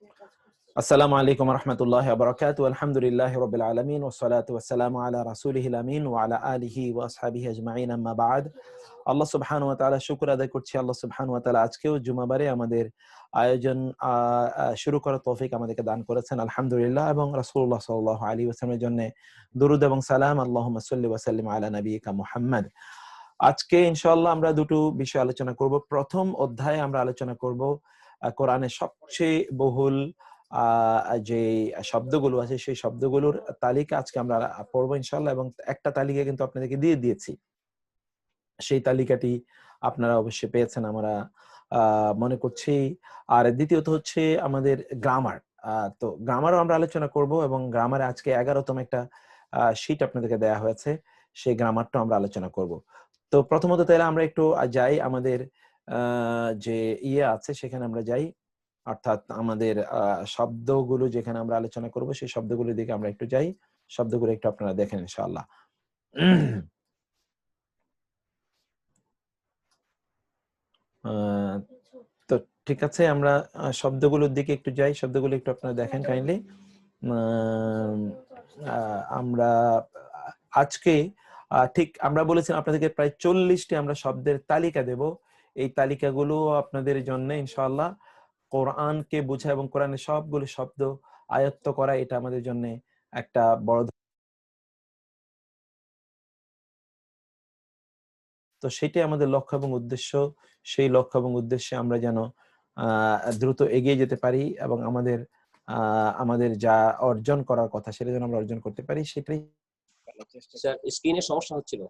আসসালামু আলাইকুম ওয়া রাহমাতুল্লাহি ওয়া বারাকাতুহু আলহামদুলিল্লাহি রাব্বিল আলামিন ওয়াস সালাতু ওয়াস সালামু আলা রাসূলিহিল আমিন ওয়া আলা আলিহি ওয়া আসহাবিহি আজমাইন আম্মা বা'দ। আল্লাহ সুবহানাহু ওয়া তাআলা শুকর আদায় করছি। আল্লাহ সুবহানাহু ওয়া তাআলা আজকেও জুমাবারে আমাদের আয়োজন শুরু করার তৌফিক আমাদেরকে দান করেছেন আলহামদুলিল্লাহ, এবং রাসূলুল্লাহ সাল্লাল্লাহু আলাইহি ওয়াসাল্লামের জন্য দরুদ এবং সালাম আল্লাহুম্মা সাল্লি ওয়া সাল্লিম আলা নাবিয়িকা মুহাম্মদ। আজকে ইনশাআল্লাহ আমরা দুটো বিষয় আলোচনা করব। প্রথম অধ্যায়ে আমরা আলোচনা করব কোরআনের সবচেয়ে বহুল যে শব্দগুলো আছে সেই শব্দগুলোর তালিকা আজকে আমরা পড়বো ইনশাআল্লাহ, এবং একটা তালিকা কিন্তু আপনাদেরকে দিয়ে দিয়েছি। সেই তালিকাটি আপনারা অবশ্যই পেয়েছেন আমরা মনে করছি। আর দ্বিতীয়ত হচ্ছে আমাদের গ্রামার। তো গ্রামারও আমরা আলোচনা করব, এবং গ্রামারে আজকে 11তম একটা শীট আপনাদেরকে দেয়া হয়েছে, সেই গ্রামারটা আমরা আলোচনা করব। তো প্রথমত তাহলে আমরা একটু যাই আমাদের যে আছে সেখানে আমরা যাই, অর্থাৎ আমাদের শব্দগুলো যেখানে আমরা আলোচনা করব সেই শব্দগুলোর দিকে আমরা একটু যাই। শব্দগুলো একটু আপনারা দেখেন ইনশাআল্লাহ। তো ঠিক আছে, আমরা শব্দগুলোর দিকে একটু যাই। শব্দগুলো একটু আপনারা দেখেন কাইন্ডলি। আমরা আজকে ঠিক আমরা বলেছিলাম আপনাদেরকে প্রায় 40টি আমরা শব্দের তালিকা দেব। এই তালিকাগুলো আপনাদের জন্য ইনশাআল্লাহ কোরআনকে বোঝা এবং কোরআনের সবগুলো শব্দ আয়ত্ত করা, এটা আমাদের জন্য একটা বড়। তো সেটাই আমাদের লক্ষ্য এবং উদ্দেশ্য। সেই লক্ষ্য এবং উদ্দেশ্যে আমরা যেন দ্রুত এগিয়ে যেতে পারি, এবং আমাদের যা অর্জন করার কথা সেটা যেন আমরা অর্জন করতে পারি, সেটাই স্যার স্ক্রিনে সমস্যা হচ্ছিল।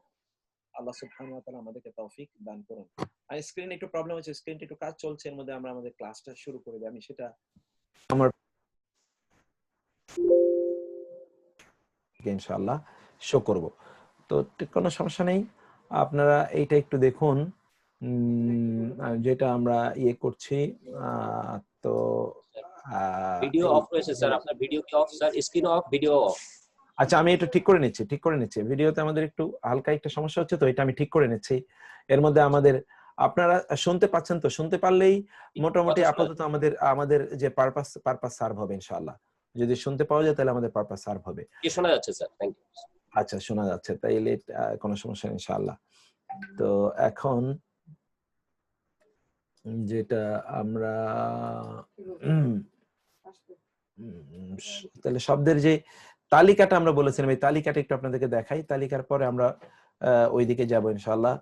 আল্লাহ সুবহানাহু ওয়া তাআলা আমাদেরকে তৌফিক দান করুন। আর স্ক্রিনে একটু প্রবলেম হচ্ছে, স্ক্রিনটা একটু কাজ চলছে, এর মধ্যে আমরা আমাদের ক্লাসটা শুরু করে দিই। আমি সেটা আমার ইনশাআল্লাহ শো করব। তো কোনো সমস্যা নেই, আপনারা এইটা একটু দেখুন যেটা আমরা করছি। তো ভিডিও অফ রয়েছে স্যার, আপনার ভিডিও কি of sir? Screen off, video of. আচ্ছা, আমি এটা ঠিক করে নিচ্ছি। ভিডিওতে আমাদের একটু হালকা একটা সমস্যা হচ্ছে, তো এটা আমি ঠিক করে নিচ্ছি। এর মধ্যে আমাদের আপনারা শুনতে পাচ্ছেন তো? শুনতে পারলেই মোটামুটি আপাতত আমাদের যে পারপাস সার্ভ হবে ইনশাআল্লাহ। যদি শুনতে পাওয়া যায় তাহলে আমাদের পারপাস সার্ভ হবে। কি শোনা যাচ্ছে স্যার? Thank you. আচ্ছা, শোনা যাচ্ছে, তাইলে কোনো সমস্যা নেই ইনশাআল্লাহ। তো এখন যেটা আমরা তাহলে শব্দের যে তালিকাটা আমরা বলেছিলাম, এই তালিকাটা একটু আপনাদেরকে দেখাই। তালিকার পরে আমরা ওইদিকে যাব ইনশাআল্লাহ।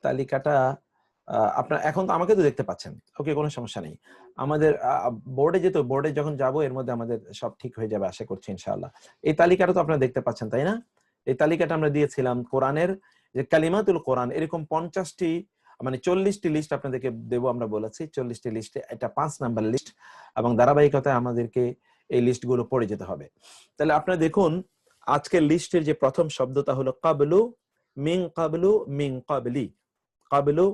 তালিকাটা আপনারা এখন তো আমাকে তো দেখতে পাচ্ছেন, ওকে, কোনো সমস্যা নেই। আমাদের বোর্ডে যখন যাব এর মধ্যে আমাদের সব ঠিক হয়ে যাবে আশা করছি ইনশাআল্লাহ। এই তালিকাটা তো আপনারা দেখতে পাচ্ছেন, তাই না? এই তালিকাটা আমরা দিয়েছিলাম কোরআনের যে কালিমাতুল কোরআন, এরকম 50টি মানে 40টি লিস্ট আপনাদেরকে দেবো আমরা বলেছি। 40টি লিস্টে এটা 5 নাম্বার লিস্ট, এবং ধারাবাহিকতায় আমাদেরকে এই লিস্টগুলো পড়ে যেতে হবে। তাহলে আপনারা দেখুন আজকের লিস্টের যে প্রথম শব্দটা হলো কাবলু, মিন কাবলু, মিন কাবলি। কাবলু,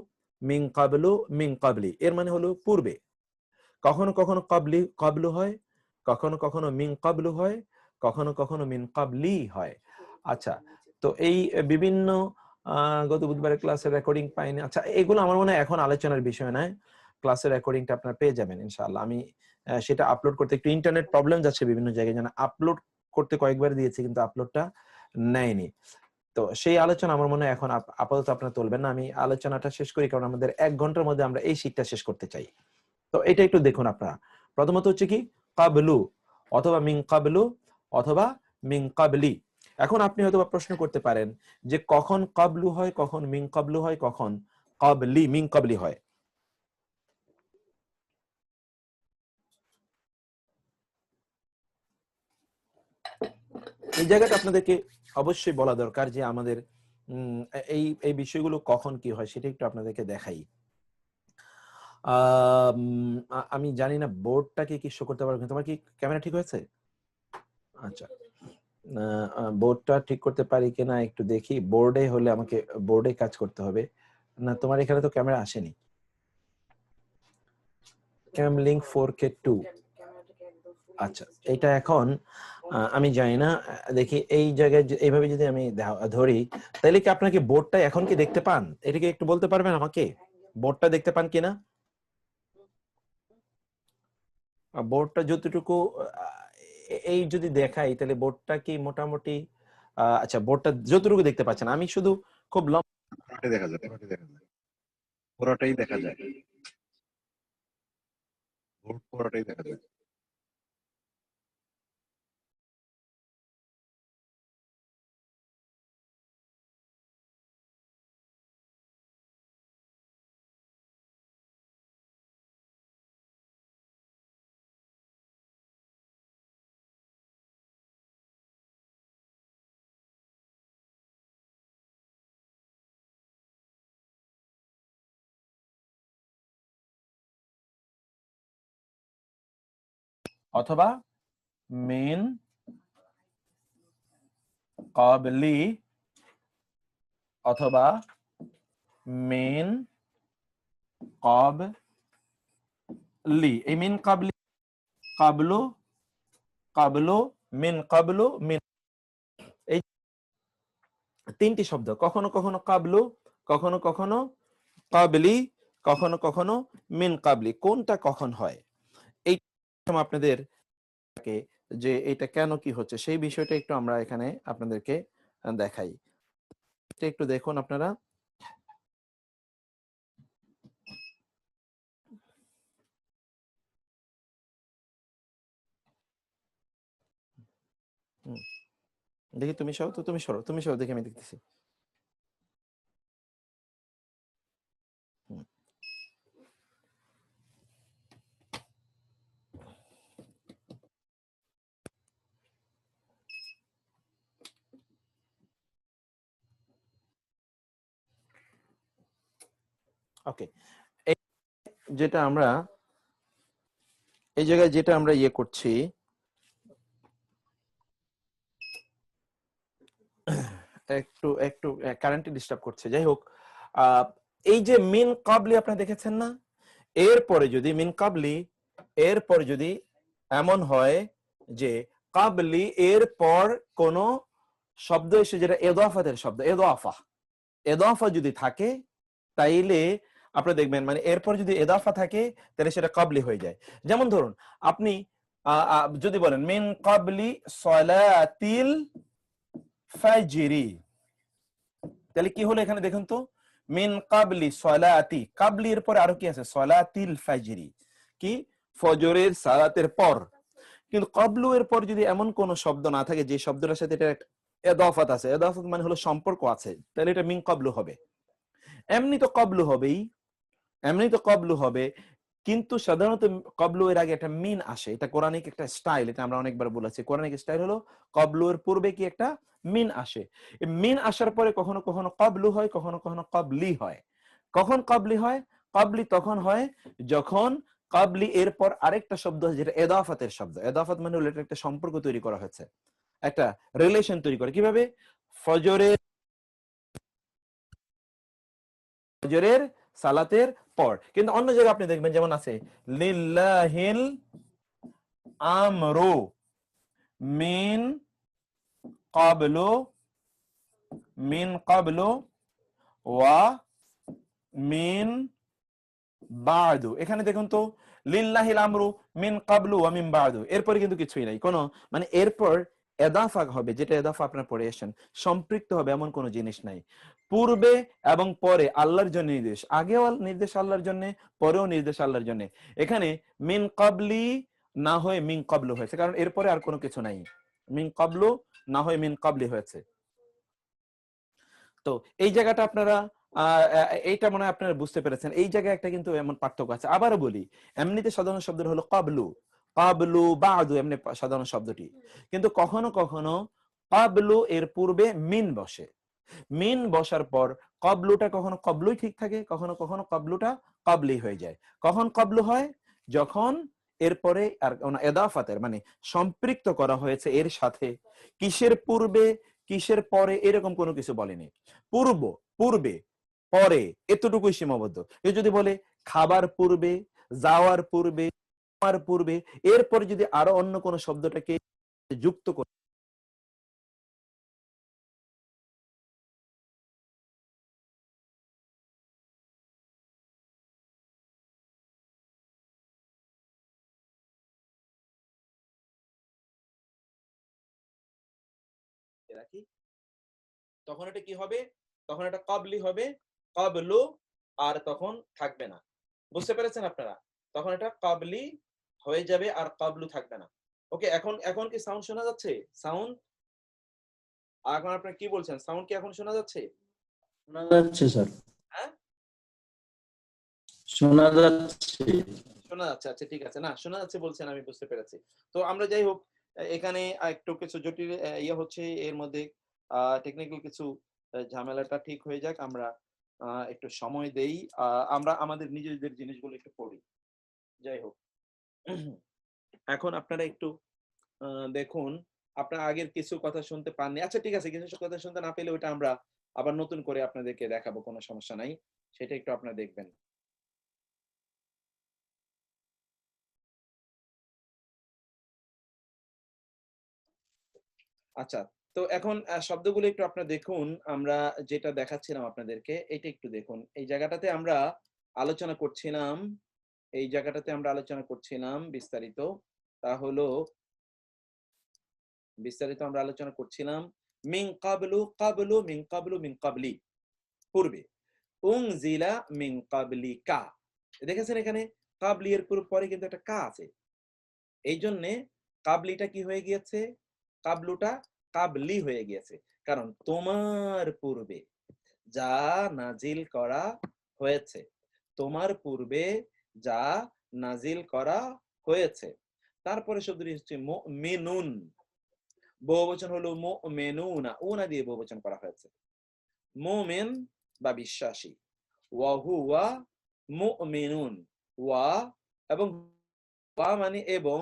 মিন কাবলু, মিন কাবলি, এর মানে হলো পূর্বে। কখনো কখনো কাবলু হয়, কখনো কখনো মিন কাবলু হয়, কখনো কখনো মিন কাবলি হয়। আচ্ছা, তো এই বিভিন্ন গত বুধবারের ক্লাসের রেকর্ডিং পাইনি। আচ্ছা, এগুলো আমার মনে হয় এখন আলোচনার বিষয় নয়, ক্লাসের রেকর্ডিংটা আপনারা পেয়ে যাবেন ইনশাআল্লাহ। আমি সেটা আপলোড করতে একটু ইন্টারনেট প্রবলেম যাচ্ছে বিভিন্ন জায়গায়, যেন আপলোড করতে কয়েকবার দিয়েছি কিন্তু আপলোডটা নেয়নি। তো সেই আলোচনা আমার মনে হয় এখন আপাতত আপনারা তুলবেন না। আমি আলোচনাটা শেষ করি, কারণ আমাদের 1 ঘন্টার মধ্যে আমরা এই শীটটা শেষ করতে চাই। তো এটা একটু দেখুন আপনারা। প্রথমত হচ্ছে কি কাবলু, অথবা মিন কাবলু, অথবা মিন কাবলি। এখন আপনি হয়তো প্রশ্ন করতে পারেন যে কখন কাবলু হয়, কখন মিন কাবলু হয়, কখন কাবলি মিন কাবলি হয়। এই জায়গাটা আপনাদেরকে অবশ্যই বলা দরকার যে আমাদের এই বিষয়গুলো কখন কি হয় সেটা একটু আপনাদেরকে দেখাই। আমি জানি না বোর্ডটাকে কি শো করতে পারবেন। তোমার কি ক্যামেরা ঠিক হয়েছে? আচ্ছা, বোর্ডটা ঠিক করতে পারি কিনা একটু দেখি। বোর্ডে হলে আমাকে বোর্ডে কাজ করতে হবে না। তোমার এখানে তো ক্যামেরা আসেনি। ক্যামলিংক 4K2। আচ্ছা, এটা এখন আমি জানি না, দেখি এই জায়গায় এইভাবে যদি আমি ধরি, তাহলে কি আপনাকে বোর্ডটা এখন কি দেখতে পান? এটাকে একটু বলতে পারবেন আমাকে, বোর্ডটা দেখতে পান কিনা? বোর্ডটা যতটুকু এই যদি দেখাই তাহলে বোর্ডটা কি মোটামুটি আচ্ছা বোর্ডটা যতটুকু দেখতে পাচ্ছেন, আমি শুধু খুব পুরোটাই দেখা যায়, পুরোটাই দেখা যায়, বোর্ড পুরোটাই দেখা যায়। অথবা মিন ক্বাবলি অথবা মিন ক্বাবলি। এই মিন ক্বাবলি, ক্বাবলু, ক্বাবলু, মিন ক্বাবলু, মিন, এই তিনটি শব্দ, কখনো কখনো ক্বাবলু, কখনো কখনো ক্বাবলি, কখনো কখনো মিন ক্বাবলি। কোনটা কখন হয় এই আপনাদের যে এটা কেন কি হচ্ছে সেই বিষয়টা একটু আমরা এখানে আপনাদেরকে দেখাই। এটা একটু দেখুন আপনারা। দেখি তুমি সরো তো, তুমি সরো, তুমি সরো, দেখি আমি দেখতেছি। ওকে, যেটা আমরা এই জায়গায় যেটা আমরা ইয়ে করছি, একটু একটু কারেন্টে ডিস্টার্ব করছে, যাই হোক। এই যে মিন কাবলি আপনারা দেখেছেন না, এরপরে যদি মিন কাবলি এরপরে যদি এমন হয় যে কাবলি এর পর কোন শব্দ এসে, যেটা এদাফাতের শব্দ, এদাফা যদি থাকে তাইলে আপনারা দেখবেন মানে এরপর যদি এদাফা থাকে তাহলে সেটা কাবলি হয়ে যায়। যেমন ধরুন আপনি যদি বলেন মিন কাবলি সলাতিল ফাজরি, তাহলে কি হলো এখানে দেখুন তো, মিন কাবলি সলাতি, কাবলি এর পরে আরো কি আছে, সলাতিল ফাজরি, কি ফজরের সালাতের পর। কিন্তু কাবলু এর পর যদি এমন কোন শব্দ না থাকে যে শব্দটার সাথে এটা এদাফাত আছে, এদাফাত মানে হলো সম্পর্ক আছে, তাহলে এটা মিন কাবলু হবে। এমনি তো কাবলু হবেই, এমনি তো কাবলু হবে, কিন্তু সাধারণত কাবলু এর আগে একটা মিন আসে, এটা কোরআনিক একটা স্টাইল, এটা আমরা অনেকবার বলেছি। কোরআনিক স্টাইল হলো কাবলু এর পূর্বে কি একটা মিন আসে, মিন আসার পরে কখনো কখনো কাবলু হয়, কখনো কখনো কাবলি হয়। কখন কাবলি হয়? কাবলি তখন হয় যখন কাবলি এরপর আরেকটা শব্দ আছে যেটা এদাফাতের শব্দ। এদাফাত মানে হলো এটা একটা সম্পর্ক তৈরি করা হয়েছে, একটা রিলেশন তৈরি করে। কিভাবে? ফজরের ফজরের সালাতের পর। কিন্তু অন্য জায়গায় আপনি দেখবেন যেমন আছে লিল্লাহিল আমরু মিন ক্বাবলু, মিন ক্বাবলু ওয়া মিন বাদু। এখানে দেখুন তো লিল্লাহিল আমরু মিন ক্বাবলু ওয়া মিন বাদু, এরপরে কিন্তু কিছুই নাই, কোনো মানে এরপর এদাফা হবে, যেটা এদাফা আপনারা পড়ে এসেছেন, সম্পৃক্ত হবে এমন কোনো জিনিস নাই। পূর্বে এবং পরে আল্লাহর জন্য নির্দেশ, আগেও নির্দেশ আল্লাহর জন্য, পরেও নির্দেশ আল্লাহর জন্য। এখানে মিন ক্বাবলি না হয়ে মিন ক্বাবলু হয়েছে, কারণ এরপরে আর কোনো কিছু নাই। মিন ক্বাবলু না হয়ে মিন ক্বাবলি হয়েছে। তো এই জায়গাটা আপনারা এইটা মনে হয় আপনারা বুঝতে পেরেছেন। এই জায়গায় একটা কিন্তু এমন পার্থক্য আছে। আবারও বলি, এমনিতে সাধারণ শব্দ হলো কাবলু, কাবলু বাদু, এমনি সাধারণ শব্দটি। কিন্তু কখনো কখনো কাবলু এর পূর্বে মিন বসে, মিন বসার পর কবলুটা কখনো কবলুই ঠিক থাকে, কখনো কখনো কবলুটা কবলি হয়ে যায়। কখন কবলু হয়? যখন এরপরে আর এদাফাতের মানে সম্পৃক্ত করা হয়েছে এর সাথে, কিসের পূর্বে কিসের পরে এরকম কোনো কিছু বলেনি। পূর্ব, পূর্বে, পরে, এতটুকুই সীমাবদ্ধ। এ যদি বলে খাবার পূর্বে, যাওয়ার পূর্বে, পূর্বে, এরপরে যদি আরো অন্য কোনো শব্দটাকে যুক্ত করে রাখি, তখন এটা কি হবে? তখন এটা কাবলি হবে, কাবলু, আর তখন থাকবে না। বুঝতে পেরেছেন আপনারা? তখন এটা কাবলি হয়ে যাবে আর কাবলু থাকবে না। ওকে, এখন এখন কি সাউন্ড শোনা যাচ্ছে? সাউন্ড এখন আপনারা কি বলছেন? সাউন্ড কি এখন শোনা যাচ্ছে? শোনা যাচ্ছে স্যার, হ্যাঁ, শোনা যাচ্ছে। শোনা যাচ্ছে। আচ্ছা ঠিক আছে, না শোনা যাচ্ছে বলছেন, আমি বুঝতে পেরেছি। তো আমরা যাই হোক, এখানে একটু কিছু জটিল ইয়ে হচ্ছে এর মধ্যে, টেকনিক্যাল কিছু ঝামেলাটা ঠিক হয়ে যাক, আমরা একটু সময় দেই, আমরা আমাদের নিজেদের জিনিসগুলো একটু পড়ি। যাই হোক, এখন আপনারা একটু দেখুন, আপনারা আগের কিছু কথা শুনতে পাননি। আচ্ছা ঠিক আছে, কিছু কথা শুনতে না পেলে ওটা আমরা আবার নতুন করে আপনাদেরকে দেখাবো, কোনো সমস্যা নাই, সেটা একটু আপনারা দেখবেন। আচ্ছা, তো এখন শব্দগুলো একটু আপনারা দেখুন, আমরা যেটা দেখাচ্ছিলাম আপনাদেরকে এটা একটু দেখুন। এই জায়গাটাতে আমরা আলোচনা করছিলাম, এই জায়গাটাতে আমরা আলোচনা করছিলাম বিস্তারিত। তা হলো বিস্তারিত আমরা আলোচনা করছিলাম মিন কাবলু, কাবলু, মিন কাবলু, মিন কাবলি, পূর্বে। উনজিলা মিন কাবলিকা, দেখেছেন এখানে কাবলি এর পরে কিন্তু একটা কা আছে, এই জন্যে কাবলিটা কি হয়ে গিয়েছে? কাবলুটা কাবলি হয়ে গিয়েছে, কারণ তোমার পূর্বে যা নাজিল করা হয়েছে, তোমার পূর্বে যা নাজিল করা হয়েছে। তারপরে শব্দটি হচ্ছে মুমিনুন, বহুবচন হলো মুমিনুনা, উনা দিয়ে বহুবচন করা হয়েছে। মুমিন বা বিশ্বাসী, ওয়া হুয়া মুমিনুন, ওয়া এবং ওয়া মানে এবং,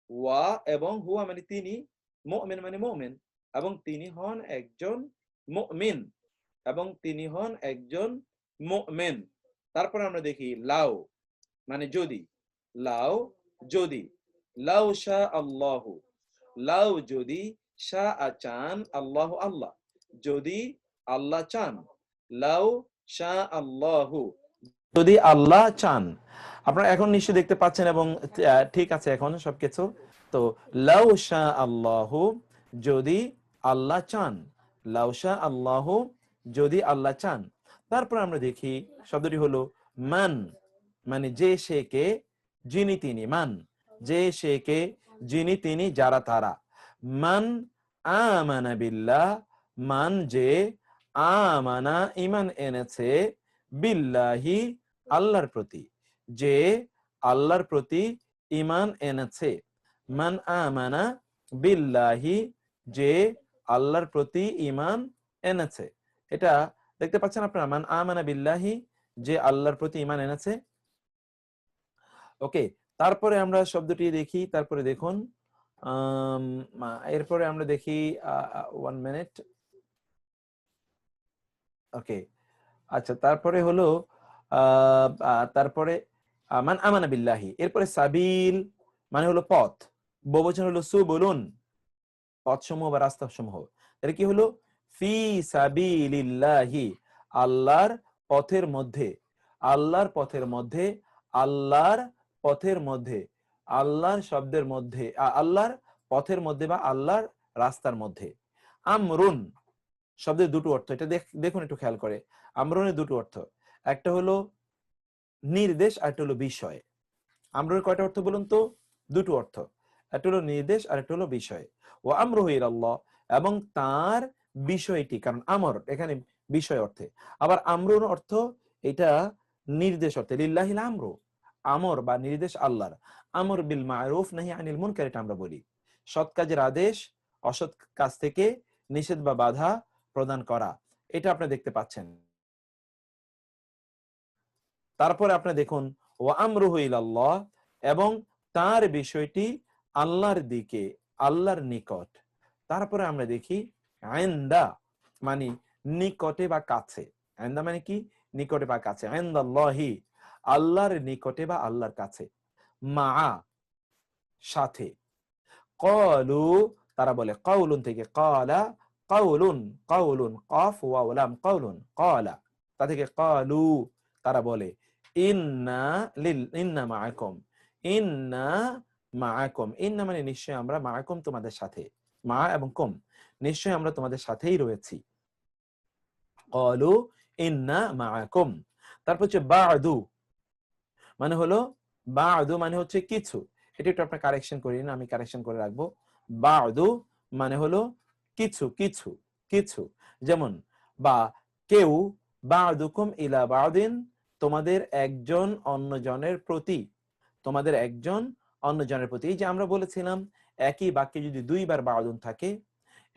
ওয়া এবং হুয়া মানে তিনি, মুমিন মানে মুমিন, এবং তিনি হন একজন মুমিন, এবং তিনি হন একজন মুমিন। তারপর আমরা দেখি লাউ মানে যদি, লাউ যদি, লাউ শা আল্লাহু, লাউ যদি, শা চান, আল্লাহ আল্লাহ, যদি আল্লাহ চান, লাউ শা আল্লাহু, যদি আল্লাহ চান। আপনারা এখন নিশ্চয়ই দেখতে পাচ্ছেন এবং ঠিক আছে এখন সবকিছু। তো লাউ শা আল্লাহু, যদি আল্লাহ চান, লাউ শা আল্লাহু, যদি আল্লাহ চান। তারপর আমরা দেখি শব্দটি হলো মান, মানে যে সে কে, যিনি তিনি, মান যে সে কে, যিনি তিনি, যারা তারা। মান আমানা বিল্লাহ, মান যে, আমানা ঈমান এনেছে, বিল্লাহি আল্লাহর প্রতি, যে আল্লাহর প্রতি ঈমান এনেছে। মান আমানা বিল্লাহি, যে আল্লাহর প্রতি ঈমান এনেছে। এটা দেখতে পাচ্ছেন আপনারা, মান আমানা বিল্লাহি, যে আল্লাহর প্রতি ঈমান এনেছে। ওকে, তারপরে আমরা শব্দটি দেখি, তারপরে দেখুন এরপরে আমরা দেখি 1 মিনিট। ওকে, আচ্ছা তারপরে হলো তারপরে মান আমানা বিল্লাহি, এরপরে সাবিল মানে হলো পথ, বহুবচন হলো সুবুলুন, পথসমূহ বা রাস্তাসমূহ। এটা কি হলো? ফি সাবিলিল্লাহি, আল্লাহর পথের মধ্যে, আল্লাহর পথের মধ্যে, আল্লাহর পথের মধ্যে, আল্লাহর শব্দের মধ্যে, আল্লাহর পথের মধ্যে বা আল্লাহর রাস্তার মধ্যে। আমরুন শব্দের দুটো অর্থ, এটা দেখুন একটু খেয়াল করে। আমরুনের দুটো অর্থ, একটা হলো নির্দেশ আর একটা হলো বিষয়। আমরুনের কয়টা অর্থ বলুন তো? দুটো অর্থ, একটা হলো নির্দেশ আর একটা হলো বিষয়। ও আমরুহু ইলাল্লাহ, এবং তার বিষয়টি, কারণ আমর এখানে বিষয় অর্থে, আবার আমরুন অর্থ এটা নির্দেশ অর্থে। লিল্লাহিল আমরু, আমর বা নির্দেশ আল্লাহর। আমর বিল মারুফ নাহি আনিল মুনকার, এটা আমরা বলি সৎ কাজের আদেশ, অসৎ কাজ থেকে নিষেধ বা বাধা প্রদান করা, এটা আপনি দেখতে পাচ্ছেন। তারপরে আপনি দেখুন ওয়া আমরুহু ইলাল্লাহ, এবং তার বিষয়টি আল্লাহর দিকে, আল্লাহর নিকট। তারপরে আমরা দেখি ইনদা মানে নিকটে বা কাছে, ইনদা মানে কি? নিকটে বা কাছে। ইনদাল্লাহি, আল্লাহর নিকটে বা আল্লাহর কাছে। মা সাথে। ক্বালু তারা বলে, কাউলুন থেকে ক্বালা, কাউলুন, কাউলুন কাফ ওয়াও লাম, কাউলুন, ক্বালা তা থেকে ক্বালু তারা বলে, ইন্না ইন্না মাআকুম, ইন্না মাআকুম, ইন্না মানে নিশ্চয় আমরা, মাআকুম তোমাদের সাথে, মা এবং কুম, নিশ্চয়ই আমরা তোমাদের সাথেই রয়েছি। ক্বালু ইন্না মাআকুম। তারপর হচ্ছে বা'দু মানে হলো, বা'দু মানে হচ্ছে কিছু। এটা একটু আপনার কারেকশন করি না, আমি কারেকশন করে রাখবো। বা'দু মানে হলো কিছু কিছু কিছু, যেমন বা কেউ, বা'দুকুম ইলা বা'দিন তোমাদের একজন অন্যজনের প্রতি, তোমাদের একজন অন্যজনের প্রতি। এই যে আমরা বলেছিলাম একই বাক্যে যদি দুইবার বা'দুন থাকে,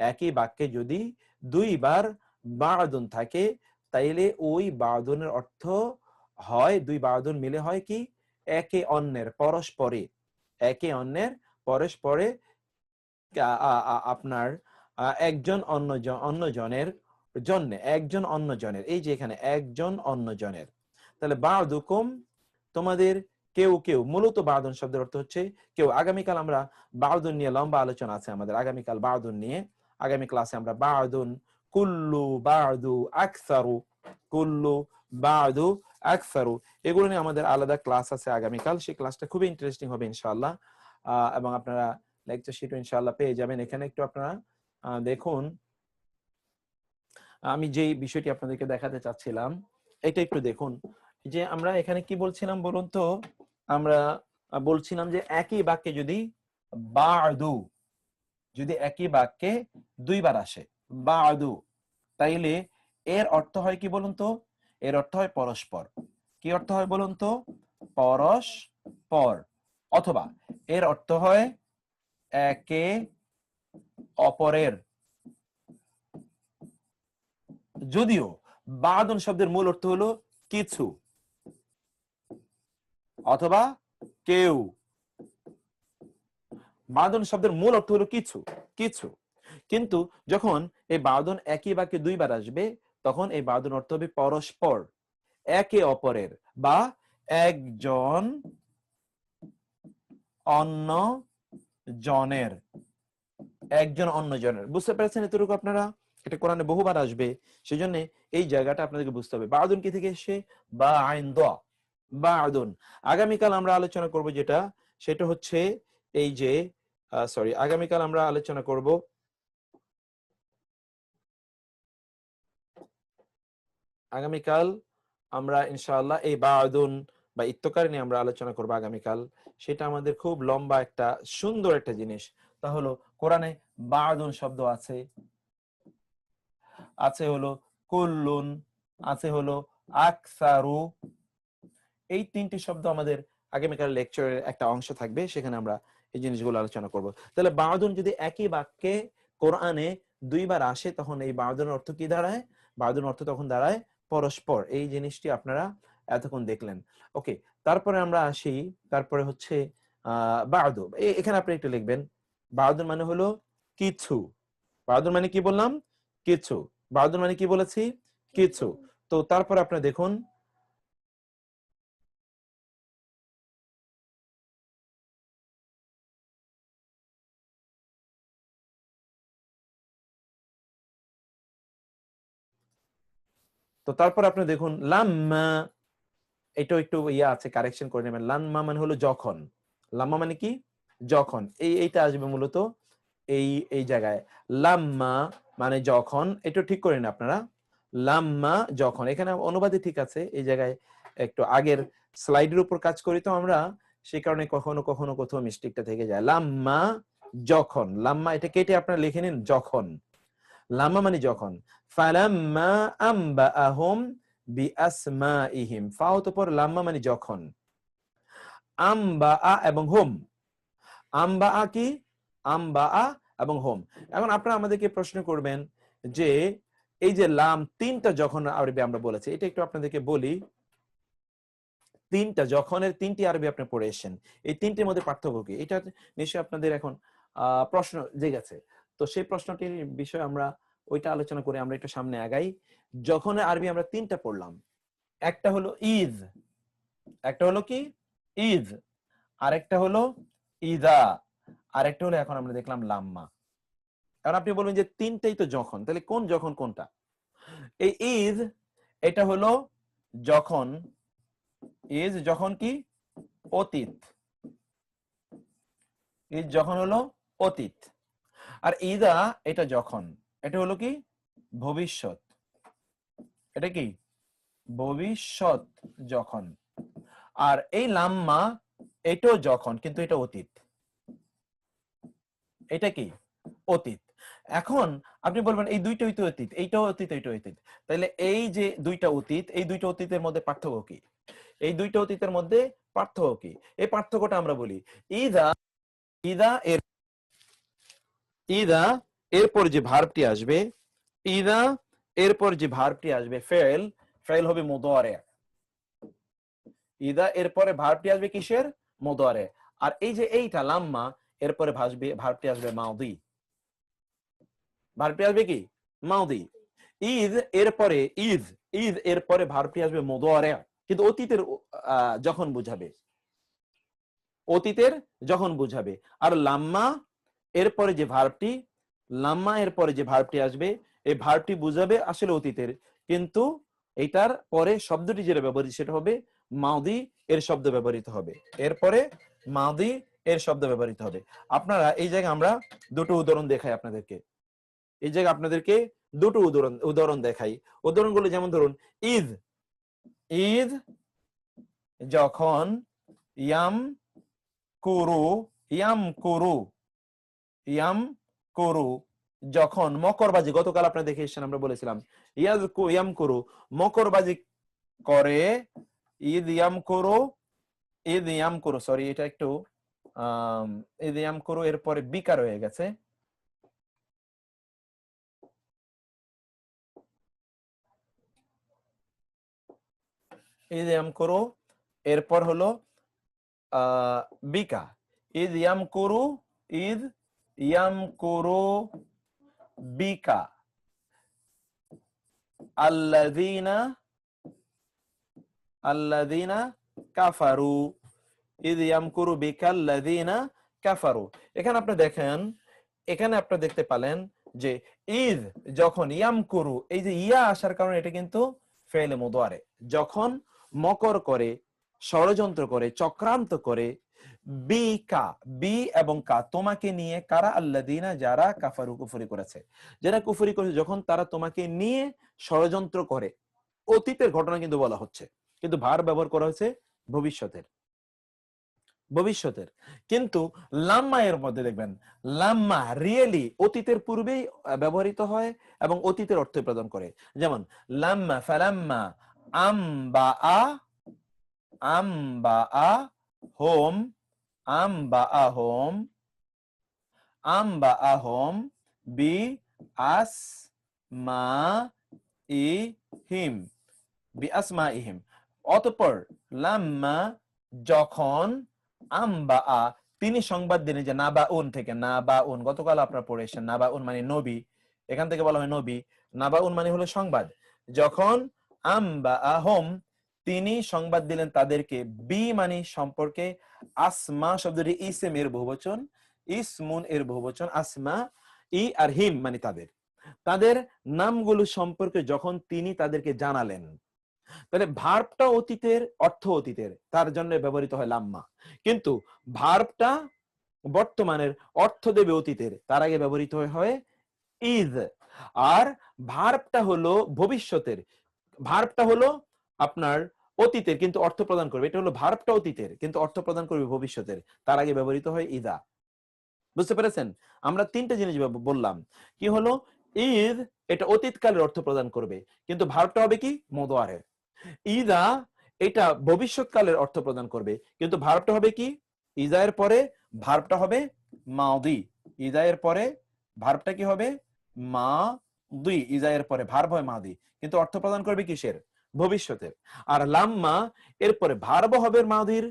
একই বাক্যে যদি দুইবার বা'দুন থাকে, তাইলে ওই বা'দুনের অর্থ হয়, দুই বা'দুন মিলে হয় কি একে অন্যের, পরস্পরে, একে অন্যের পরস্পরে আপনার একজন অন্যজনের জন্য, একজন অন্যজনের, এই যে এখানে একজন অন্যজনের। তাহলে বা'দুকুম তোমাদের কেউ কেউ, মূলত বা'দুন শব্দের অর্থ হচ্ছে কেউ। আগামীকাল আমরা বা'দুন নিয়ে লম্বা আলোচনা আছে আমাদের, আগামীকাল বা'দুন নিয়ে, আগামী ক্লাসে আমরা বা'দুন, কুল্লু, বা'দু, আকসারু, কুল্লু, বা'দু, আকসারু, এগুলো নিয়ে আমাদের আলাদা ক্লাস আছে আগামীকাল। সেই ক্লাসটা খুবই ইন্টারেস্টিং হবে ইনশাআল্লাহ, এবং আপনারা লেকচার শিটও ইনশাআল্লাহ পেয়ে যাবেন। এখানে একটু আপনারা দেখুন, আমি যেই বিষয়টি আপনাদেরকে দেখাতে চাচ্ছিলাম এটা একটু দেখুন, যে আমরা এখানে কি বলছিলাম বলুন তো, আমরা বলছিলাম যে একই বাক্যে যদি বা'দু, যদি একই বাক্যে দুইবার আসে বা'দু, তাইলে এর অর্থ হয় কি বলুন তো, এর অর্থ হয় পরস্পর। কি অর্থ হয় বলুন তো, পরস্পর। অথবা এর অর্থ হয় একে অপরের। যদিও বা'দুন শব্দের মূল অর্থ হলো কিছু অথবা কেউ, বা'দুন শব্দের মূল অর্থ হলো কিছু কিছু, কিন্তু যখন এই বা'দুন একই বাক্যে দুইবার আসবে তখন এই বা'দুন অর্থ হবে পরস্পর, একে অপরের, বা একজন অন্য জনের, একজন অন্য জনের। বুঝতে পেরেছেন এতটুকু আপনারা? এটা কোরআনে বহুবার আসবে, সেজন্য এই জায়গাটা আপনাদেরকে বুঝতে হবে। বা'দুন কি থেকে এসে, বা আইন দ, বা'দুন। আগামীকাল আমরা আলোচনা করব যেটা, সেটা হচ্ছে এই যে আগামীকাল আমরা আলোচনা করব আগামীকাল আমরা ইনশাআল্লাহ এই বা'দুন বা ইত্তকার নিয়ে আমরা আলোচনা করব আগামীকাল। সেটা আমাদের খুব লম্বা একটা সুন্দর একটা জিনিস। তা হলো কোরআনে বা'দুন শব্দ আছে, আছে হলো কুল্লুন, আছে হলো আকসারু। এই তিনটি শব্দ আমাদের আগামীকাল লেকচারের একটা অংশ থাকবে, সেখানে আমরা এই জিনিসগুলো আলোচনা করব। তাহলে বা'দুন যদি একই বাক্যে কোরআনে দুইবার আসে তখন এই বা'দুনের অর্থ কি দাঁড়ায়, বা'দুনের অর্থ তখন দাঁড়ায় পরস্পর। এই জিনিসটি আপনারা এতক্ষণ দেখলেন। ওকে, তারপরে আমরা আসি, তারপরে হচ্ছে বা'দু। এখানে আপনি একটু লিখবেন, বা'দুন মানে হলো কিছু। বা'দুন মানে কি বললাম, কিছু। বা'দুন মানে কি বলেছি, কিছু। তো তারপরে আপনি দেখুন, তো তারপর আপনি দেখুন লাম্মা, এটাও একটু ইয়া আছে, কারেকশন করে নেবেন। লাম্মা মানে হলো যখন, লাম্মা মানে কি যখন, এইটা আসবে মূলত এই এই জায়গায়। লাম্মা মানে যখন, এটা ঠিক করেন আপনারা, লাম্মা যখন, এখানে অনুবাদে ঠিক আছে, এই জায়গায় একটু আগের স্লাইডের উপর কাজ করি তো আমরা, সেই কারণে কখনো কখনো কোথাও মিস্টেকটা থেকে যায়। লাম্মা যখন, লাম্মা এটা কেটে আপনারা লিখে নিন যখন, লাম্মা মানে যখন। ফালাম্মা আম্বাআহুম বিআসমাইহিম, ফা তো পর লাম্মা মানে যখন, আম্বাআ এবং হুম, আম্বাআ কি, আম্বাআ এবং হুম। এখন আপনারা আমাদেরকে প্রশ্ন করবেন যে এই যে লাম তিনটা যখন আরবি আমরা বলেছি, এটা একটু আপনাদেরকে বলি। তিনটা যখনের তিনটি আরবি আপনি পড়ে এসেছেন, এই তিনটির মধ্যে পার্থক্য কি, এটা নিশ্চয়ই আপনাদের এখন প্রশ্ন জেগেছে। তো সেই প্রশ্নটির বিষয়ে আমরা ওইটা আলোচনা করে আমরা একটু সামনে আগাই। যখনের আরবি আমরা তিনটা পড়লাম, একটা হলো ঈদ, একটা হলো কি ঈদ, আরেকটা হলো ইদা, আরেকটা হলো এখন আমরা দেখলাম লাম্মা। এখন আপনি বলবেন যে তিনটাই তো যখন, তাহলে কোন যখন কোনটা? এই ঈদ এটা হলো যখন, ঈদ যখন কি অতীত, ঈদ যখন হলো অতীত। আর ইদা এটা যখন, এটা হলো কি ভবিষ্যৎ, এটা কি ভবিষ্যৎ যখন। আর এই লাম্মা এটাও যখন, কিন্তু এটা অতীত, এটা কি অতীত। এখন আপনি বলবেন এই দুইটাই তো অতীত, এইটাও অতীত এইটাও অতীত, তাহলে এই যে দুইটা অতীত, এই দুইটা অতীতের মধ্যে পার্থক্য কি? এই দুইটা অতীতের মধ্যে পার্থক্য কি? এই পার্থক্যটা আমরা বলি ইদা, ইদা এর ইদা এরপর যে ভার্বটি আসবে, ইদা এরপর যে ভার্বটি আসবে ফেল, ফেল হবে মুদারে। ইদা এরপরে ভার্বটি আসবে কিসের? মুদারে। আর এই যে এইটা লাম্মা এরপরে ভার্বটি আসবে মাউদি। ভার্বটি আসবে কি মাউদি। ঈদ এরপরে ঈদ, ঈদ এরপরে ভার্বটি আসবে মুদারে, কিন্তু অতীতের যখন বুঝাবে, অতীতের যখন বুঝাবে। আর লাম্মা এরপরে যে ভার্বটি, লাম্মা এরপরে যে ভার্বটি আসবে, এই ভার্বটি বুঝাবে আসলে অতীতের, কিন্তু এটার পরে শব্দটি যেটা ব্যবহৃত সেটা হবে মাউদি এর শব্দ ব্যবহৃত হবে, এরপরে মাউদি এর শব্দ ব্যবহৃত হবে। আপনারা এই জায়গায় আমরা দুটো উদাহরণ দেখাই আপনাদেরকে, এই জায়গায় আপনাদেরকে দুটো উদাহরণ দেখাই। উদাহরণগুলো যেমন ধরুন ঈদ, ঈদ যখন, ইয়াম কুরু, ইয়াম কুরু, ইয়াম কুরু যখন মকরবাজি, গতকাল আপনারা দেখে এসেছেন, আমরা বলেছিলাম ইয়াম কুরু মকরবাজি করে, ঈদ ইয়াম কুরু, ঈদ ইয়াম কুরু, সরি এটা একটু ঈদ ইয়াম কুরু এরপরে বিকার হয়ে গেছে, ঈদ ইয়াম কুরু এরপর হলো বিকা, ঈদ ইয়াম কুরু, ঈদ ইয়াম কুরু বিকা আল্লাযীনা, আল্লাযীনা কাফারু, ঈদ ইয়ামকুরু বিকাল্লাযীনা কাফারু। এখানে আপনি দেখেন, এখানে আপনি দেখতে পেলেন যে ঈদ যখন ইয়ামকুরু, এই যে ইয়া আসার কারণে এটা কিন্তু ফেলে মুদারে, যখন মকর করে, ষড়যন্ত্র করে, চক্রান্ত করে, বিকা, বি এবং কা তোমাকে নিয়ে, কারা? আল্লাযীনা যারা, কাফারু কুফরি করেছে, যারা কুফরি করেছে, যখন তারা তোমাকে নিয়ে ষড়যন্ত্র করে, অতীতের ঘটনা কিন্তু বলা হচ্ছে, কিন্তু ভার ব্যবহার করা হয়েছে ভবিষ্যতের, ভবিষ্যতের। কিন্তু লাম্মা এর মধ্যে দেখবেন, লাম্মা রিয়েলি অতীতের পূর্বেই ব্যবহৃত হয় এবং অতীতের অর্থ প্রদান করে। যেমন লাম্মা, ফালাম্মা, আম্বা আ, আম্বা আ হোম, আম্বা আ হোম, আম্বা আ হোম বি আস মা ই হিম, বি আসমা ইহিম। অতঃপর লাম্মা যখন, আম্বা আ তিনি সংবাদ দিলেন, যে নাবাউন থেকে, নাবাউন গতকাল আপনারা পড়েছেন, নাবাউন মানে নবী, এখান থেকে বলা হয় নবী, নাবাউন মানে হলো সংবাদ। যখন আম্বা আহম তিনি সংবাদ দিলেন তাদেরকে, বি মানে সম্পর্কে, আসমা শব্দটি ইসম এর বহুবচন, ইসমুন এর বহুবচন, আসমা, ই আর হিম মানে তাদের, তাদের নামগুলো সম্পর্কে যখন তিনি তাদেরকে জানালেন। তাহলে ভার্বটা অতীতের, অর্থ অতীতের, তার জন্য ব্যবহৃত হয় লাম্মা, কিন্তু ভার্বটা বর্তমানের, অর্থ দেবে অতীতের, তার আগে ব্যবহৃত হয় ইজ। আর ভার্বটা হলো ভবিষ্যতের, ভার্বটা হলো আপনার অতীতের কিন্তু অর্থ প্রদান করবে, এটা হলো ভার্বটা অতীতের কিন্তু অর্থ প্রদান করবে ভবিষ্যতের, তার আগে ব্যবহৃত হয় ইদা। বুঝতে পেরেছেন? আমরা তিনটা জিনিস বললাম, কি হলো ইদ এটা অতীতকালের অর্থ প্রদান করবে, কিন্তু ভার্বটা হবে কি মুদারে। ইদা এটা ভবিষ্যৎকালের অর্থ প্রদান করবে, কিন্তু ভার্বটা হবে কি ইদা এর পরে ভার্বটা হবে মাদি, ইদা এর পরে ভার্বটা কি হবে মাদি, ইদা এর পরে ভার্ব হয় মাদি, কিন্তু অর্থ প্রদান করবে কিসের? ভবিষ্যতের। আর লাম্মা এরপরে ভার্ব হবে মাদির,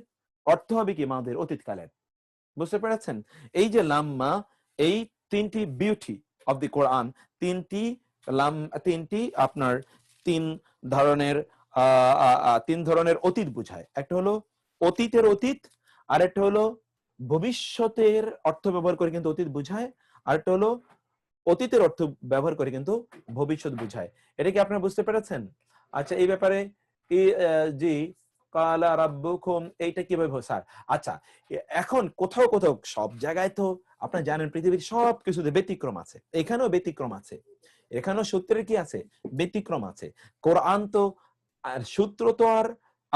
অর্থ হবে কি মাদির অতীতকালের। বুঝতে পেরেছেন? এই যে লাম্মা, এই তিনটি বিউটি অফ দি কোরআন, তিনটি আপনার তিন ধরনের অতীত বুঝায়। একটা হলো অতীতের অতীত, আর একটা হলো ভবিষ্যতের অর্থ ব্যবহার করে কিন্তু অতীত বুঝায়, আর একটা হলো অতীতের অর্থ ব্যবহার করে কিন্তু ভবিষ্যৎ বুঝায়। এটা কি আপনারা বুঝতে পেরেছেন? আচ্ছা, এই ব্যাপারে জি কালা রাব্বুকুম এইটা কিভাবে স্যার? আচ্ছা, এখন কোথাও কোথাও সব জায়গায় তো আপনারা জানেন পৃথিবীর সব কিছুতে ব্যতিক্রম আছে, এখানেও ব্যতিক্রম আছে, এখানেও সূত্রের কি আছে, ব্যতিক্রম আছে। কোরআন তো আর সূত্র তো আর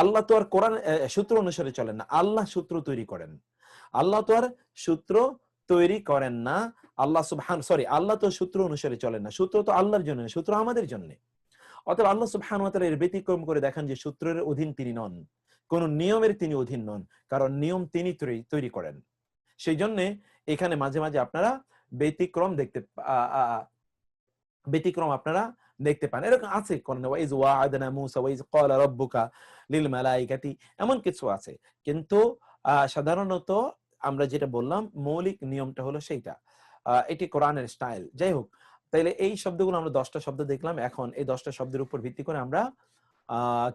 আল্লাহ তো আর কোরআন সূত্র অনুসারে চলেন না, আল্লাহ সূত্র তৈরি করেন। আল্লাহ তো আর সূত্র তৈরি করেন না, আল্লাহ তো সূত্র অনুসারে চলেন না, সূত্র তো আল্লাহর জন্য, সূত্র আমাদের জন্য। অতএব আল্লাহ সুবহানাহু ওয়া তাআলা এর ব্যতিক্রম করে দেখান যে সূত্রের অধীন তিনি নন, কোন নিয়মের তিনি অধীন নন, কারণ নিয়ম তিনি তৈরি করেন। সেই জন্য এখানে মাঝে মাঝে আপনারা ব্যতিক্রম আপনারা দেখতে পান। এরকম আছে কোরআনে, ওয়াইজ ওয়া'আদনা মূসা ওয়াইজ ক্বালা রাব্বুকা লিল মালাইকাতি, এমন কিছু আছে। কিন্তু সাধারণত আমরা যেটা বললাম মৌলিক নিয়মটা হলো সেইটা, এটি কোরআনের স্টাইল। যাই হোক, তাইলে এই শব্দগুলো আমরা 10টা শব্দ দেখলাম। এখন এই 10টা শব্দের উপর ভিত্তি করে আমরা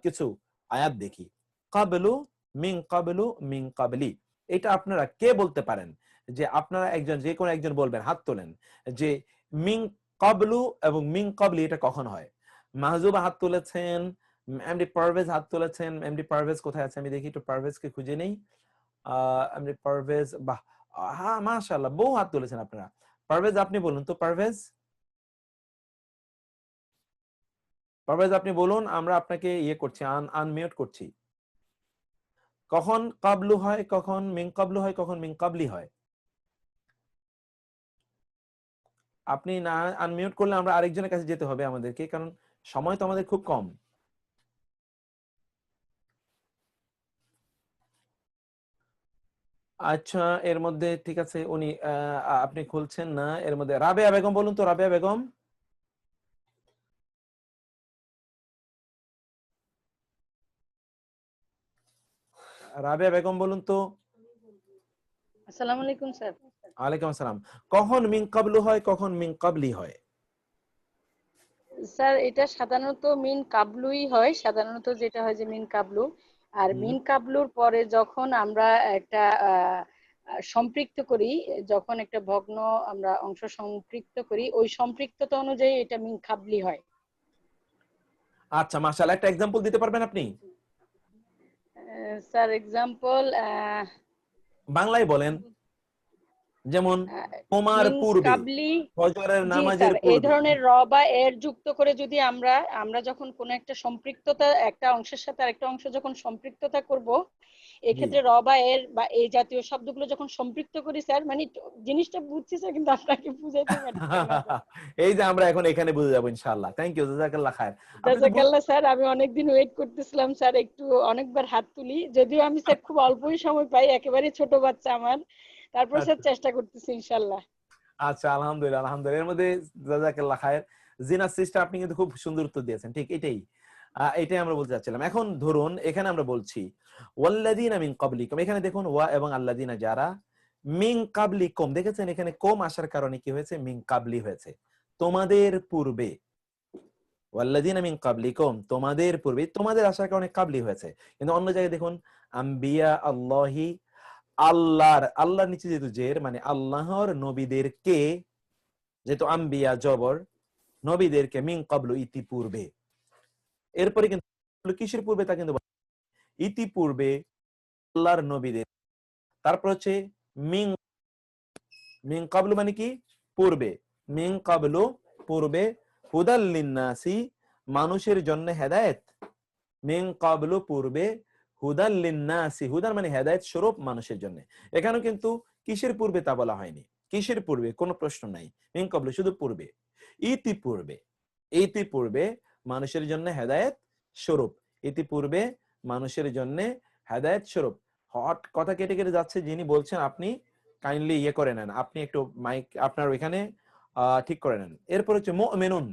কিছু আয়াত দেখি। কাবলু, মিন কাবলু, মিন কাবলি, এটা আপনারা কে বলতে পারেন? যে আপনারা একজন, যে কোনো একজন বলবেন, হাত তোলেন, যে মিন কাবলু এবং মিন কাবলি এটা কখন হয়? মাহজুবা হাত তুলেছেন, এমডি পারভেজ হাত তুলেছেন। এমডি পারভেজ কোথায় আছে আমি দেখি, একটু পারভেজকে খুঁজে নেই। এমডি পারভেজ, বাহ, হ্যাঁ মাশাআল্লাহ, বহু হাত তুলেছেন আপনারা। পারভেজ আপনি বলুন তো, পারভেজ আপনি বলুন, আমরা আপনাকে ইয়ে করছি, আনমিউট করছি। কখন কাবলু হয়, কখন মিন কাবলু হয়, কখন মিন কাবলি হয়? আপনি না আনমিউট করলে আমরা আরেকজনের কাছে যেতে হবে আমাদেরকে, কারণ সময় তো আমাদের খুব কম। আচ্ছা, এর মধ্যে ঠিক আছে, উনি আপনি খুলছেন না। এর মধ্যে রাবেয়া বেগম বলুন তো, রাবেয়া বেগম। রাবেয়া বেগম বলুন তো। আসসালামু আলাইকুম স্যার। ওয়ালাইকুম আসসালাম। কখন মিন কাবলু হয়, কখন মিন কাবলি হয়? স্যার এটা সাধারণত মিন কাবলুই হয়, সাধারণত যেটা হয় যে মিন কাবলু। আর মিন কাবলুর পরে যখন আমরা একটা সম্পৃক্ত করি, যখন একটা ভগ্ন আমরা অংশ সম্পৃক্ত করি, ওই সম্পৃক্ততা অনুযায়ী এটা মিন কাবলি হয়। আচ্ছা মাশাআল্লাহ, একটা এক্সাম্পল দিতে পারবেন আপনি? স্যার এক্সাম্পল বাংলায় বলেন, যেমন তোমার মিন পূর্বে, কাবলি। ফজরের জি নামাজের স্যার, এই পূর্বে। ধরনের র বা এর যুক্ত করে যদি আমরা যখন কোনো একটা সম্পৃক্ততা, একটা অংশের সাথে আরেকটা অংশ যখন সম্পৃক্ততা করব, এক্ষেত্রে র বা এর বা এই জাতীয় শব্দগুলো যখন সম্পৃক্ত করি স্যার, মানে জিনিসটা বুঝছি স্যার, কিন্তু আপনাকে বুঝাইতে পারছি না স্যার। এই যে আমরা এখন এখানে বুঝে যাবো ইনশাআল্লাহ। থ্যাংক ইউ, জাযাকাল্লাহ খায়ের। জাযাকাল্লাহ স্যার, আমি অনেকদিন ওয়েট করতেছিলাম স্যার, একটু অনেকবার হাত তুলি, যদিও আমি স্যার খুব অল্পই সময় পাই, একেবারে ছোট বাচ্চা আমার, তারপর স্যার চেষ্টা করতেছি ইনশাআল্লাহ। আচ্ছা, আলহামদুলিল্লাহ, আলহামদুলিল্লাহ। এর মধ্যে জাযাকাল্লাহ খায়ের। জিনা সিস্টার, আপনি কিন্তু খুব সুন্দর উত্তর দিয়েছেন, ঠিক এটাই, এটাই আমরা বলতে চাচ্ছিলাম। এখন ধরুন এখানে আমরা বলছি ওয়াল্লাযিনা মিন ক্বাবলিকুম, এখানে দেখুন ওয়া এবং আল্লাযিনা যারা, মিন ক্বাবলিকুম, দেখেছেন এখানে কোম আসার কারণে কি হয়েছে, মিন ক্বাবলি হয়েছে, তোমাদের পূর্বে। ওয়াল্লাযিনা মিন ক্বাবলিকুম, তোমাদের পূর্বে, তোমাদের আসার কারণে ক্বাবলি হয়েছে। কিন্তু অন্য জায়গায় দেখুন আম্বিয়া আল্লাহি, আল্লাহর নিচে যেহেতু জের, মানে আল্লাহর নবীদেরকে, যেহেতু আম্বিয়া জবর, নবীদেরকে, মিন ক্বাবলু ইতিপূর্বে। এরপরে কিন্তু কিসের পূর্বে তা কিন্তু ইতিপূর্বে আল্লাহর নবীদের। তারপর হচ্ছে মিন, মিন ক্বাবলু মানে কি, পূর্বে, মিন ক্বাবলু পূর্বে, হুদাল লিন্নাসি, মানুষের জন্য হেদায়েত, মিন ক্বাবলু পূর্বে, হুদাল লিন্নাসি, হুদান মানে হেদায়েত স্বরূপ মানুষের জন্য। এখানেও কিন্তু কিসের পূর্বে তা বলা হয়নি, কিসের পূর্বে কোনো প্রশ্ন নাই, মিন ক্বাবলু শুধু পূর্বে, ইতিপূর্বে, ইতিপূর্বে মানুষের জন্য হেদায়েত স্বরূপ, ইতিপূর্বে মানুষের জন্য হেদায়েত স্বরূপ। হট কথা কেটে কেটে যাচ্ছে, যিনি বলছেন আপনি কাইন্ডলি ইয়ে করে নেন, আপনি একটু মাইক আপনার ওইখানে ঠিক করে নেন। এরপর হচ্ছে মুমিনুন,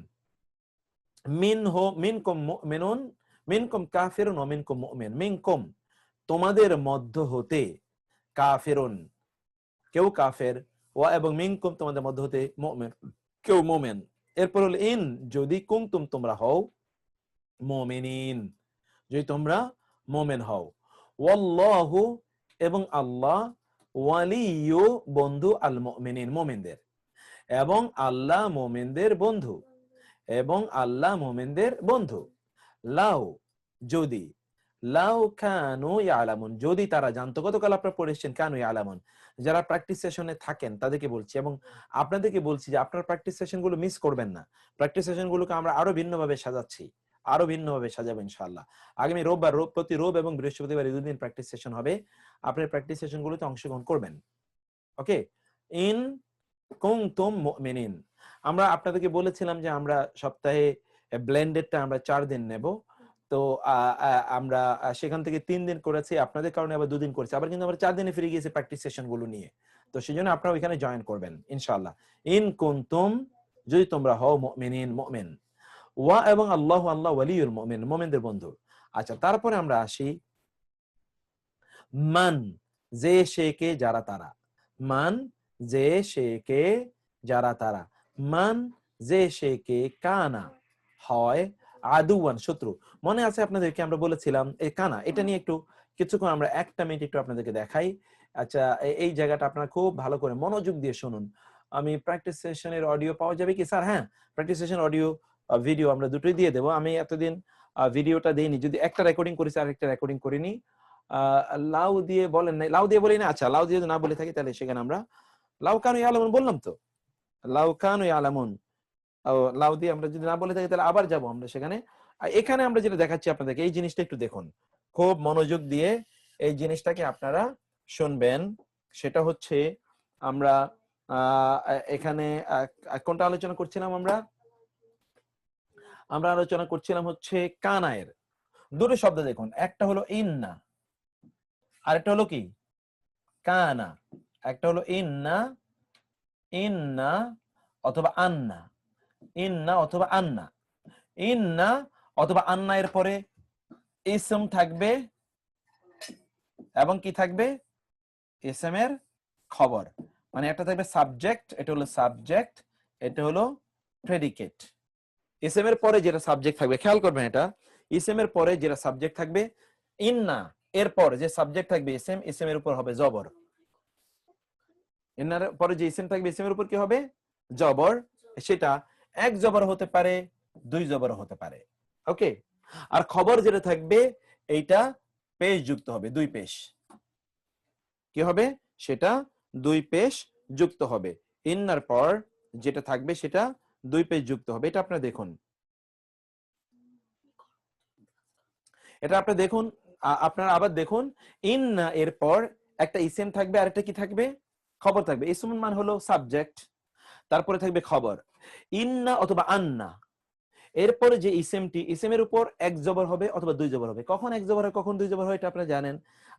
মিনকুম মুমিনুন, মিনকুম কাফিরুন ওয়া মিনকুম মুমিন, মিনকুম তোমাদের মধ্য হতে, কাফিরুন কেউ কাফের, ওয়া এবং মিনকুম তোমাদের মধ্য হতে, মুমিন কেউ মুমিন। এরপর হলো ইন যদি, কুনতুম তোমরা হও, মুমিনিন যদি তোমরা মুমিন হও, ওয়াল্লাহু এবং আল্লাহ, ওয়ালিয়ু বন্ধু, আল মুমিনিন মুমিনদের, এবং আল্লাহ মুমিনদের বন্ধু, এবং আল্লাহ মুমিনদের বন্ধু। লাউ যদি, লাউ কানু ইয়ালামুন, যদি তারা জানতো। গতকাল আপনারা পড়েছেন কানু ইয়ালামুন, যারা প্র্যাকটিস সেশনে থাকেন তাদেরকে বলছি, এবং আপনাদেরকে বলছি যে আপনারা প্র্যাকটিস সেশনগুলো মিস করবেন না। প্র্যাকটিস সেশনগুলোকে আমরা আরো ভিন্নভাবে সাজাচ্ছি, আরো ভিন্নভাবে সাজাবো ইনশাআল্লাহ। আগামী রোববার, প্রতি রোব এবং বৃহস্পতিবার এই দুদিন প্র্যাকটিস সেশন হবে। আপনার প্র্যাকটিস সেশনগুলোতে অংশগ্রহণ করবেন। ওকে, ইন কুনতুম মুমিনিন। আমরা আপনাদেরকে বলেছিলাম যে আমরা সপ্তাহে ব্লেন্ডেডটা আমরা 4 দিন নেব। তো আমরা সেখান থেকে 3 দিন করেছি, আপনাদের কারণে আবার 2 দিন করেছি, আবার কিন্তু আমরা 4 দিনে ফিরে গিয়েছি প্র্যাকটিস সেশন গুলো নিয়ে। তো সেজন্য আপনারা ওইখানে জয়েন করবেন ইনশাআল্লাহ। ইন কুনতুম, যদি তোমরা হও মুমিনিন, মুমিন। ওয়া এবং আল্লাহু, আল্লাহ ওয়ালিউল মুমিন, মুমিনদের বন্ধু। আচ্ছা, তারপরে আমরা আসি মান, যে সে কে যারা তারা। মান, যে সে কে যারা তারা। মান, যে সে কে কানা হয় আদুয়ান, শত্রু। মনে আছে আপনাদেরকে আমরা বলেছিলাম এই কানা, এটা নিয়ে একটু কিছুক্ষণ আমরা 1 মিনিট একটু আপনাদেরকে দেখাই। আচ্ছা, এই জায়গাটা আপনারা খুব ভালো করে মনোযোগ দিয়ে শুনুন। আমি প্র্যাকটিস সেশনের অডিও পাওয়া যাবে কি স্যার? হ্যাঁ, প্র্যাকটিস সেশন অডিও ভিডিও আমরা দুটোই দিয়ে দেবো। আমি এতদিন ভিডিওটা দেইনি, যদি একটা রেকর্ডিং করেছি আর একটা রেকর্ডিং করিনি। লাউ দিয়ে বলেন নাই, লাউ দিয়ে বলি না। আচ্ছা, লাউ দিয়ে যদি না বলে থাকি তাহলে সেখানে আমরা লাউ কানু ইয়ালামুন বললাম তো, লাউ কানু ইয়ালামুন। লাউ দিয়ে আমরা যদি না বলে থাকি তাহলে আবার যাব আমরা সেখানে। এখানে আমরা যেটা দেখাচ্ছি আপনাদেরকে, এই জিনিসটা একটু দেখুন, খুব মনোযোগ দিয়ে এই জিনিসটাকে আপনারা শুনবেন। সেটা হচ্ছে আমরা এখানে কোনটা আলোচনা করছিলাম? আমরা আলোচনা করছিলাম হচ্ছে কানায়ের দুটো শব্দ দেখুন, একটা হলো ইন্না আর একটা হলো কি কানা। একটা হলো ইন্না, ইন্না অথবা আন্না, ইন্না অথবা আন্না। ইন্না অথবা আন্না এর পরে ইসম থাকবে এবং কি থাকবে? ইসম এর খবর। মানে একটা থাকবে সাবজেক্ট, এটা হলো সাবজেক্ট, এটা হলো প্রেডিকেট। ইসম এর পরে যেটা সাবজেক্ট থাকবে, খেয়াল করবেন এটা, ইসম এর পরে যেটা সাবজেক্ট থাকবে, ইন্না এর পরে যে সাবজেক্ট থাকবে ইসম, ইসম এর উপর হবে জবর। ইন্নার পরে যে ইসম থাকবে ইসম এর উপর কি হবে? জবর। সেটা 1 জবর হতে পারে, 2 জবর হতে পারে। ওকে, আর খবর যেটা থাকবে এইটা পেশ যুক্ত হবে, 2 পেশ। কি হবে? সেটা 2 পেশ যুক্ত হবে। ইন্নার পর যেটা থাকবে সেটা 2 পেশ যুক্ত হবে। এটা আপনারা দেখুন, এটা আপনারা দেখুন, আপনারা আবার দেখুন। ইন্না এর পর একটা ইসম থাকবে আর একটা কি থাকবে? খবর থাকবে। ইসম মান হলো সাবজেক্ট, তারপরে থাকবে খবর। ইন্না অথবা আন্না এরপরে যে ইসেমটি, ইসেমের উপর 1 জবর হবে অথবা 2 জবর হবে। কখন 1 জবর হয়, কখন 2 জবর হয় এটা আপনারা জানেন।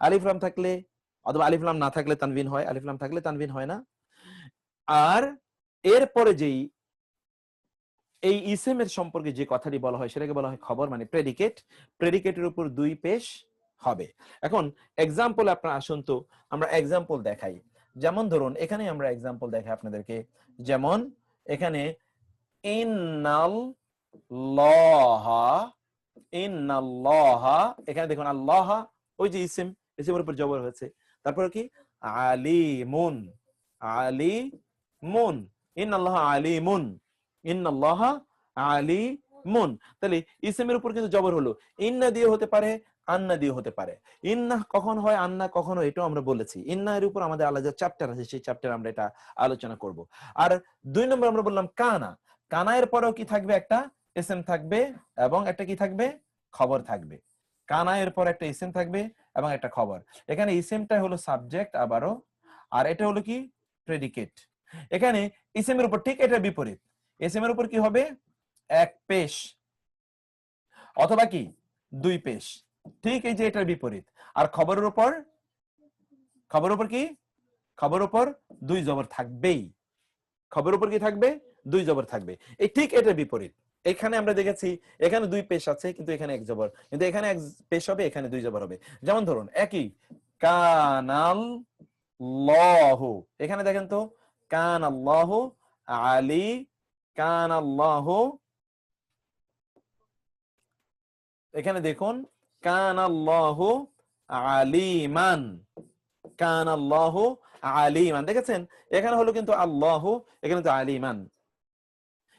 আলিফ লাম থাকলে অথবা আলিফ লাম না থাকলে তানবিন হয়, আলিফ লাম থাকলে তানবিন হয় না। আর এরপরে যেই এই ইসেমের সম্পর্কে যে কথাটি বলা হয় সেটাকে বলা হয় খবর, মানে প্রেডিকেট। প্রেডিকেটের উপর 2 পেশ হবে। এখন এক্সাম্পল আপনারা আসুন তো আমরা এক্সাম্পল দেখাই। যেমন ধরুন এখানে আমরা এক্সাম্পল দেখাই আপনাদেরকে। যেমন এখানে ইন্নাল্লাহা, ইন্নাল্লাহা, এখানে দেখুন আল্লাহ, ওই যে ইসিম, ইসিমের উপর জবর হয়েছে। তারপর কি? আলিমুন, আলিমুন, ইন্নাল্লাহা আলিমুন, ইন্নাল্লাহা আলিমুন। তাহলে ইসিমের উপর কিন্তু জবর হলো। ইন্না দিয়ে হতে পারে, আন্না দিয়ে হতে পারে। ইন্না কখন হয়, আন্না কখন হয়, এটাও আমরা বলেছি। ইন্না এর উপর আমাদের আলাদা চ্যাপ্টার আছে, সেই চ্যাপ্টারে আমরা এটা আলোচনা করব। আর 2 নম্বর আমরা বললাম কানা। কানা এর পরেও কি থাকবে? একটা ইসম থাকবে এবং একটা কি থাকবে? খবর থাকবে। কানা এর পর একটা ইসম থাকবে এবং একটা খবর। এখানে ইসমটা হলো সাবজেক্ট আবারও, আর এটা হলো কি? প্রেডিকেট। এখানে ইসমের উপর ঠিক এটা বিপরীত। ইসমের উপর কি হবে? 1 পেশ অথবা কি 2 পেশ। ঠিক এই যে এটার বিপরীত। আর খবরের উপর, খবরের উপর কি? খবরের উপর 2 জবর থাকবেই। খবরের উপর কি থাকবে? 2 জবর থাকবে। এই ঠিক এটা বিপরীত। এখানে আমরা দেখেছি এখানে 2 পেশ আছে কিন্তু এখানে 1 জবর, কিন্তু এখানে 1 পেশ হবে, এখানে 2 জবর হবে। যেমন ধরুন একই কানাল্লাহু, এখানে দেখেন তো কানাল্লাহু আলী, কানাল্লাহু, এখানে দেখুন কানাল্লাহু আলিমান, কানাল্লাহু আলিমান। দেখেছেন এখানে হলো কিন্তু আল্লাহু, এখানে তো আলিমান।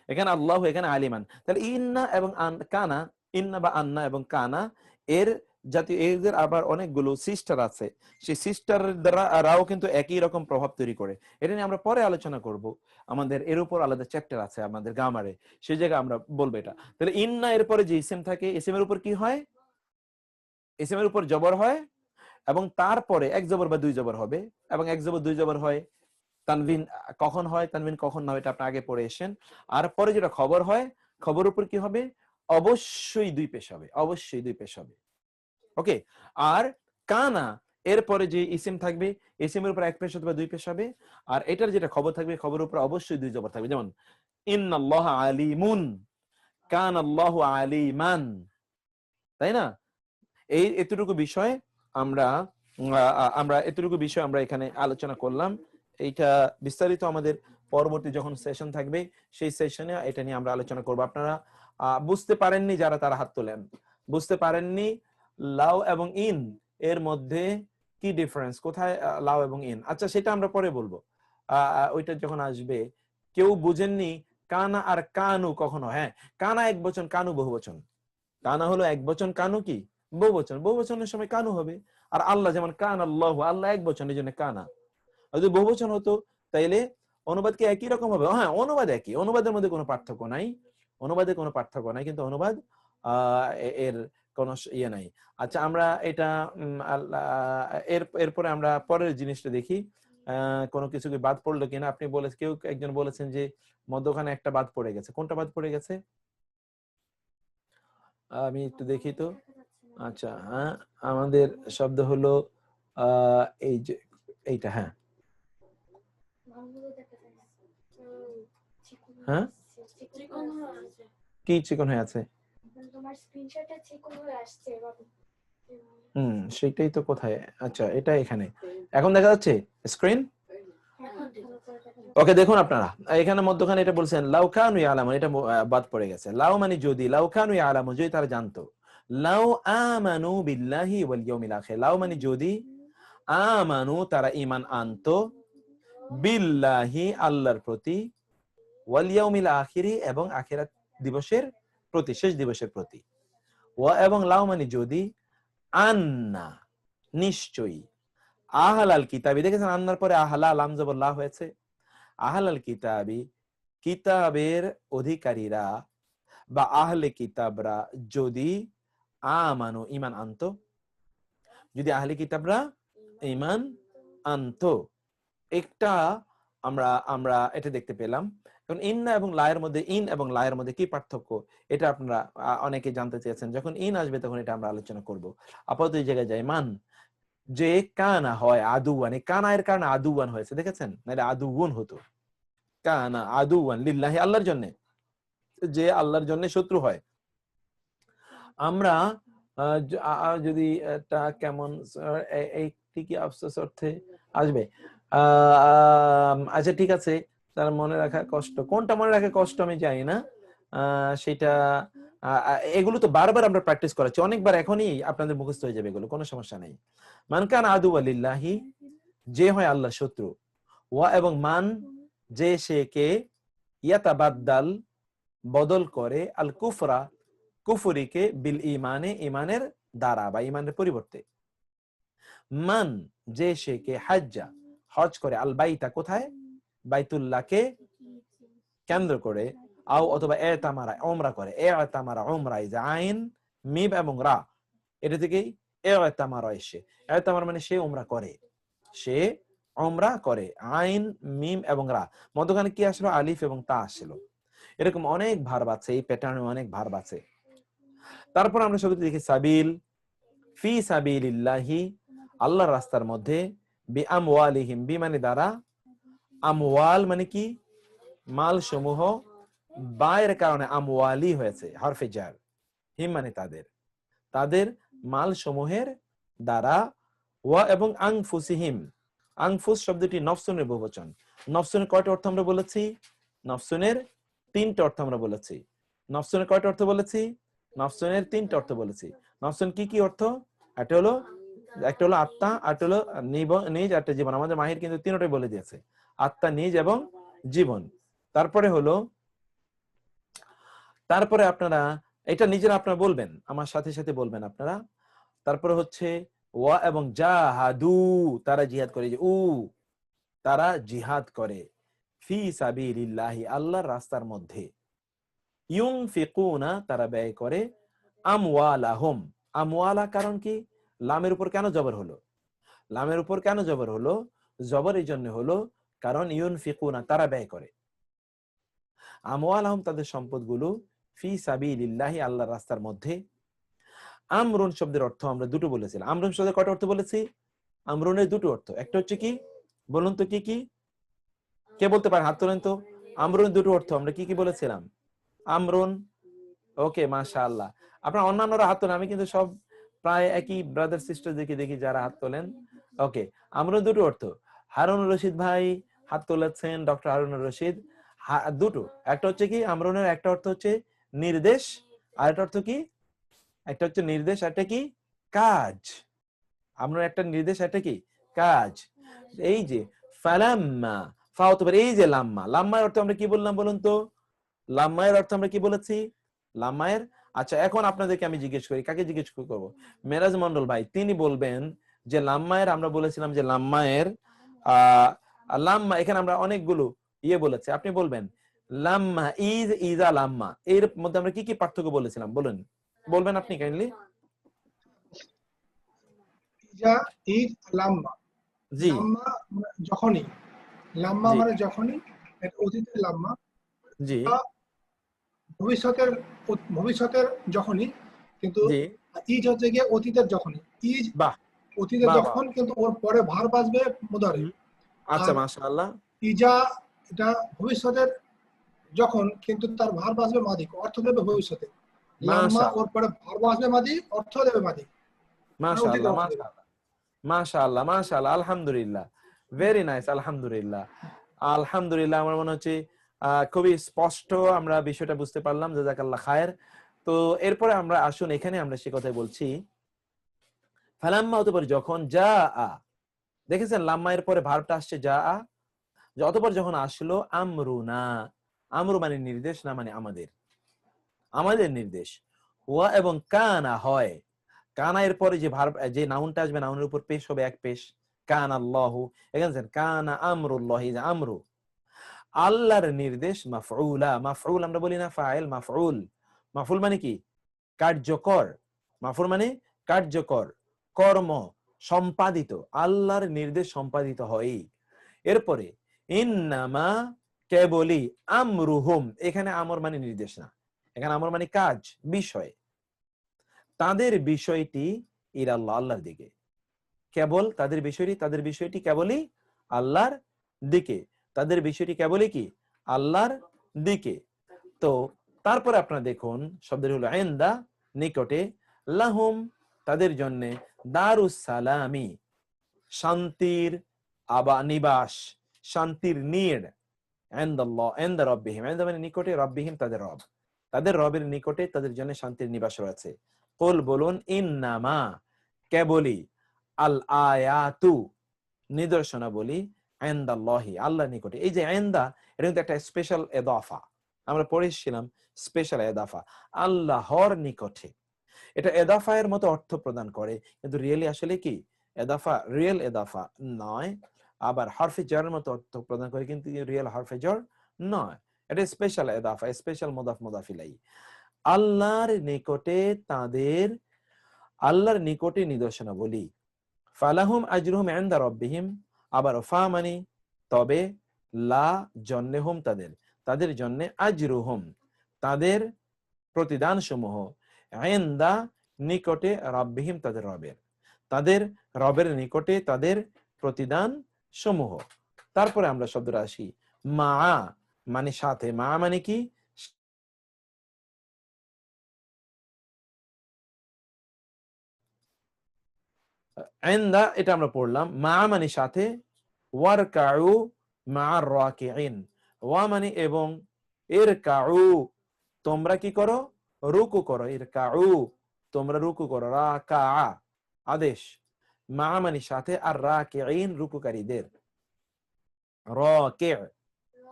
এখানে আল্লাহু, এখানে আলিমান। তাহলে ইন্না এবং কানা, ইন্না বা আন্না এবং কানা এর জাতীয় এদের আবার অনেকগুলো সিস্টার আছে, সেই সিস্টার দ্বারাও কিন্তু একই রকম প্রভাব তৈরি করে। এটা নিয়ে আমরা পরে আলোচনা করব, আমাদের এর উপর আলাদা চ্যাপ্টার আছে আমাদের গ্রামারে, সেই জায়গায় আমরা বলবো এটা। তাহলে ইন্না এর পরে যে ইসিম থাকে, ইসিমের উপর কি হয়? ইসিমের উপর জবর হয়, এবং তারপরে এক জবর বা দুই জবর হবে, এবং এক জবর দুই জবর হয়। তানবিন কখন হয়, তানবিন কখন না হয়, এটা আপনি আগে পড়ে এসেছেন। আর পরে যেটা খবর হয়, খবর উপর কি হবে? অবশ্যই দুই পেশ হবে, অবশ্যই দুই পেশ হবে। ওকে। আর কানা এরপরে যে ইসিম থাকবে, ইসিমের উপর এক পেশ অথবা দুই পেশ হবে। আর এটার যেটা খবর থাকবে, খবরের উপর অবশ্যই দুই জবর থাকবে। যেমন ইন্নাল্লাহা আলিমুন, কানাল্লাহু আলিমান, তাই না? এই এতটুকু বিষয় আমরা আমরা এখানে আলোচনা করলাম। এইটা বিস্তারিত আমাদের পরবর্তী যখন সেশন থাকবে, সেই সেশনে এটা নিয়ে আমরা আলোচনা করব। আপনারা বুঝতে পারেননি যারা, তারা হাত তোলেন। বুঝতে পারেননি লাউ এবং ইন এর মধ্যে কি ডিফারেন্স, কোথায় লাউ এবং ইন? আচ্ছা, সেটা আমরা পরে বলবো, ওইটা যখন আসবে। কেউ বুঝেননি কানা আর কানু কখনো? হ্যাঁ, কানা এক বচন, কানু বহু বচন। কানা হলো এক বচন, কানু কি বহু বচন। বহু বচনের সময় কানু হবে। আর আল্লাহ যেমন কান আল্লাহ, আল্লাহ এক বচন, এই জন্য কানা। যদি বহু বচন হতো তাইলে অনুবাদ কি একই রকম হবে? হ্যাঁ, অনুবাদ একই, অনুবাদের মধ্যে কোনো পার্থক্য নাই, অনুবাদে কোনো পার্থক্য নাই, কিন্তু অনুবাদ এর কোনো ইয়ে নাই। আচ্ছা, আমরা এটা এরপরে আমরা পরের জিনিসটা দেখি, কোনো কিছু কি বাদ পড়লো কিনা। আপনি কেউ একজন বলেছেন যে মধ্যখানে একটা বাদ পড়ে গেছে। কোনটা বাদ পড়ে গেছে? আমি একটু দেখি তো। আচ্ছা, হ্যাঁ, আমাদের শব্দ হলো এই যে এইটা। হ্যাঁ হ্যাঁ, কি চিকন হয়ে আছে? সেটাই তো। কোথায়? আচ্ছা, এটা এখানে এখন দেখা যাচ্ছে স্ক্রিন। ওকে, দেখুন আপনারা এখানে মধ্যখানে এটা বলছেন লাউ কানু ইয়ালামুন, এটা বাদ পড়ে গেছে। লাউ মানে যদি, লাউ কানু ইয়ালামুন যদি তারা জানতো, লাউ আমানু বিল্লাহি ওয়াল ইয়াউমিল আখির, লাউ মানে যদি, আমানু তারা ঈমান আনতো, বিল্লাহি আল্লাহর প্রতি, ওয়াল ইয়াউমিল আখিরি এবং আখিরাত দিবসের প্রতি, শেষ দিবসের প্রতি। ওয়া এবং লাউ মানে যদি, আন্না নিশ্চয়ই, আহলাল কিতাবি, দেখেছেন আন্নার পরে আহলা লাম জবর লা হয়েছে। আহলাল কিতাবি কিতাবের অধিকারীরা বা আহলে কিতাবরা যদি, আমানু ঈমান আনতো, যদি আহলে কিতাবরা ঈমান আনতো। একটা আমরা এটা দেখতে পেলাম। এখন ইন্না এবং লায়ের মধ্যে, ইন এবং লায়ের মধ্যে কি পার্থক্য, এটা আপনারা অনেকে জানতে চেয়েছেন। যখন ইন আসবে তখন এটা আমরা আলোচনা করব। আপাতত এই জায়গায় যাই। মান যে কানা হয় আদুওয়ান, এই কানা এর কারণে আদুওয়ান হয়েছে, দেখেছেন? না, এটা আদুওয়ান হতো। কানা আদুওয়ান লিল্লাহি, আল্লাহর জন্য, যে আল্লাহর জন্য শত্রু হয়। আমরা যদি এটা কেমন, এইটি কি আফসোস অর্থে আসবে? আচ্ছা, ঠিক আছে। তার মনে রাখা কষ্ট, কোনটা মনে রাখা কষ্ট আমি জানি না, সেটা এগুলো তো বারবার আমরা প্র্যাকটিস করাচ্ছি, অনেকবার, এখনই আপনাদের মুখস্থ হয়ে যাবে এগুলো, কোনো সমস্যা নেই। মান কান আদু লিল্লাহি, যে হয় আল্লাহর শত্রু, ওয়া এবং মান যে সে কে, ইয়াতাবাদ্দাল বদল করে, আল কুফরা কুফরিকে, বিল ইমানে ইমানের দ্বারা বা ইমানের পরিবর্তে। মান যে সে কে, হাজ্জা হজ করে, আল বাইতা কোথায়, বাইতুল্লাহকে কেন্দ্র করে, আও অথবা এতামারা ওমরা করে, এতামারা ওমরা, এই যে আইন মিম এবং রা, এটা থেকেই এতামারা এসে। এতামারা মানে সে ওমরা করে, সে ওমরা করে, আইন মিম এবং রা, মধ্যখানে কি আসলো? আলিফ এবং তা আসলো। এরকম অনেক ভার্ব আছে, এই প্যাটার্নে অনেক ভার্ব আছে। তারপর আমরা শব্দটি দেখি সাবিল, ফি সাবিলিল্লাহি, আল্লাহর রাস্তার মধ্যে, বি আমওয়ালিহিম, বি মানে দ্বারা, আমওয়াল মানে কি? মাল সমূহ, বায়ের কারণে আমওয়ালি হয়েছে, হরফে জার, হিম মানে তাদের, তাদের মাল সমূহের দ্বারা। ওয়া এবং আনফুসিহিম, আনফুস শব্দটি নফসুনের বহুবচন। নফসুনের কয়টা অর্থ আমরা বলেছি? নফসুনের 3টা অর্থ আমরা বলেছি। নফসুনের কয়টা অর্থ বলেছি? নফসুনের 3টা অর্থ বলেছি। নফসুন কি কি অর্থ? একটা হলো আত্মা, আরেকটা হলো নিজ, একটা জীবন। আমাদের মাহির কিন্তু 3টাই বলে দিয়েছে, আত্মা, নিজ এবং জীবন। তারপরে আপনারা এটা নিজেরা আপনারা বলবেন, আমার সাথে সাথে বলবেন আপনারা। তারপরে হচ্ছে ওয়া এবং জাহাদু, তারা জিহাদ করে, যে তারা জিহাদ করে, ফি সাবিলিল্লাহি, আল্লাহর রাস্তার মধ্যে, ইউনফিকুনা, তারা ব্যয় করে, আমওয়ালাহুম, আমওয়ালা কারণ কি, লামের উপর কেন জবর হলো, লামের উপর কেন জবর হলো, জবর এই জন্য হলো কারণ ইউনফিকুনা, তারা ব্যয় করে, আমওয়ালাহুম, তাদের সম্পদগুলো, ফি সাবিলিল্লাহি, আল্লাহর রাস্তার মধ্যে। আমরুন শব্দের অর্থ আমরা দুটো বলেছিলাম। আমরুন শব্দের কয়টা অর্থ বলেছি? আমরুনের দুটো অর্থ। একটা হচ্ছে কি, বলুন তো কি কি, কে বলতে পারে, হাত তোলেন তো। আমরুন দুটো অর্থ আমরা কি কি বলেছিলাম? আমরুন, ওকে, মাশাআল্লাহ। আপনারা অন্যান্যরা হাত তোলেন, আমি কিন্তু সব প্রায় একই ব্রাদার সিস্টার দেখি যারা হাত তোলেন। ওকে, আমরুন দুটো অর্থ। হারুনুর রশিদ ভাই হাত তুলেছেন, ডক্টর হারুনুর রশিদ। দুটো, একটা হচ্ছে কি আমরুনের একটা অর্থ হচ্ছে নির্দেশ, আর একটা অর্থ কি, একটা হচ্ছে নির্দেশ, একটা কি কাজ। আমরা একটা নির্দেশ, একটা কি কাজ। এই যে ফালাম্মা, ফা হতে পারে, এই যে লাম্মা, লাম্মার অর্থ আমরা কি বললাম বলুন তো? লাম্মায়ের অর্থ আমরা কি বলেছি? লাম্মায়ের, আচ্ছা এখন আপনাদেরকে আমি জিজ্ঞেস করি, কাকে জিজ্ঞেস করব? মেরাজ মন্ডল ভাই, তিনি বলবেন যে লাম্মায়ের, আমরা বলেছিলাম যে লাম্মায়ের লাম্মা, এখানে আমরা অনেকগুলো বলেছি, আপনি বলবেন লাম্মা ইজ, ইজা, লাম্মা, এর মধ্যে আমরা কি কি পার্থক্য বলেছিলাম বলুন, বলবেন আপনি কাইন্ডলি। ইজা, ঈদ, লাম্মা। জি লাম্মা মানে যখনই, লাম্মা জি মানে যখনই, এটা অতীতের লাম্মা। জি ভবিষ্যতের, ভবিষ্যতের যখনই, কিন্তু জি, ইজ হচ্ছে গিয়ে অতীতের যখনই। ইজ বাহ অতীতে বাহ বাহ, যখন, কিন্তু ওর পরে ভার আসবে মুদারে। আচ্ছা আর মাশাআল্লাহ, ইজা এটা ভবিষ্যতের যখন, কিন্তু তার ভার আসবে মাদি, অর্থ দেবে ভবিষ্যতে। লাম্মা মাশাআল্লাহ ওর পরে ভার আসবে মাদি, অর্থ দেবে মাদি, মানে অতীতে মাশাআল্লাহ অর্থ দেবে। মাশাআল্লাহ মাশাআল্লাহ মাশাআল্লাহ, আলহামদুলিল্লাহ, ভেরি নাইস, আলহামদুলিল্লাহ আলহামদুলিল্লাহ। আমার মনে হচ্ছে খুবই স্পষ্ট আমরা বিষয়টা বুঝতে পারলাম, জাযাকাল্লাহ খায়ের। তো এরপরে আমরা আসুন, এখানে আমরা সে কথাই বলছি, ফালাম্মা হতে পারে যখন, যা আ, দেখেছেন লাম্মা এর পরে ভার্বটা আসছে যা আ, অতঃপর যখন আসলো আমরুনা, আমরু মানে নির্দেশ, না মানে আমাদের, আমাদের নির্দেশ। ওয়া এবং কানা হয়, কানা এর পরে যে ভার্ব, যে নাউনটা আসবে, নাউনের উপর পেশ হবে এক পেশ, কান আল্লাহু, এখানে কানা আমরুল্লাহি, যে আমরু, আল্লাহর নির্দেশ, মাফউলা, মাফউল আমরা বলি না ফাইল, মাফউল, মাফউল মানে কি কার্যকর, মাফউল মানে কার্যকর, কর্ম সম্পাদিত, আল্লাহর নির্দেশ সম্পাদিত হয়। এরপরে ইন্নামা, কেবলি, আমরুহুম, এখানে আমর মানে নির্দেশ না, এখানে আমর মানে কাজ, বিষয়, তাদের বিষয়টি ইলাল্লাহ, আল্লাহর দিকে, কেবল তাদের বিষয়টি, তাদের বিষয়টি কেবলই আল্লাহর দিকে, তাদের বিষয়টি কেবলই কি আল্লাহর দিকে। তো তারপরে আপনারা দেখুন শব্দটি হলো ইনদা, নিকটে, লাহুম, তাদের জন্য, দারুস সালামি, শান্তির নিবাস, শান্তির নীড়, ইনদাল্লাহ, ইনদা রাব্বিহিম, ইনদা মানে নিকটে, রাব্বিহিম তাদের রব, তাদের রবের নিকটে তাদের জন্য শান্তির নিবাস রয়েছে। কুল বলুন, ইন্নামা, কেবলি, আল আয়াতু, নিদর্শনাবলী, ইনদাল্লাহি, আল্লাহর নিকটে। এই যে ইনদা, এটা কিন্তু একটা স্পেশাল ইদাফা, আমরা পড়েছিলাম স্পেশাল ইদাফা, আল্লাহর নিকটে। এটা ইদাফা এর মতো অর্থ প্রদান করে, কিন্তু রিয়েলি আসলে কি ইদাফা, রিয়েল ইদাফা নয়। আবার হরফে জারের মতো অর্থ প্রদান করে, কিন্তু রিয়েল হরফে জার নয়। এটা স্পেশাল ইদাফা, স্পেশাল মুদাফ মুদাফ ইলাইহি। আল্লাহর নিকটে তাদের, আল্লাহর নিকটে নিদর্শনাবলী, ফালাহুম আজরুহুম ইনদা রাব্বিহিম, আবার ফা মানে তবে, লা জন্নেহুম তাদের, তাদের জন্য, আজরুহুম তাদের প্রতিদান সমূহ, ইনদা নিকটে, রাব্বিহিম তাদের রবের, তাদের রবের নিকটে তাদের প্রতিদান সমূহ। তারপরে আমরা শব্দটা আসি, মা মানে সাথে, মা মানে কি ইনদা, এটা আমরা পড়লাম, মা মানে সাথে, ওয়ারকাউ মা'আর রাকিঈন, ওয়া মানে এবং, ইরকাউ তোমরা কি করো, রুকু করো, ইরকাউ তোমরা রুকু করো, রাকা আদেশ, মা মানে সাথে, আর রাকিঈন রুকুকারীদের, রাকি'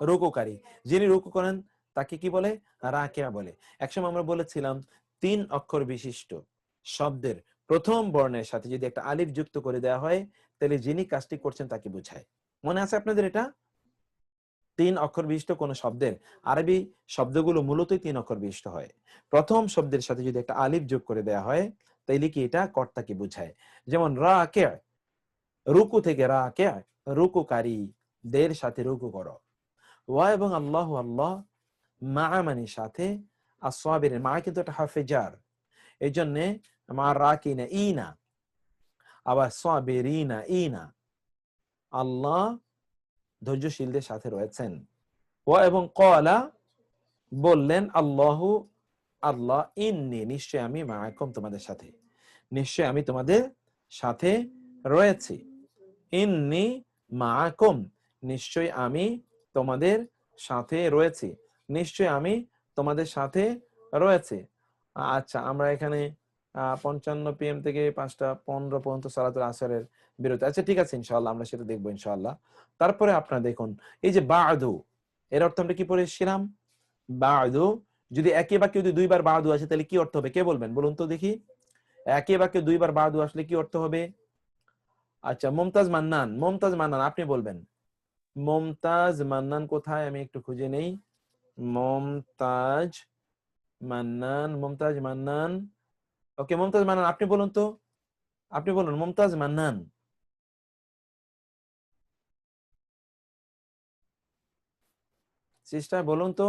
রুকুকারী, যিনি রুকু করেন তাকে কি বলে, রাকি' বলে। একসময় আমরা বলেছিলাম 3 অক্ষর বিশিষ্ট শব্দের প্রথম বর্ণের সাথে যদি একটা আলিফ যুক্ত করে দেওয়া হয় তাহলে যিনি কাজটি করছেন তাকে বোঝায়। মনে আছে আপনাদের এটা? 3 অক্ষর বিশিষ্ট কোন শব্দের আরবি শব্দগুলো মূলতই 3 অক্ষর বিশিষ্ট হয়। প্রথম শব্দের সাথে যদি একটা আলিফ যোগ করে দেওয়া হয় তাইলে কি এটা কর্তাকে বোঝায়। যেমন রাকে, রুকু থেকে রাকে, রুকুকারী, দের সাথে রুকু করো। ওয়া এবং আল্লাহ, আল্লাহ, মা মানে সাথে, আসসাবিরিন মা কিন্তু একটা হারফে জার, এই জন্য মা রাকিনা ইনা, আবার সাবিরিনা ইনা, আল্লাহ ধৈর্যশীলদের সাথে রয়েছেন। ওয়া এবং ক্বালা বললেন, আল্লাহু আল্লাহ, ইন্নী নিশ্চয় আমি, মাআকুম তোমাদের সাথে, নিশ্চয় আমি তোমাদের সাথে রয়েছি। ইন্নী মাআকুম নিশ্চয় আমি তোমাদের সাথে রয়েছি, নিশ্চয় আমি তোমাদের সাথে রয়েছে। আচ্ছা, আমরা এখানে 55 PM থেকে 5:15 পর্যন্ত সালাতুল আসরের বিরতি। আচ্ছা ঠিক আছে, ইনশাআল্লাহ আমরা সেটা দেখবো ইনশাআল্লাহ। তারপরে আপনারা দেখুন এই যে বাদু, এর অর্থ আমরা কি পড়েছিলাম? বাদু যদি একই বাক্যে যদি দুইবার বাদু আসে তাহলে কি অর্থ হবে? কে বলবেন, বলুন তো দেখি। একই বাক্যে দুইবার বাদু আসলে কি অর্থ হবে? আচ্ছা, মুমতাজ মান্নান, মুমতাজ মান্নান আপনি বলবেন। মুমতাজ মান্নান কোথায়, আমি একটু খুঁজে নেই। মুমতাজ মান্নান, মুমতাজ মান্নান, ওকে মুমতাজ মান্নান আপনি বলুন তো, আপনি বলুন মুমতাজ মান্নান। সিস্টার বলুন তো।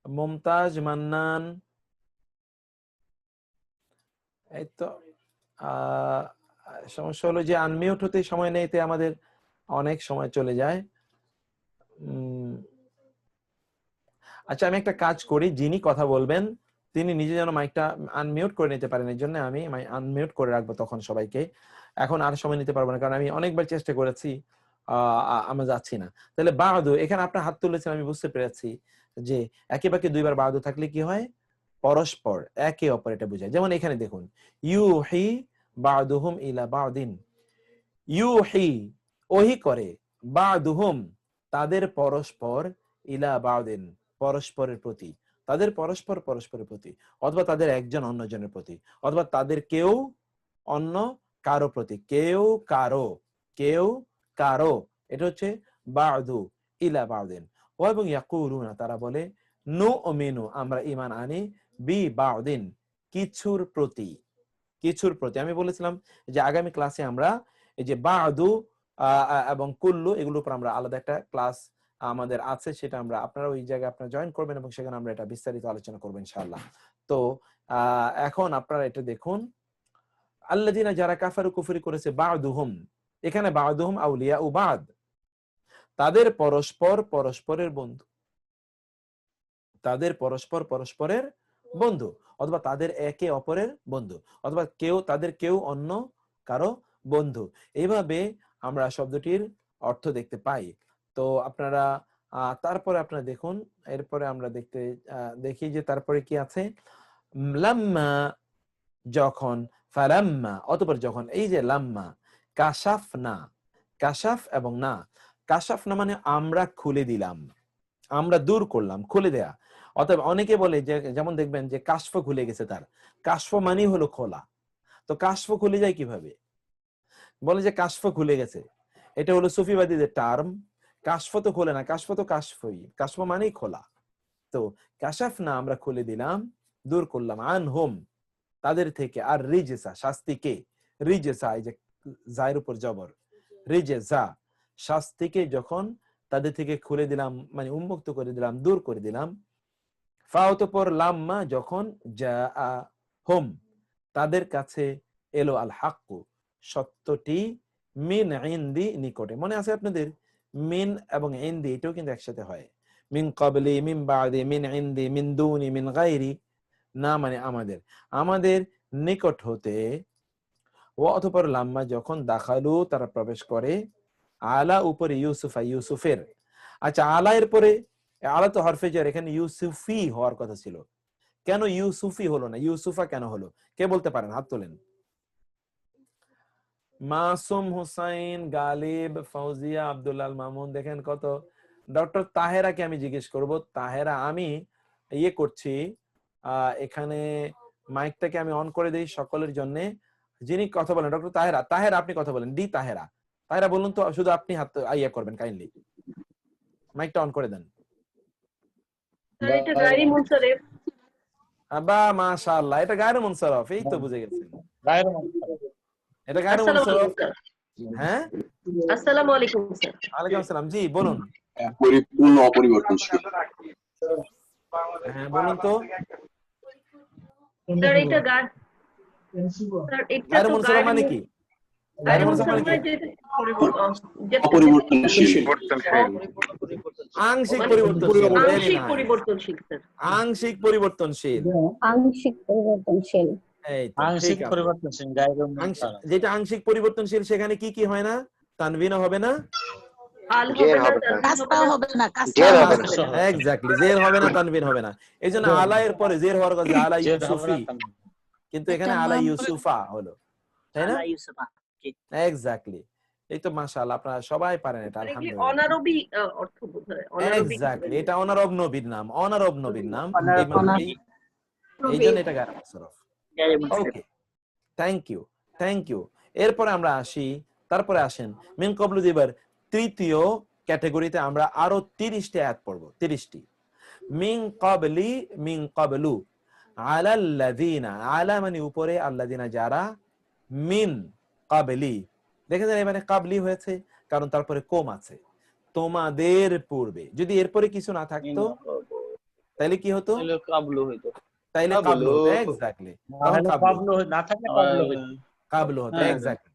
মুমতাজ মান্নান, এই তো সমস্যা হলো যে আনমিউট হতে সময় নেই, আমাদের অনেক সময় চলে যায়। আচ্ছা, আমি একটা কাজ করি, যিনি কথা বলবেন তিনি নিজে যেন মাইকটা আনমিউট করে নিতে পারেন, এই জন্য আমি আনমিউট করে রাখবো তখন সবাইকে। এখন আর সময় নিতে পারবো না, কারণ আমি অনেকবার চেষ্টা করেছি, আমরা যাচ্ছি না। তাহলে বাদু, এখানে আপনার হাত তুলেছেন আমি বুঝতে পেরেছি যে একে বাকে দুইবার বাদু থাকলে কি হয়? পরস্পর, একে অপর, এটা বোঝায়। যেমন এখানে দেখুন, ইউহি বাদুহুম ইলা বাদিন, ইউহি ওহি করে, বাদুহুম তাদের পরস্পর, ইলা বাদিন পরস্পরের প্রতি, তাদের পরস্পর পরস্পরের প্রতি, অথবা তাদের একজন অন্যজনের প্রতি, অথবা তাদের কেউ অন্য কারো প্রতি, কেউ কারো, কেউ কারো, এটা হচ্ছে বাদু ইলা বাদিন। ও এবং ইয়াকুলুনা তারা বলে, নুমিনু আমরা ঈমান আনি, বি বাদিন কিছুর প্রতি, কিছুর প্রতি। আমি বলেছিলাম যে আগামী ক্লাসে আমরা এই যে বাদু এবং কুল্লু এগুলোর উপর আমরা আলাদা একটা ক্লাস আমাদের আছে, সেটা আমরা, আপনারা ওই জায়গায় আপনারা জয়েন করবেন এবং সেখানে আমরা এটা বিস্তারিত আলোচনা করবো ইনশাআল্লাহ। তো এখন আপনারা এটা দেখুন, আল্লাযিনা যারা কাফারু কুফরি করেছে, বাদুহুম, এখানে বাদুহুম আউলিয়া ও বাদ, তাদের পরস্পর পরস্পরের বন্ধু, তাদের পরস্পর পরস্পরের বন্ধু, অথবা তাদের একে অপরের বন্ধু, অথবা কেউ তাদের কেউ অন্য কারো বন্ধু। এইভাবে আমরা শব্দটির অর্থ দেখতে পাই। তো আপনারা তারপরে আপনারা দেখুন, এরপরে আমরা দেখি যে তারপরে কি আছে। লাম্মা যখন, ফালাম্মা অতঃপর যখন, এই যে লাম্মা, কাশাফনা, কাশাফ এবং না, কাশাফনা মানে আমরা খুলে দিলাম, আমরা দূর করলাম, খুলে দেয়া। অতএব অনেকে বলে যে, যেমন দেখবেন যে কাশফ খুলে গেছে, তার কাশফ মানে হলো খোলা। তো কাশফ খুলে যায় কিভাবে? বলে যে কাশফ খুলে গেছে, এটা হলো সুফিবাদীদের টার্ম। কাশফ তো খোলে না, কাশফ তো কাশফই, কাশফ মানেই খোলা। তো কাশাফ না আমরা খুলে দিলাম, দূর করলাম, আনহুম তাদের থেকে, আর রিজসা শাস্তিকে, রিজসা এই যে জায়ের উপর জবর, রিজসা শাস্তিকে যখন তাদের থেকে খুলে দিলাম, মানে উন্মুক্ত করে দিলাম, দূর করে দিলাম। ফাওতপর লাম্মা যখন, জাআহুম তাদের কাছে এলো, আল হাক্কু সত্যটি, মিন ইনদি নিকটে। মনে আছে আপনাদের, মিন এবং ইনদি এটাও কিন্তু একসাথে হয়। মিন ক্বাবলি, মিন বাদি, মিন ইনদি, মিন দুনি, মিন গায়রি, না মানে আমাদের, আমাদের নিকট হতে। ও অতঃপর লাম্মা যখন, দাখালু তারা প্রবেশ করে, আলা উপরে, ইউসুফা ইউসুফের। আচ্ছা, আলা এর পরে, আলা তো হরফে জার, এখানে ইউসুফি হওয়ার কথা ছিল, কেন ইউসুফি হলো না, ইউসুফা কেন হলো? কে বলতে পারেন, হাত তোলেন। মাসুম হুসাইন, গালিব, ফৌজিয়া, আব্দুল্লাহ মামুন, দেখেন কত। ডক্টর তাহেরাকে আমি জিজ্ঞেস করব, তাহেরা আমি ইয়ে করছি, এখানে মাইকটাকে আমি অন করে দিই সকলের জন্য। যিনি কথা বলেন ডক্টর তাহেরা, তাহেরা আপনি কথা বলেন, ডি তাহেরা, তাহেরা বলুন তো, শুধু আপনি হাত ইয়ে করবেন কাইন্ডলি, মাইকটা অন করে দেন। এটা গায়রি মুনসারিফ। বা মাশাআল্লাহ, এটা গায়রু মুনসারফ, এই তো বুঝে গেছেন, এটা গায়রু আসসালামু মুনসারফ। আলাইকুম স্যার। হ্যাঁ, আসসালামু আলাইকুম স্যার। ওয়ালাইকুম আসসালাম, জি বলুন। পরিপূর্ণ অপরিবর্তনশীল। হ্যাঁ বলুন তো। স্যার এটা স্যার এটা গায়রু তো মুনসারফ মানে কি? গায়রু মুনসারফ মানে কি? অপরিবর্তনশীল। আংশিক পরিবর্তনশীল। আংশিক পরিবর্তনশীল স্যার। আংশিক পরিবর্তনশীল। আংশিক পরিবর্তনশীল। এই তো, আংশিক ঠিক আছে। পরিবর্তনশীল গায়রু মুনসারফ। যেটা আংশিক পরিবর্তনশীল সেখানে কি কি হয় না? তানবিনও হবে না, আল হবে না, কাজটাও হবে না, জের কাজটাও হবে হবে না। না। এক্স্যাক্টলি, জের হবে না, তানবিন হবে না। এইজন্য আলায়ের পরে জের হওয়ার কথা আলা ইউসুফি, কিন্তু এখানে আলা ইউসুফা হলো, তাই না? এক্স্যাক্টলি। এই তো মাশাআল্লাহ, আপনারা সবাই পারেন এটা, আলহামদুলিল্লাহ। অনারবি অর্থ বোঝায়। অনারবি এক্স্যাক্টলি, এটা অনারব নবীর নাম, অনারব নবীর নাম, এইজন্য এটা গায়রু মুনসারফ। ওকে, থ্যাংক ইউ, থ্যাংক ইউ। এরপরে আমরা আসি, তারপরে আসেন মিন কবলু দিবার তৃতীয় ক্যাটাগরিতে আমরা আরো 30টি আয়াত পড়ব, 30টি। মিন ক্বাবলি, মিন ক্বাবলু, আলাল্লাযিনা, আলা মানে উপরে, আল্লাযিনা যারা, মিন ক্বাবলি, দেখেন এখানে ক্বাবলি হয়েছে কারণ তারপরে কোম আছে, তোমাদের পূর্বে। যদি এরপরে কিছু না থাকতো তাহলে কি হতো? কাবলু হইতো। তাইলে কাবলু হতো, এক্স্যাক্টলি, তখন কাবলু না থাকলে কাবলু হইতো। কাবলু হতো, এক্স্যাক্টলি।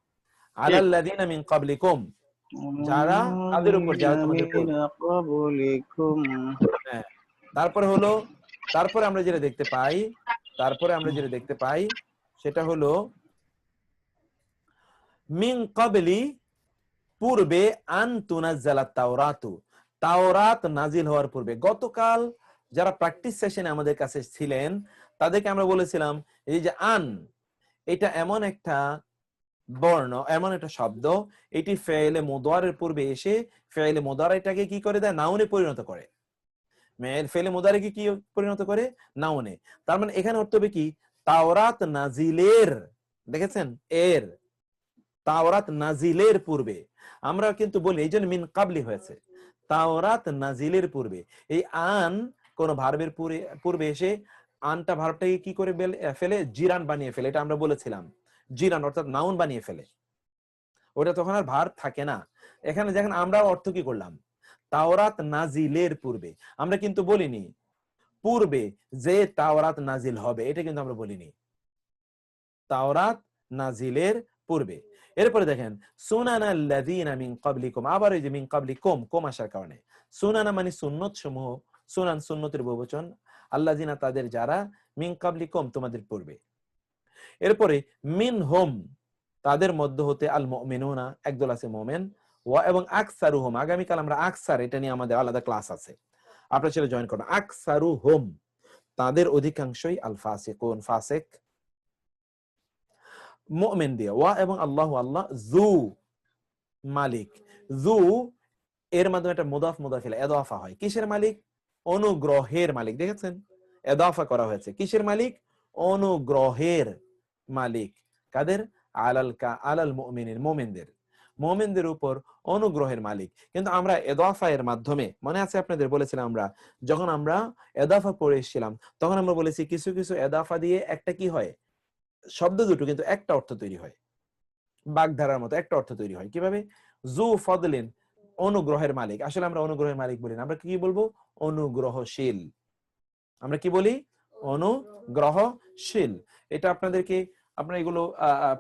আলাল্লাযিনা মিন ক্বাবলিকুম, যারা তাদের উপর, যারা তোমাদের পূর্বে। হ্যাঁ, তারপরে হলো, তারপরে আমরা যেটা দেখতে পাই, তারপরে আমরা যেটা দেখতে পাই সেটা হলো মিন ক্বাবলি, পূর্বে, আন তুনাজ্জালাত তাওরাতু, তাওরাত নাজিল হওয়ার পূর্বে। গতকাল যারা প্র্যাকটিস সেশনে আমাদের কাছে ছিলেন তাদেরকে আমরা বলেছিলাম এই যে আন, এটা এমন একটা বর্ণ, এমন একটা শব্দ, এটি ফেলে মুদারের পূর্বে এসে ফেলে মুদারিটাকে কি করে দেয়? নাউনে পরিণত করে। ফেলে মুদারিকে কি পরিণত করে? নাউনে। তার মানে এখানে অর্থ হবে কি? তাওরাত নাজিলের, দেখেছেন, এর, তাওরাত নাজিলের পূর্বে। আমরা কিন্তু বলি এই জন্য মিন কাবলি হয়েছে, তাওরাত নাজিলের পূর্বে। এই আন কোন ভার্বের পূর্বে এসে আনটা ভার্বটাকে কি করে ফেলে? জিরান বানিয়ে ফেলে, এটা আমরা বলেছিলাম। জিরান অর্থাৎ নাউন বানিয়ে ফেলে, ওটা তখন আর ভার্ব থাকে না। এখানে দেখেন আমরা অর্থ কি করলাম? তাওরাত নাজিলের পূর্বে। আমরা কিন্তু বলিনি পূর্বে যে তাওরাত নাজিল হবে, এটা কিন্তু আমরা বলিনি, তাওরাত নাজিলের পূর্বে। এরপরে দেখেন সুনানাল্লাযীনা মিন ক্বাবলিকুম, আবার এই যে মিন ক্বাবলিকুম, কোম আসার কারণে। সুনানা মানে সুন্নত সমূহ, সুনান সুন্নতের বহুবচন, আল্লাযীনা তাদের যারা, মিন ক্বাবলিকুম তোমাদের পূর্বে। এরপরে মিনহুম তাদের মধ্য হতে, আল মুমিনুনা একদল আছে মুমিন, ওয়া এবং আকসারুহুম, আগামীকাল আমরা আকসার, এটা নিয়ে আমাদের আলাদা ক্লাস আছে, আপনারা সেটা জয়েন করবেন। আকসারুহুম তাদের অধিকাংশই, আল ফাসিকুন ফাসিক, মুমিন দিয়ে, ওয়া এবং আল্লাহু আল্লাহ, যু মালিক, যু এর মাধ্যমে একটা মুদাফ মুদাফ ইলাইহি ইদাফা হয়। কিসের মালিক? অনুগ্রহের মালিক। দেখেছেন ইদাফা করা হয়েছে, কিসের মালিক? অনুগ্রহের মালিক। কাদের? আলাল মুমিনিন, মুমিনদের, মুমিনদের উপর অনুগ্রহের মালিক। কিন্তু আমরা ইদাফা এর মাধ্যমে, মনে আছে আপনাদের বলেছিলাম, আমরা যখন আমরা ইদাফা পড়ে এসেছিলাম তখন আমরা বলেছি কিছু কিছু ইদাফা দিয়ে একটা কি হয়? শব্দ দুটো কিন্তু একটা অর্থ তৈরি হয়, বাগধারার মতো একটা অর্থ তৈরি হয়। কিভাবে? জু ফদলিন, অনুগ্রহের মালিক। আসলে আমরা অনুগ্রহের মালিক বলি না, আমরা কি বলবো? অনুগ্রহশীল। আমরা কি বলি? অনুগ্রহশীল। এটা আপনাদেরকে, আপনারা এগুলো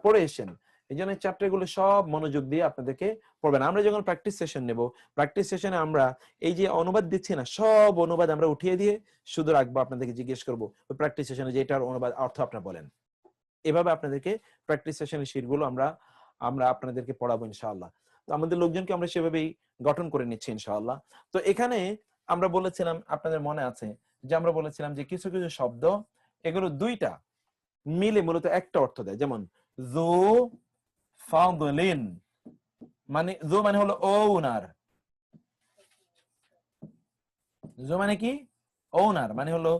পড়ে এসেছেন, এই জন্য চ্যাপ্টার গুলো সব মনোযোগ দিয়ে আপনাদেরকে পড়বেন। আমরা যখন প্র্যাকটিস সেশন নেব, প্র্যাকটিস সেশনে আমরা এই যে অনুবাদ দিচ্ছি না, সব অনুবাদ আমরা উঠিয়ে দিয়ে শুধু রাখবো, আপনাদেরকে জিজ্ঞেস করবো ওই প্র্যাকটিস সেশনে যে এটার অনুবাদ অর্থ আপনারা বলেন। এভাবে আপনাদেরকে প্র্যাকটিস সেশনের শীটগুলো আমরা আপনাদেরকে পড়াবো ইনশাআল্লাহ। তো আমাদের লোকজনকে আমরা সেভাবেই গঠন করে নিচ্ছি ইনশাআল্লাহ। তো এখানে আমরা বলেছিলাম, আপনাদের মনে আছে যে আমরা বলেছিলাম যে কিছু কিছু শব্দ এগুলো দুইটা মিলে মূলত একটা অর্থ দেয়। যেমন যু ফাদলিন, মানে যু মানে হলো ওনার, যু মানে কি? ওনার মানে হলো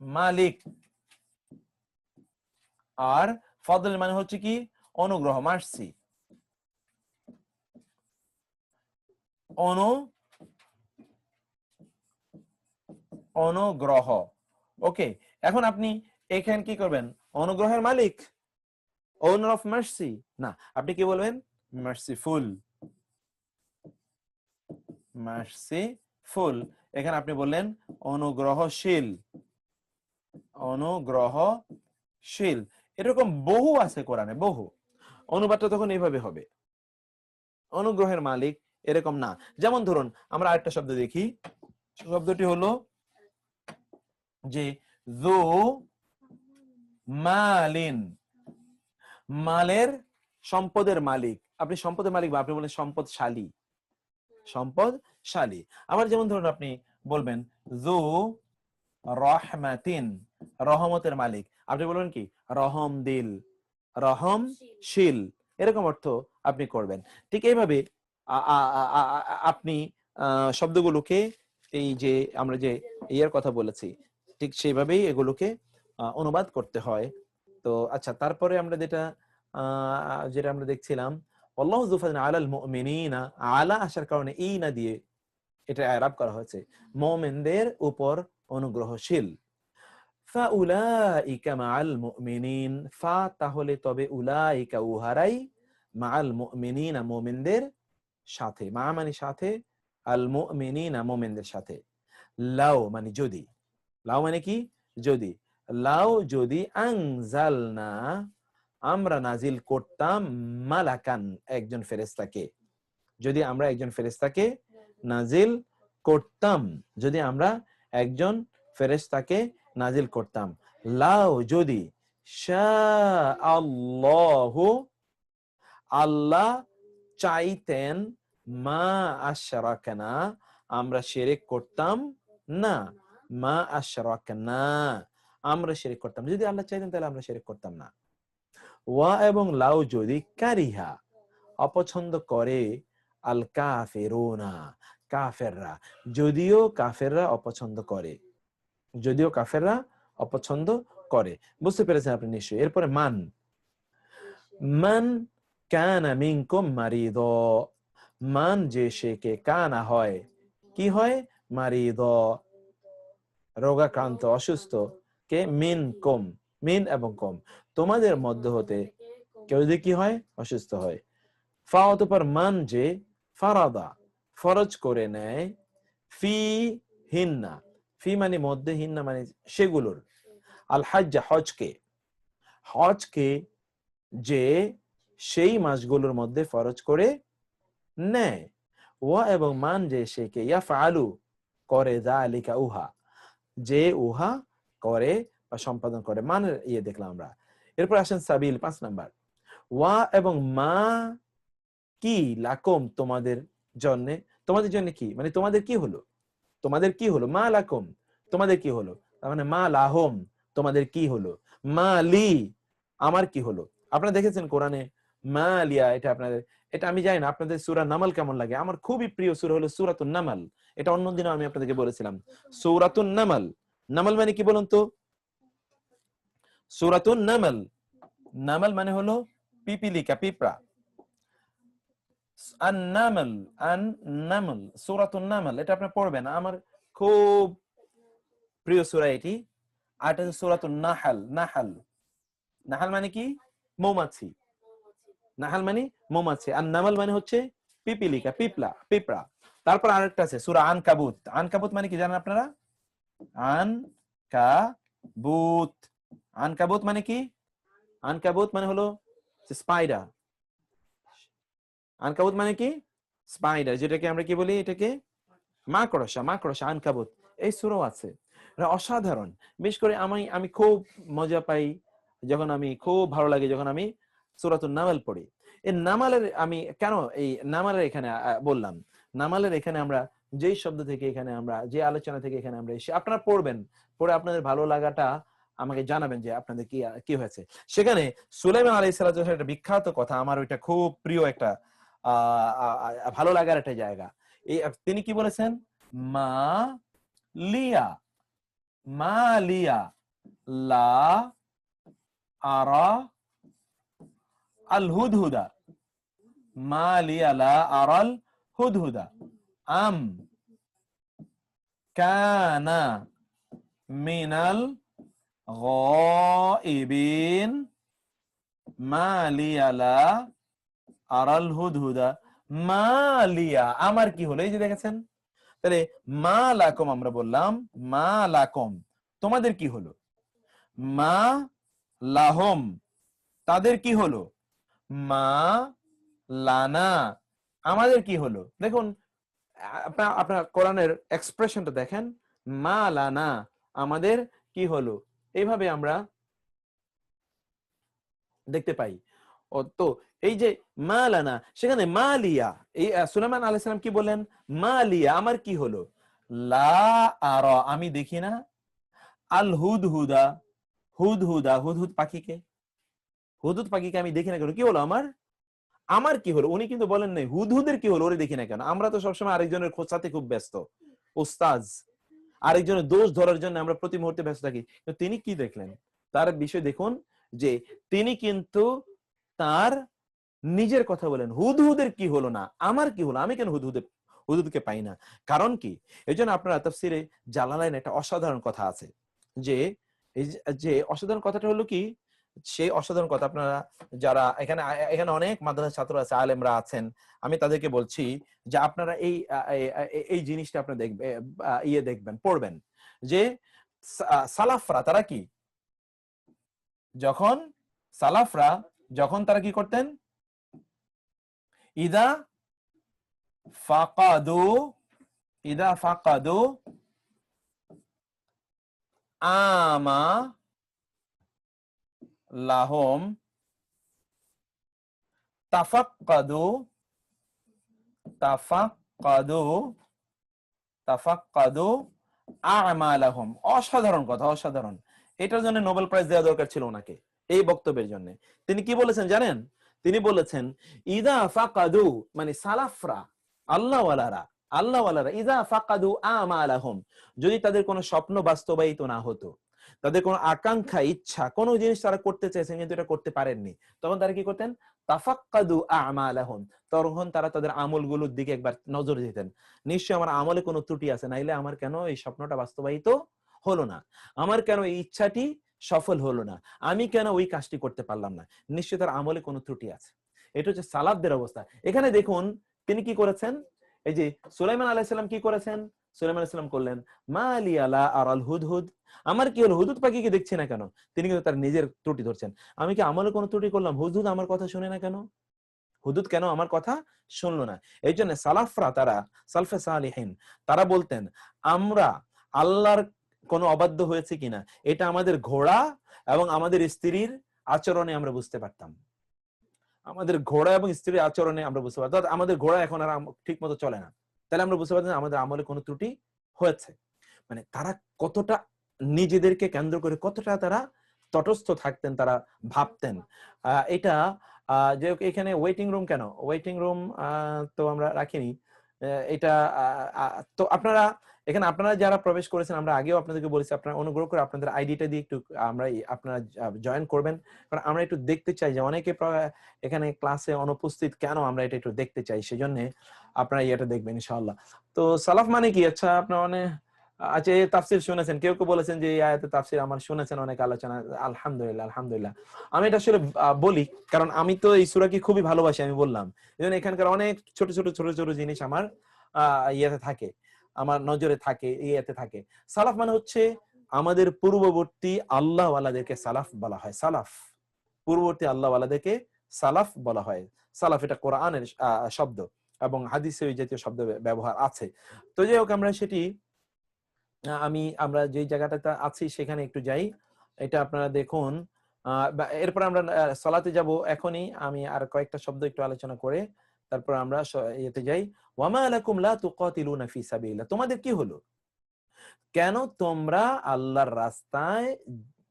মালিক, আর ফদল মানে হচ্ছে কি অনুগ্রহ, মার্সি, অনুগ্রহ। ওকে, এখন আপনি এখানে কি করবেন? অনুগ্রহের মালিক, ওনার অফ মার্সি না, আপনি কি বলবেন? Merciful, merciful. এখানে আপনি বললেন অনুগ্রহশীল, অনুগ্রহশীল। এরকম বহু আছে কোরআনে, বহু। অনুবাদটা তখন এইভাবে হবে, অনুগ্রহের মালিক, এরকম না। যেমন ধরুন আমরা আরেকটা শব্দ দেখি, শব্দটি হলো যে যু মালিন, মালের, সম্পদের মালিক। আপনি সম্পদের মালিক বা আপনি বলেন সম্পদশালী, সম্পদশালী। আবার যেমন ধরুন আপনি বলবেন যু রহমাতিন, রহমতের মালিক। আপনি বলবেন কি রহম দিল, রহমশীল, এরকম অর্থ আপনি করবেন। ঠিক এইভাবে আপনি শব্দগুলোকে, এই যে আমরা যে ইয়ার কথা বলেছি, ঠিক সেইভাবেই এগুলোকে অনুবাদ করতে হয়। তো আচ্ছা, তারপরে আমরা যেটা আমরা দেখছিলাম, আল্লাহু যু ফাদলিন আলাল মুমিনিনা, আলা আসার কারণে এই না দিয়ে এটা ইরাব করা হয়েছে, মুমিনদের উপর অনুগ্রহশীল। ফাউলাইকা মাআল মুমিনিন, ফা তাহলে তবে, উলাইকা উহারাই, মাআল মুমিনিনা মুমিনদের সাথে, মা মানে সাথে, আল মুমিনিনা মুমিনদের সাথে। লাউ মানে যদি, লাউ মানে কি যদি, লাউ যদি, আনজালনা আমরা নাজিল করতাম, মালাকান একজন ফেরেশতাকে, যদি আমরা একজন ফেরেশতাকে নাজিল করতাম, যদি আমরা একজন ফেরেশতাকে নাজিল করতাম। লাউ যদি, শাআল্লাহু আল্লাহ চাইতেন, মা আশরাকনা আমরা শিরক করতাম না, মা আশরাকনা আমরা শিরক করতাম, যদি আল্লাহ চাইতেন তাহলে আমরা শিরক করতাম না। ওয়া এবং লাউ যদি, কারিহা অপছন্দ করে, আল কাফিরুনা কাফেররা, যদিও কাফেররা অপছন্দ করে, যদিও কাফেররা অপছন্দ করে। বুঝতে পেরেছেন আপনি নিশ্চয়ই। এরপরে মান, মান কানা মিনকুম মারিদ, মান যে সে কে, কানা হয়, কি হয়? মারিদ রোগাক্রান্ত, অসুস্থ, কে মিনকুম, মিন এবং কম, তোমাদের মধ্য হতে কেউ যদি কি হয়? অসুস্থ হয়। ফা অতঃপর মান যে, ফারাদা ফরজ করে নেয়, ফি হিন্না, ফি মানে মধ্যে, হিন্না মানে সেগুলোর, আল হাজ্জা হজকে, হজকে যে সেই মাসগুলোর মধ্যে ফরজ করে নেয়। ওয়া এবং মান যে সে কে, ইয়াফআলু করে, যালিকা উহা, যে উহা করে বা সম্পাদন করে, মানের ইয়ে দেখলাম আমরা। এরপর আসেন সাবিল, 5 নাম্বার। ওয়া এবং মা কি, লাকুম তোমাদের জন্য, তোমাদের জন্য কি মানে তোমাদের কি হলো, তোমাদের কি হলো, মা লাকুম তোমাদের কি হলো, তার মানে মা লাহুম তোমাদের কি হলো, মা লি আমার কি হলো। আপনারা দেখেছেন কোরআনে মা লিয়া, এটা আপনাদের, এটা আমি জানি না আপনাদের সূরা নামাল কেমন লাগে, আমার খুবই প্রিয় সূরা হলো সূরাতুন নামাল। এটা অন্যদিন আমি আপনাদেরকে বলেছিলাম, সূরাতুন নামাল। নামাল মানে কি বলুন তো? সূরাতুন নামাল, নামাল মানে হলো পিপিলিকা, পিঁপড়া। আন-নামল, আন-নামল, সূরাতুন নামল, এটা আপনি পড়বেন, আমার খুব প্রিয় সূরা এটি। আর এটা সূরাতুন নাহল, নাহল, নাহল মানে কি? মৌমাছি, নাহল মানে মৌমাছি, আর নামল মানে হচ্ছে পিপিলিকা, পিপলা, পিঁপড়া। তারপর আরেকটা আছে সূরা আনকাবুত। আনকাবুত মানে কি জানেন আপনারা? আনকাবুত, আনকাবুত মানে কি? আনকাবুত মানে হলো স্পাইডার। আনকাবুত মানে কি? স্পাইডার, যেটাকে আমরা কি বলি? এটাকে মাকড়সা, মাকড়সা, আনকাবুত। এই সূরাও আছে, এটা অসাধারণ। বিশেষ করে আমি খুব মজা পাই যখন, আমি খুব ভালো লাগে যখন আমি সূরাতুন নামাল পড়ি। এই নামালের আমি কেন এই নামালের এখানে বললাম, নামালের এখানে আমরা যেই শব্দ থেকে, এখানে আমরা যে আলোচনা থেকে এখানে আমরা এসে, আপনারা পড়বেন, পড়ে আপনাদের ভালো লাগাটা আমাকে জানাবেন যে আপনাদের কি কি হয়েছে। সেখানে সুলাইমান আলাইহিস সালামের একটা বিখ্যাত কথা, আমার ওইটা খুব প্রিয় একটা ভালো লাগার একটা জায়গা। এই তিনি কি বলেছেন? মা লিয়া, মা লিয়া লা আরা আল হুদহুদা, মা লিয়া লা আরাল হুদহুদা, আম কানা মিনাল গাইবিন, মা লিয়া লা আরাল হুদহুদা, মা লিয়া আমার কি হলো? এই যে দেখেছেন, তাহলে মা লাকুম আমরা বললাম, মা লাকুম তোমাদের কি হলো, মা লাহুম তাদের কি হলো, মা লানা আমাদের কি হলো। দেখুন আপনার কোরআনের এক্সপ্রেশনটা দেখেন, মা লানা আমাদের কি হলো, এইভাবে আমরা দেখতে পাই। ও তো এই যে মা লানা, সেখানে মা লিয়া, এই সুলাইমান আলাইহিস সালাম কি বলেন, মা লিয়া আমার কি হলো, লা আরা আমি দেখি না, আল হুদহুদা হুদহুদা হুদহুদ পাখিকে, হুদহুদ পাখিকে আমি দেখি না কেন, কি হলো আমার, আমার কি হলো। উনি কিন্তু বলেন নাই হুদহুদের কি হলো ওরে দেখি না কেন। আমরা তো সবসময় আরেকজনের খোঁচাতে খুব ব্যস্ত, ওস্তাজ আরেকজনের দোষ ধরার জন্য আমরা প্রতি মুহূর্তে ব্যস্ত থাকি। তিনি কি দেখলেন, তার বিষয় দেখুন যে তিনি কিন্তু তার নিজের কথা বলেন, হুদহুদের কি হলো না, আমার কি হলো, আমি কেন হুদহুদকে পাই না। কারণ কি, এই জন্য আপনারা তাফসিরে জালালাইন একটা অসাধারণ কথা আছে, যে এই যে অসাধারণ কথাটা হলো কি, সেই অসাধারণ কথা আপনারা যারা এখানে অনেক মাদ্রাসার ছাত্র আছে, আলেমরা আছেন, আমি তাদেরকে বলছি যে আপনারা এই জিনিসটা আপনারা দেখবেন, পড়বেন, যে সালাফরা তারা কি, যখন তারা কি করতেন, ইদা ফাকাদু আমা লাহুম তাফাক্কাদু আমালাহুম। অসাধারণ কথা, অসাধারণ। এটার জন্য নোবেল প্রাইজ দেওয়া দরকার ছিল ওনাকে, এই বক্তব্যের জন্য। তিনি কি বলেছেন জানেন, তিনি বলেছেন ইদা ফাকাদু, মানে সালাফরা আল্লাহওয়ালারা ইদা ফাকাদু আমালাহুম, যদি তাদের কোনো স্বপ্ন বাস্তবায়িত না হতো, তাদের কোনো আকাঙ্ক্ষা ইচ্ছা কোনো জিনিস তারা করতে চাইছেন কিন্তু এটা করতে পারেননি, তখন তারা কি করতেন, তাফাক্কাদু আমালাহুম, তখন তারা তাদের আমলগুলোর দিকে একবার নজর দিতেন, নিশ্চয়ই আমার আমলে কোনো ত্রুটি আছে, নাইলে আমার কেন এই স্বপ্নটা বাস্তবায়িত হলো না, আমার কেন এই ইচ্ছাটি সফল হলো না, আমি কেন ওই কাজটি করতে পারলাম না, নিশ্চয়ই তার আমলে কোনো ত্রুটি আছে। এটা হচ্ছে সালাফদের অবস্থা। এখানে দেখুন তিনি কি করেছেন, এই যে সুলাইমান আলাইহিস সালাম কি করেছেন, সুলাইমান আলাইহিস সালাম করলেন মা লিয়া লা আরাল হুদহুদ, আমার কি হলো, হুদহুদ পাখিকে দেখছি না কেন। তিনি কিন্তু তার নিজের ত্রুটি ধরছেন, আমি কি আমলে কোনো ত্রুটি করলাম, হুদহুদ আমার কথা শুনে না কেন, হুদহুদ কেন আমার কথা শুনলো না। এই জন্য সালাফরা, তারা সালফে সালিহিন, তারা বলতেন আমরা আল্লাহর কোনো অবাধ্য হয়েছে কিনা এটা আমাদের ঘোড়া এবং আমাদের স্ত্রীর আচরণে আমরা বুঝতে পারতাম, আমাদের ঘোড়া এবং স্ত্রীর আচরণে আমরা বুঝতে পারতাম, আমাদের ঘোড়া এখন আর ঠিক মতো চলে না, তাহলে আমরা বুঝতে পারতাম আমাদের আমলে কোনো ত্রুটি হয়েছে। মানে তারা কতটা নিজেদেরকে কেন্দ্র করে কতটা তারা তটস্থ থাকতেন, তারা ভাবতেন। এটা যে এখানে ওয়েটিং রুম, কেন ওয়েটিং রুম তো আমরা রাখিনি, এটা তো আপনারা এখানে আপনারা যারা প্রবেশ করেছেন, আমরা আগেও আপনাদেরকে বলেছি, আপনারা অনুগ্রহ করে আপনাদের আইডিটা দিয়ে একটু আপনারা জয়েন করবেন, কারণ আমরা একটু দেখতে চাই যে অনেকে এখানে ক্লাসে অনুপস্থিত কেন, আমরা এটা একটু দেখতে চাই, সেজন্য আপনারা এটা দেখবেন ইনশাআল্লাহ। তো সালাফ মানে কি, আচ্ছা আপনারা অনেক আচ্ছা এই তাফসীর শুনেছেন, কেউ কেউ বলেছেন যে এই আয়াতে তাফসীর আমার শুনেছেন অনেক আলোচনা, আলহামদুলিল্লাহ আলহামদুলিল্লাহ। আমি এটা আসলে বলি কারণ আমি তো এই সূরাকে খুবই ভালোবাসি, আমি বললাম, এজন্য এখানকার অনেক ছোট ছোট জিনিস আমার ইয়েতে থাকে, আমার নজরে থাকে, ইয়েতে থাকে। সালাফ মানে হচ্ছে আমাদের পূর্ববর্তী আল্লাহওয়ালাদেরকে সালাফ বলা হয়, সালাফ পূর্ববর্তী আল্লাহওয়ালাদেরকে সালাফ বলা হয়। সালাফ এটা কোরআনের শব্দ এবং হাদিসে ওই জাতীয় শব্দ ব্যবহার আছে। তো যাই হোক, আমরা সেটি আমরা যে জায়গাটাতে আছি সেখানে একটু যাই, এটা আপনারা দেখুন। এরপর আমরা সালাতে যাব এখনই, আমি আর কয়েকটা শব্দ একটু আলোচনা করে তারপর আমরা ইয়েতে যাই। ওয়ামা লাকুম লা তুকাতিলুনা ফি সাবিলিল্লাহ, তোমাদের কি হলো, কেন তোমরা আল্লাহর রাস্তায়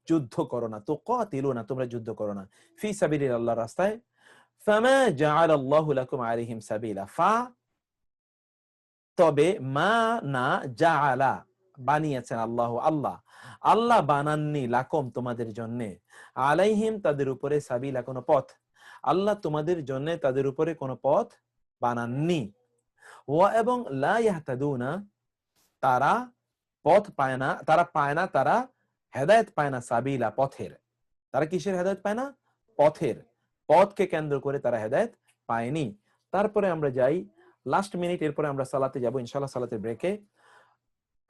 যুদ্ধ করো না, তুকাতিলুনা তোমরা যুদ্ধ করো না, ফি সাবিলিল্লাহ আল্লাহর রাস্তায়, ফামা জাআলাল্লাহু লাকুম আলাইহিম সাবিলা, ফা তবে, মা না জাআলা বানিয়েছেন আল্লাহ আল্লাহ, আল্লাহ বানাননি লাকুম তোমাদের জন্য, আলাইহিম তাদের উপরে সাবিলা কোনো পথ, আল্লাহ তোমাদের জন্য তাদের উপরে কোনো পথ বানাননি। ওয়া এবং লা ইয়াহতাদুনা তারা পথ পায় না, তারা হেদায়েত পায় না, সাবিলা পথের। তারা কিসের হেদায়েত পায় না? পথের। পথকে কেন্দ্র করে তারা হেদায়েত পায়নি। তারপরে আমরা যাই লাস্ট মিনিট, এরপরে আমরা সালাতে যাব ইনশাআল্লাহ, সালাতের ব্রেকে।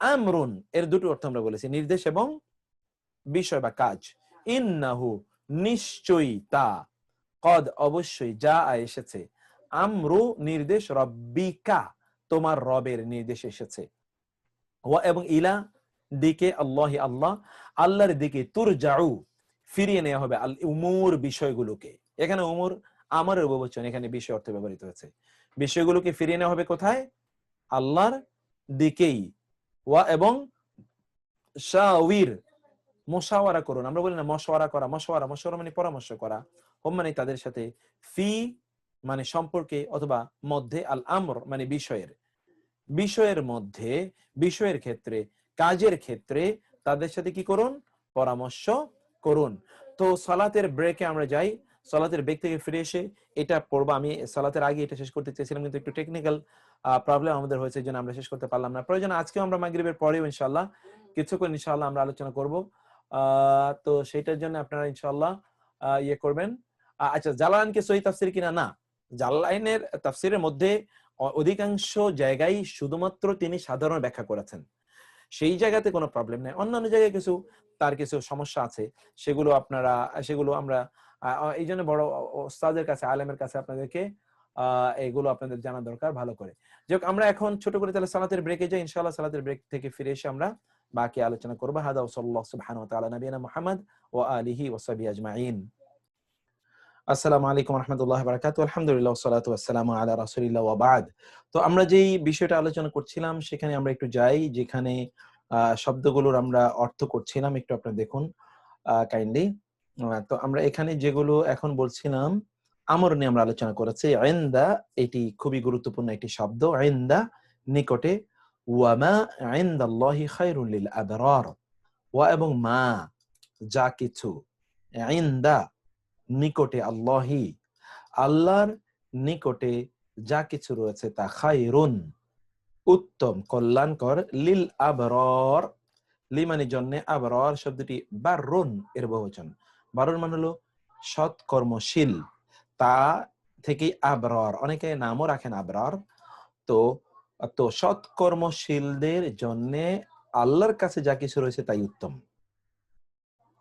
আমরুন এর দুটো অর্থ আমরা বলেছি, নির্দেশ এবং বিষয় বা কাজ। ইন্নাহু নিশ্চয়ই, তা, কদ অবশ্যই, যা এসেছে, আমরু নির্দেশ, রব্বিকা তোমার রবের নির্দেশ এসেছে, ওয়া এবং ইলা দিকে, আল্লাহি আল্লাহ, আল্লাহর দিকে, তুরজাউ ফিরিয়ে নেওয়া হবে, আল উমুর বিষয়গুলোকে। এখানে উমুর আমরের বহুবচন, এখানে বিষয় অর্থে ব্যবহৃত হয়েছে। বিষয়গুলোকে ফিরিয়ে নেওয়া হবে কোথায়? আল্লাহর দিকেই। ওয়া এবং শাওয়ির মুশাওয়ারা করুন, আমরা বলি না মশওয়ারা করা, মশওয়ারা মানে পরামর্শ করা, হুম মানে তাদের সাথে, ফি মানে সম্পর্কে অথবা মধ্যে, আল আমর মানে বিষয়ের মধ্যে, বিষয়ের ক্ষেত্রে, কাজের ক্ষেত্রে তাদের সাথে কি করুন? পরামর্শ করুন। তো সালাতের ব্রেকে আমরা যাই, সালাতের ব্রেক থেকে ফিরে এসে এটা পড়বো। আমি সালাতের আগে এটা শেষ করতে চেয়েছিলাম, কিন্তু একটু টেকনিক্যাল প্রবলেম আমাদের হয়েছে, জন্য আমরা শেষ করতে পারলাম না। প্রয়োজন আজকেও আমরা মাগরিবের পরেও ইনশাআল্লাহ কিছুক্ষণ ইনশাআল্লাহ আমরা আলোচনা করব। তো সেটার জন্য আপনারা ইনশাআল্লাহ ইয়ে করবেন। আচ্ছা, জালালাইনকে সহিহ তাফসীর কিনা? না, জালালাইনের তাফসীরের মধ্যে অধিকাংশ জায়গায় শুধুমাত্র তিনি সাধারণ ব্যাখ্যা করেছেন, সেই জায়গাতে কোনো প্রবলেম নেই। অন্যান্য জায়গায় তার কিছু সমস্যা আছে, সেগুলো আমরা এই জন্য বড় ওস্তাদের কাছে, আলেমের কাছে আপনাদেরকে এগুলো আপনাদের জানা দরকার ভালো করে। যাক, আমরা এখন ছোট করে তাহলে সালাতের ব্রেকে যাই। ইনশাআল্লাহ সালাতের ব্রেক থেকে ফিরে এসে আমরা বাকি আলোচনা করব। হাদা ওয়াসাল্লাহু সুবহানাহু ওয়া তাআলা নবিয়ানা মুহাম্মদ ওয়া আলিহি ওয়া সাহবিহি আজমাইন। আসসালামু আলাইকুম ওয়া রাহমাতুল্লাহি ওয়া বারাকাতুহু। আলহামদুলিল্লাহ ওয়া সালাতু ওয়া সালামু আলা রাসূলিল্লাহ ওয়া বা'দ। তো আমরা যেই বিষয়টা আলোচনা করছিলাম সেখানে আমরা একটু যাই, যেখানে শব্দগুলোর আমরা অর্থ করছিলাম, একটু আপনারা দেখুন কাইন্ডলি। তো আমরা এখানে যেগুলো এখন বলছিলাম, আমর নিয়ে আমরা আলোচনা করেছি। ইনদা এটি খুবই গুরুত্বপূর্ণ একটি শব্দ, ইনদা নিকটে, ওয়া মা ইনদাল্লাহি খায়রুল লিল আবরার, ওয়া এবং মা যা কিছু, ইনদা নিকটে, আল্লাহি আল্লাহর নিকটে যা কিছু রয়েছে, তা খায়রুন উত্তম, কল্যাণকর, লিল আবরার লি মানে জন্য, আবরার শব্দটি বাররুন এর বহুবচন। বাররুন মানে হলো সৎকর্মশীল, তা থেকে আবরার, অনেকে নামও রাখেন আবরার। তো সৎকর্মশীলদের জন্য আল্লাহর কাছে যা কিছু রয়েছে তাই উত্তম।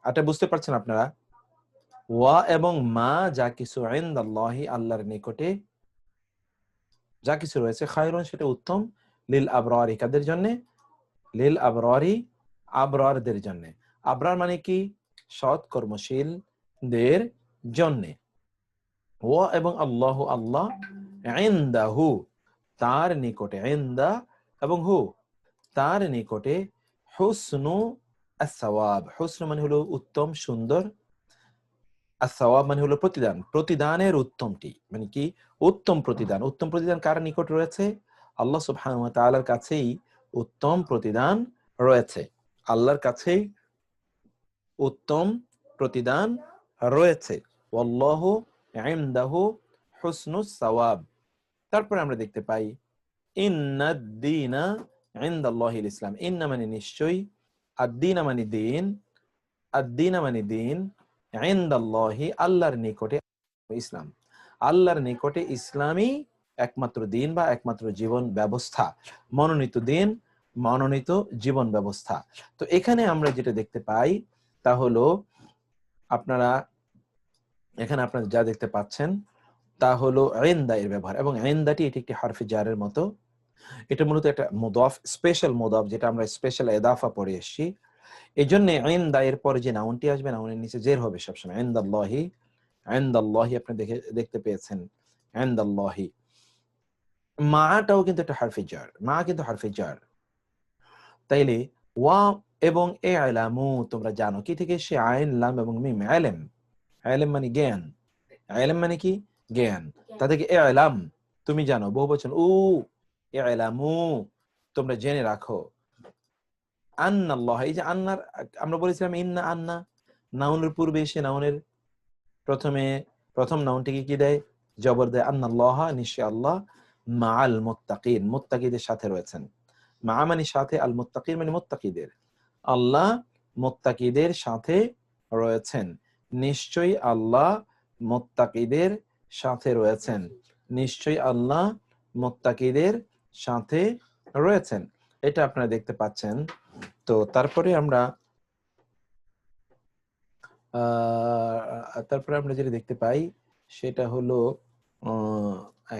এটা বুঝতে পারছেন আপনারা? ওয়া এবং মা যা কিছু, ইনদাল্লাহি আল্লাহর নিকটে যা কিছু রয়েছে, খায়রুন সেটা উত্তম, লিল আবরারি কাদের জন্য? লিল আবরারি আবরারদের জন্য। আবরার মানে কি? সৎ কর্মশীলদের জন্য। ওয়া এবং আল্লাহু আল্লাহ, ইনদাহু তার নিকটে, ইনদা এবং হু তার নিকটে, হুসনু আস-সাওয়াব, হুসন মানে হলো উত্তম, সুন্দর, আস-সাওয়াব মানে হলো প্রতিদান, প্রতিদানের উত্তমটি মানে কি? উত্তম প্রতিদান। উত্তম প্রতিদান কার নিকট রয়েছে? আল্লাহ সুবহানাহু ওয়া তাআলার কাছেই উত্তম প্রতিদান রয়েছে, আল্লাহর কাছেই উত্তম প্রতিদান রয়েছে। ওয়াল্লাহু ইনদাহু হুসনুস সাওয়াব। তারপরে আমরা দেখতে পাই ইন্নাদ-দীনা ইনদাল্লাহিল ইসলাম। ইন্না মানে নিশ্চয়ই, আদ-দীনা মানে দিন, আদ-দীনা মানে দিন, ইনদাল্লাহি আল্লাহর নিকটে, ইসলাম আল্লাহর নিকটে ইসলামই একমাত্র দিন বা একমাত্র জীবন ব্যবস্থা, মনোনীত দিন, মনোনীত জীবন ব্যবস্থা। তো এখানে আমরা যেটা দেখতে পাই তা হলো, এখানে আপনারা যা দেখতে পাচ্ছেন তা হলো ইনদা এর ব্যবহার, এবং ইনদাটি এটি একটি হরফে জারের মতো। এটা মূলত একটা মুদাফ, স্পেশাল মুদাফ, যেটা আমরা স্পেশাল ইদাফা পড়ে এসেছি। এই জন্য ইনদা এর পরে যে নাউনটি আসবে, নাউনের নিচে জের হবে সবসময়। ইনদাল্লাহি, ইনদাল্লাহি আপনি দেখতে পেয়েছেন, ইনদাল্লাহি। মাটাও কিন্তু একটা হরফে জার, মা কিন্তু হরফে জার। তাইলে ওয়া এবং ইলামু তোমরা জানো, কি থেকে সে? আইন, লাম এবং মিম, ইলম। ইলম মানে জ্ঞান, ইলম মানে কি? জ্ঞান। তা থেকে ইলাম তুমি জানো, বহুবচন, উ ইলামু তোমরা জেনে রাখো। আন্নাল্লাহ, এই যে আন্নার আমরা বলেছিলাম ইন্না আন্না নাউনের পূর্বে এসে নাউনের প্রথম নাউনটিকে কি দেয়? জবর দেয়। আন্নাল্লাহ, নিশ্চয় আল্লাহ, মাআল মুত্তাকিন, মুত্তাকিদের সাথে রয়েছেন। মা মানে সাথে, আল মুত্তাকিন মানে মুত্তাকিদের। আল্লাহ মুত্তাকিদের সাথে রয়েছেন। নিশ্চয়ই আল্লাহ মুত্তাকিদের সাথে রয়েছেন। নিশ্চয়ই আল্লাহ মুত্তাকিদের সাথে রয়েছেন। এটা আপনারা দেখতে পাচ্ছেন। তো তারপরে আমরা যেটা দেখতে পাই সেটা হলো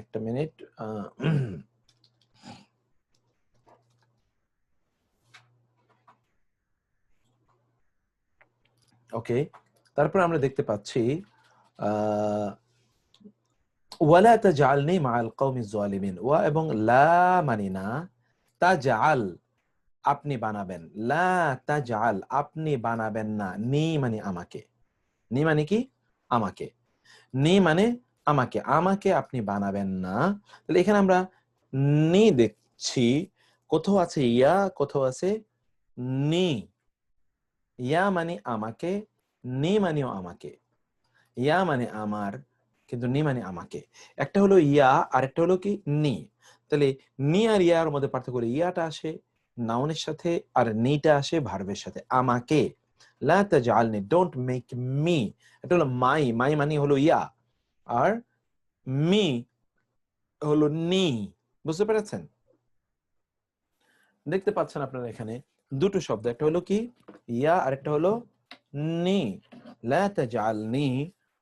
একটা মিনিট, ওকে। তারপর আমরা দেখতে পাচ্ছি ওয়ালা তাজআলনি মাআল কওমিজ জালিমিন। ওয়া এবং লা মানে না, তাজআল আপনি বানাবেন, লা তাজআল আপনি বানাবেন না, নি মানে আমাকে, নি মানে কি? আমাকে, নি মানে আমাকে, আমাকে আপনি বানাবেন না। তাহলে এখানে আমরা নি দেখছি, কোথাও আছে ইয়া, কোথাও আছে নি। ইয়া মানে আমাকে, নি মানেও আমাকে। ইয়া মানে আমার, কিন্তু নি মানে আমাকে। একটা হলো ইয়া আর একটা হলো কি নি। তাহলে নি আর ইয়ার মধ্যে পার্থক্য হলো ইয়াটা আসে নাউনের সাথে আর নিটা আসে ভার্বের সাথে। আমাকে, লা তাজআলনি, ডোন্ট মেক মি। এটা হলো মাই, মাই মানে হলো ইয়া, আর মি হলো নি। বুঝতে পেরেছেন? দেখতে পাচ্ছেন আপনারা এখানে দুটো শব্দ, একটা হলো কি ইয়া আর একটা হলো নি। লা তাজআলনি,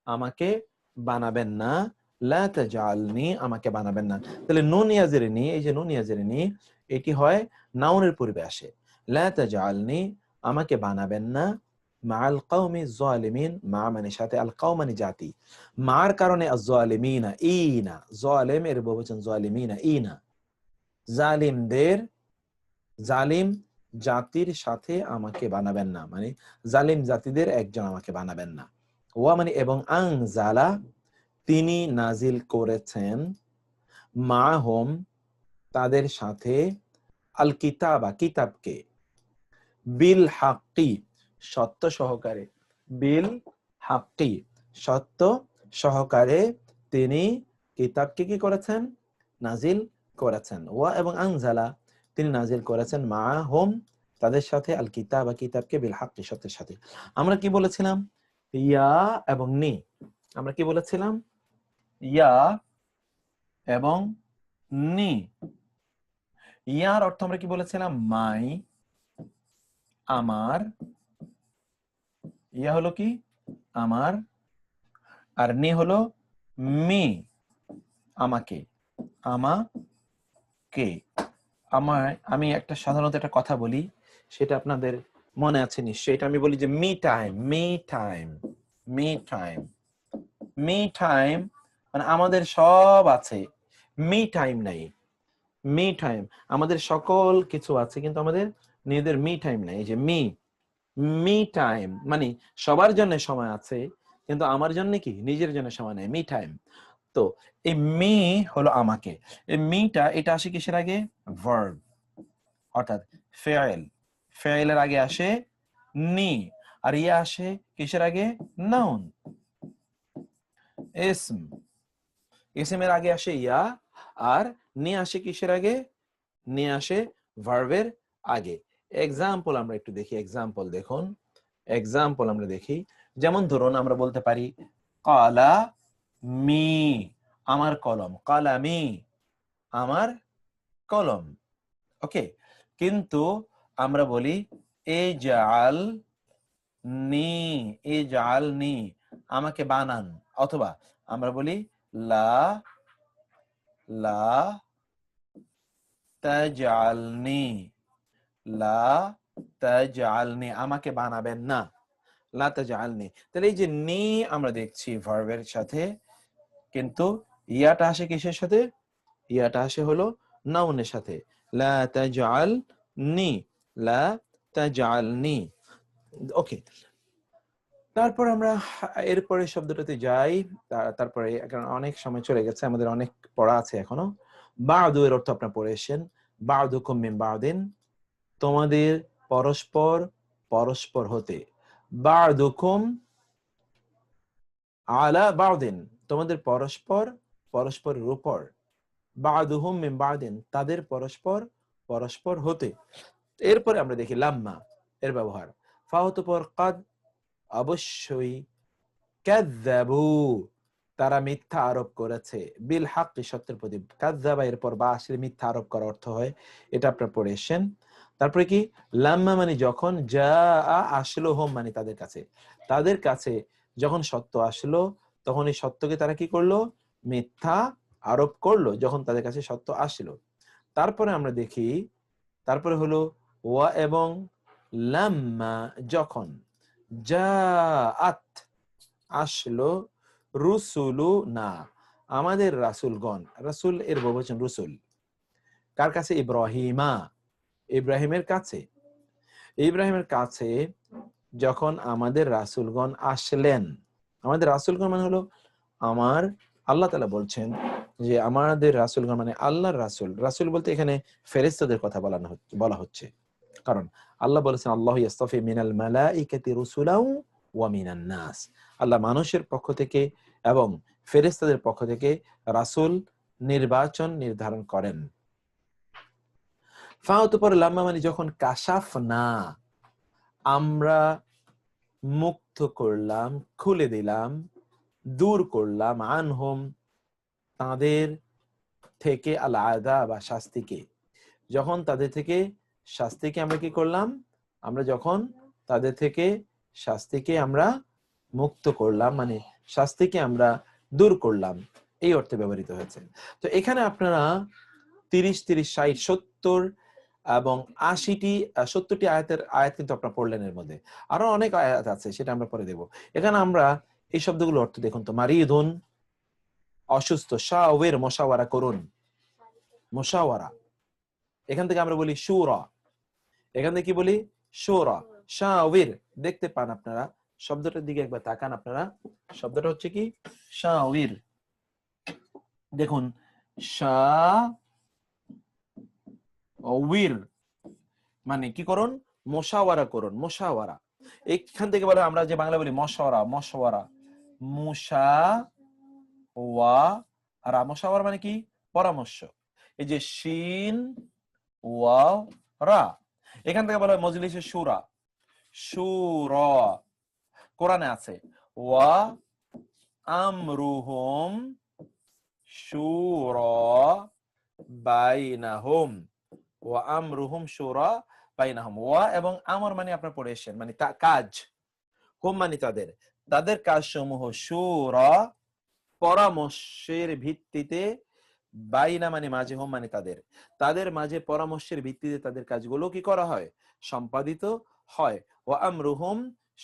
আমাকে বানাবেন না, লা তাজআলনি, আমাকে বানাবেন না। তাহলে নুন ইয়াজের নি, এই যে নুন ইয়াজের নি, এটি হয় নাউনের পূর্বে আসে। লা তাজআলনি, আমাকে বানাবেন না, মাআল কওমি যালিমিন, মা মানে সাথে, আল কওম মানে জাতি। মার কারণে আয-যালিমিনা, ইনা, যালিমের বহুবচন যালিমিনা, ইনা, জালিমদের, জালিম জাতির সাথে আমাকে বানাবেন না, মানে জালিম জাতিদের একজন আমাকে বানাবেন না। ওয়া মানে এবং, আনজালা তিনি নাজিল করেছেন, মাহুম তাদের সাথে, আল কিতাবা কিতাবকে, বিল হাক্কি সত্য সহকারে, বিল হাক্কি সত্য সহকারে তিনি কিতাবকে কি করেছেন? নাজিল করেছেন। ওয়া এবং আনজালা তিনি নাজিল করেছেন, মাহুম তাদের সাথে, আল কিতাবা কিতাবকে, বিল হাক্কি সত্যের সাথে। আমরা কি বলেছিলাম? ইয়া এবং নি। আমরা কি বলেছিলাম? ইয়া এবং নি। ইয়ার অর্থ আমরা কি বলেছিলাম? মাই, আমার। ইয়া হলো কি? আমার। আর নি হলো মি, আমাকে, আমাকে। আমি একটা সাধারণত একটা কথা বলি, সেটা আপনাদের মনে আছে নিশ্চয়ই। এটা আমি বলি যে me time, me time, me time, me time মানে আমাদের সব আছে, মি টাইম নাই। মি টাইম আমাদের সকল কিছু আছে, কিন্তু আমাদের নিজেদের মি টাইম নাই। এই যে মি টাইম মানে সবার জন্য সময় আছে, কিন্তু আমার জন্য কি নিজের জন্য সময় নেই, মি টাইম। তো এই মি হলো আমাকে। এই মিটা এটা আসে কিসের আগে? ভার্ব, অর্থাৎ ফেয়েল। ফেয়েলের আগে আসে নি, আর ইয়া আসে কিসের আগে? নাউন, ইসম। ইসমের আগে আসে ইয়া, আর নি আসে কিসের আগে? নি আসে ভার্বের আগে। এক্সাম্পল আমরা একটু দেখি, এক্সাম্পল দেখুন, এক্সাম্পল আমরা দেখি। যেমন ধরুন আমরা বলতে পারি কালা মি, আমার কলম, কালামি আমার কলম। ওকে, কিন্তু আমরা বলি ইজআল নি, ইজআল নি আমাকে বানান, অথবা আমরা বলি লা লা তাজআলনি, লা তাজআলনি আমাকে বানাবেন না, লা তাজআলনি। তাহলে এই যে নি আমরা দেখছি ভার্বের সাথে, কিন্তু ইয়াটা আসে কিসের সাথে? ইয়াটা আসে হলো নাউনের সাথে, লা তাজআলনি, লা তাজআলনি। ওকে, তারপর আমরা এরপরে শব্দটাতে যাই। তারপরে কারণ অনেক সময় চলে গেছে, আমাদের অনেক পড়া আছে এখনো। বাদু এর অর্থ আপনারা পড়ে এসেছেন, বাদুকুম মিন বাদিন, তোমাদের পরস্পর পরস্পর হতে, বা'দুকুম আলা বা'দিন, তোমাদের পরস্পর পরস্পরের উপর, বা'দুহুম মিন বা'দিন, তাদের পরস্পর পরস্পর হতে। এরপরে আমরা দেখি লাম্মা এর ব্যবহার, ফা হতে পর কাদ, অবশ্যই, কাযযাবু তারা মিথ্যা আরোপ করেছে, বিল হাক্কি সত্যের প্রতি, কাযযাবা এরপর বা আসলে মিথ্যা আরোপ করার অর্থ হয়, এটা আপনারা পড়ে এসেছেন। তারপরে কি লাম্মা মানে যখন, জাআ আসলুহুম মানে তাদের কাছে, তাদের কাছে যখন সত্য আসলো তখন এই সত্যকে তারা কি করলো, মিথ্যা আরোপ করলো যখন তাদের কাছে সত্য আসলো। তারপরে আমরা দেখি, তারপরে হলো ওয়া এবং লাম্মা যখন, জাআত আসলো, রুসুলু না আমাদের রাসূলগণ, রাসূল এর বহুবচন রুসুল, কার কাছে, ইব্রাহিমা ইব্রাহিমের কাছে, ইব্রাহিমের কাছে যখন আমাদের রাসূলগণ আসলেন, আমাদের রাসূলগণ মানে হলো আমার, আল্লাহ তাআলা বলছেন যে আমাদের রাসূলগণ মানে আল্লাহর রাসূল, রাসূল বলতে এখানে ফেরেশতাদের কথা বলা হচ্ছে, কারণ আল্লাহ বলেছেন আল্লাহু ইয়াসতাফি মিনাল মালাইকাতি রুসুলাও ওয়া মিনান নাস, আল্লাহ মানুষের পক্ষ থেকে এবং ফেরেশতাদের পক্ষ থেকে রাসূল নির্বাচন নির্ধারণ করেন। ফাউত পর লাম্মা মানে যখন, কাশাফনা আমরা মুক্ত করলাম, খুলে দিলাম, দূর করলাম, আনহুম তাদের থেকে, আল আযাব বা শাস্তিকে, যখন তাদের থেকে শাস্তিকে আমরা কি করলাম, আমরা যখন তাদের থেকে শাস্তিকে আমরা মুক্ত করলাম মানে শাস্তিকে আমরা দূর করলাম, এই অর্থে ব্যবহৃত হয়েছে। তো এখানে আপনারা 30, 30, 60, 70 এবং 70টি আয়াত কিন্তু আপনারা পড়লেন, এর মধ্যে আরো অনেক আয়াত আছে, সেটা আমরা পরে দেব। এখানে আমরা এই শব্দগুলো অর্থ দেখুন তো, মারিদুন অসুস্থ, শাওয়ার মুশাওয়ারা করুন, মুশাওয়ারা, এখান থেকে আমরা বলি শুরা, এখান থেকে কি বলি, শুরা, শাওয়ার, দেখতে পান আপনারা শব্দটার দিকে একবার তাকান আপনারা, শব্দটা হচ্ছে কি, শাওয়ার, দেখুন শাওয়ার মানে কি করুন, মুশাওয়ারা করুন, মুশাওয়ারা, এখান থেকে বলে আমরা যে বাংলা বলি মশওয়ারা, মশওয়ারা, মুশাওয়ারা, মুশাওয়ারা মানে কি, পরামর্শ, এই যে শিন ওয়া রা, এখান থেকে বলা হয় মজলিসে শুরা, শুরা কোরআনে আছে, ওয়া আমরুহুম শুরা বাইনাহুম, ওয়া আমরুহুম শুরা বাইনাহুম, ওয়া এবং আমর মানে আপনারা পড়ে এসেছেন মানে কাজ, হুম মানে তাদের, তাদের কাজ সমূহ, শুরা পরামর্শের ভিত্তিতে, বাইনা মানে মাঝে, হুম মানে তাদের, তাদের মাঝে পরামর্শের ভিত্তিতে তাদের কাজগুলো কি করা হয়, সম্পাদিত হয়, ওয়া আমরুহুম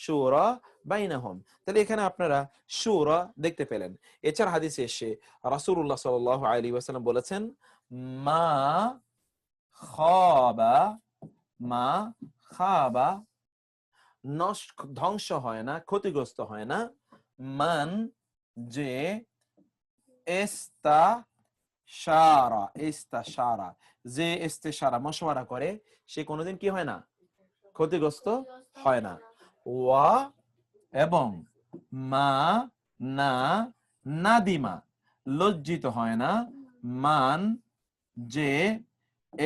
শুরা বাইনাহুম। তাহলে এখানে আপনারা শুরা দেখতে পেলেন। এছাড়া হাদিসে এসে রাসূলুল্লাহ সাল্লাল্লাহু আলাইহি ওয়াসাল্লাম বলেছেন, মা খাবা ধ্বংস হয় না, ক্ষতিগ্রস্ত হয় না, মান যে ইস্তাশারা যে ইস্তেশারা মশওয়ারা করে, সে কোনোদিন কি হয় না, ক্ষতিগ্রস্ত হয় না, ওয়া এবং মা না নাদিমা লজ্জিত হয় না, মান যে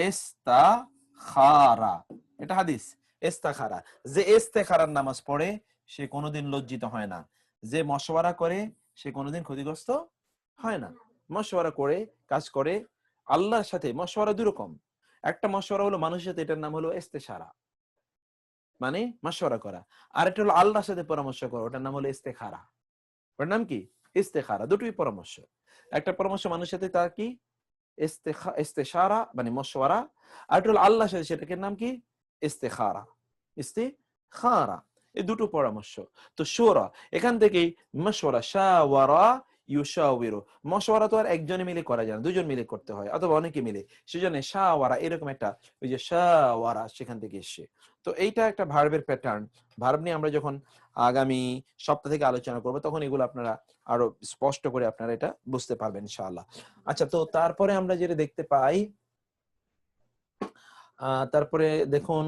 ইস্তাখারা, এটা হাদিস, ইস্তাখারা যে ইস্তেখারার নামাজ পড়ে সে কোনোদিন লজ্জিত হয় না, যে মশওয়ারা করে সে কোনোদিন ক্ষতিগ্রস্ত হয় না। মশওয়ারা করে কাজ করে আল্লাহর সাথে, মশওয়ারা দুই রকম, একটা মশওয়ারা হলো মানুষের সাথে, এটার নাম হলো ইস্তেশারা মানে মশওয়ারা করা, আর একটা হলো আল্লাহর সাথে পরামর্শ করা, ওটার নাম হলো ইস্তেখারা, ওটার নাম কি, ইস্তেখারা, দুটোই পরামর্শ, একটা পরামর্শ মানুষের সাথে তার কি ইস্তেশারা মানে মশওয়ারা, আর একটা হলো আল্লাহর সাথে, সেটাকে নাম কি, ইস্তেখারা, ইস্তেখারা, এই দুটো পরামর্শ। তো শুরা এখান থেকেই মশওয়ারা, শাওয়ারা ইউশাওয়িরু, মশওয়ারা তো আর একজনে মিলে করা যায় না, দুজন মিলে করতে হয় অথবা অনেকে মিলে, সেজন্য শাওয়ারা এরকম একটা, ওই যে শাওয়ারা সেখান থেকে এসে। তো এইটা একটা ভার্বের প্যাটার্ন, ভার্ব নিয়ে আমরা যখন আগামী সপ্তাহ থেকে আলোচনা করব তখন এগুলো আপনারা আরো স্পষ্ট করে আপনারা এটা বুঝতে পারবেন ইনশাআল্লাহ। আচ্ছা, তো তারপরে আমরা যেটা দেখতে পাই তারপরে দেখুন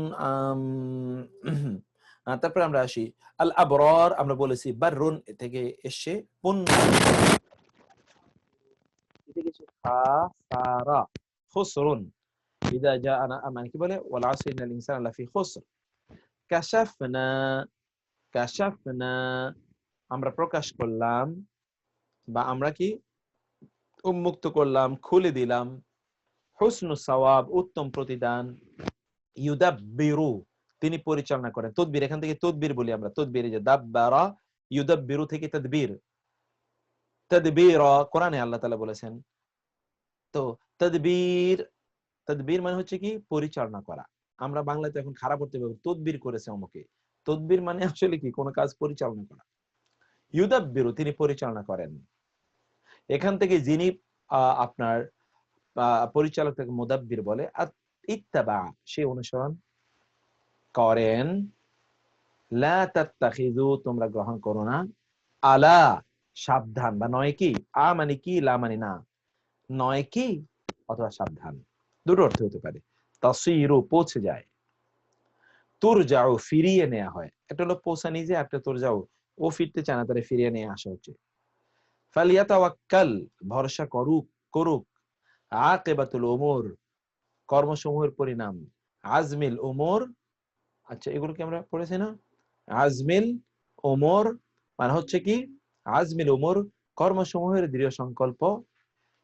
তারপরে আমরা আসি আল আবরার, আমরা বলেছি বাররুন থেকে এসে পুণ্য থেকে এসে খাসারা খুসরুন ইদা জাআনা মানে কি বলে ওয়াল আসরি ইন্নাল ইনসানা লাফি খুসর। কাশাফনা, কাশাফনা আমরা প্রকাশ করলাম বা আমরা কি উন্মুক্ত করলাম, খুলে দিলাম, হুসনু সাওয়াব উত্তম প্রতিদান, ইউদাব্বিরু তিনি পরিচালনা করেন, তদবির এখান থেকে তদবির বলি আমরা, তদবির যে দাব্বারা ইউদাব্বিরু থেকে তদবির, তদবিরা কোরআনে আল্লাহ তাআলা বলেছেন। তো তদবির, তদবির মানে হচ্ছে কি পরিচালনা করা। আমরা বাংলাতে এখন খারাপ করতে পারবো তদবির করেছে অমুকে, তদবির মানে আসলে কি কোন কাজ পরিচালনা করা। ইউদাব্বিরু তিনি পরিচালনা করেন, এখান থেকে যিনি আপনার পরিচালক থেকে মুদাব্বির বলে, আর ইত্তাবা সে অনুসরণ করেন, লা তাত্তাখিযু তোমরা গ্রহণ করো না, আলা সাবধান বা নয় কি, আ মানে কি, লা মানে না, নয় কি অথবা সাবধান, দুটো অর্থ হতে পারে। তাসিরু পৌঁছে যায়, তুরজাউ ফিরিয়ে নেওয়া হয়, একটা হলো পৌঁছানি যে, একটা তুরজাউ ও ফিরতে চায় না, তারে ফিরিয়ে নিয়ে আসা হচ্ছে। ফালিয়াতাওয়াক্কাল ভরসা করুক, করুক, আকিবাতুল উমুর কর্মসমূহের পরিণাম, আজমিল উমুর, আচ্ছা এগুলো কি আমরা পড়েছি না? আজমিল উমুর মানে হচ্ছে কি আজমিল উমুর কর্মসমূহের দৃঢ় সংকল্প,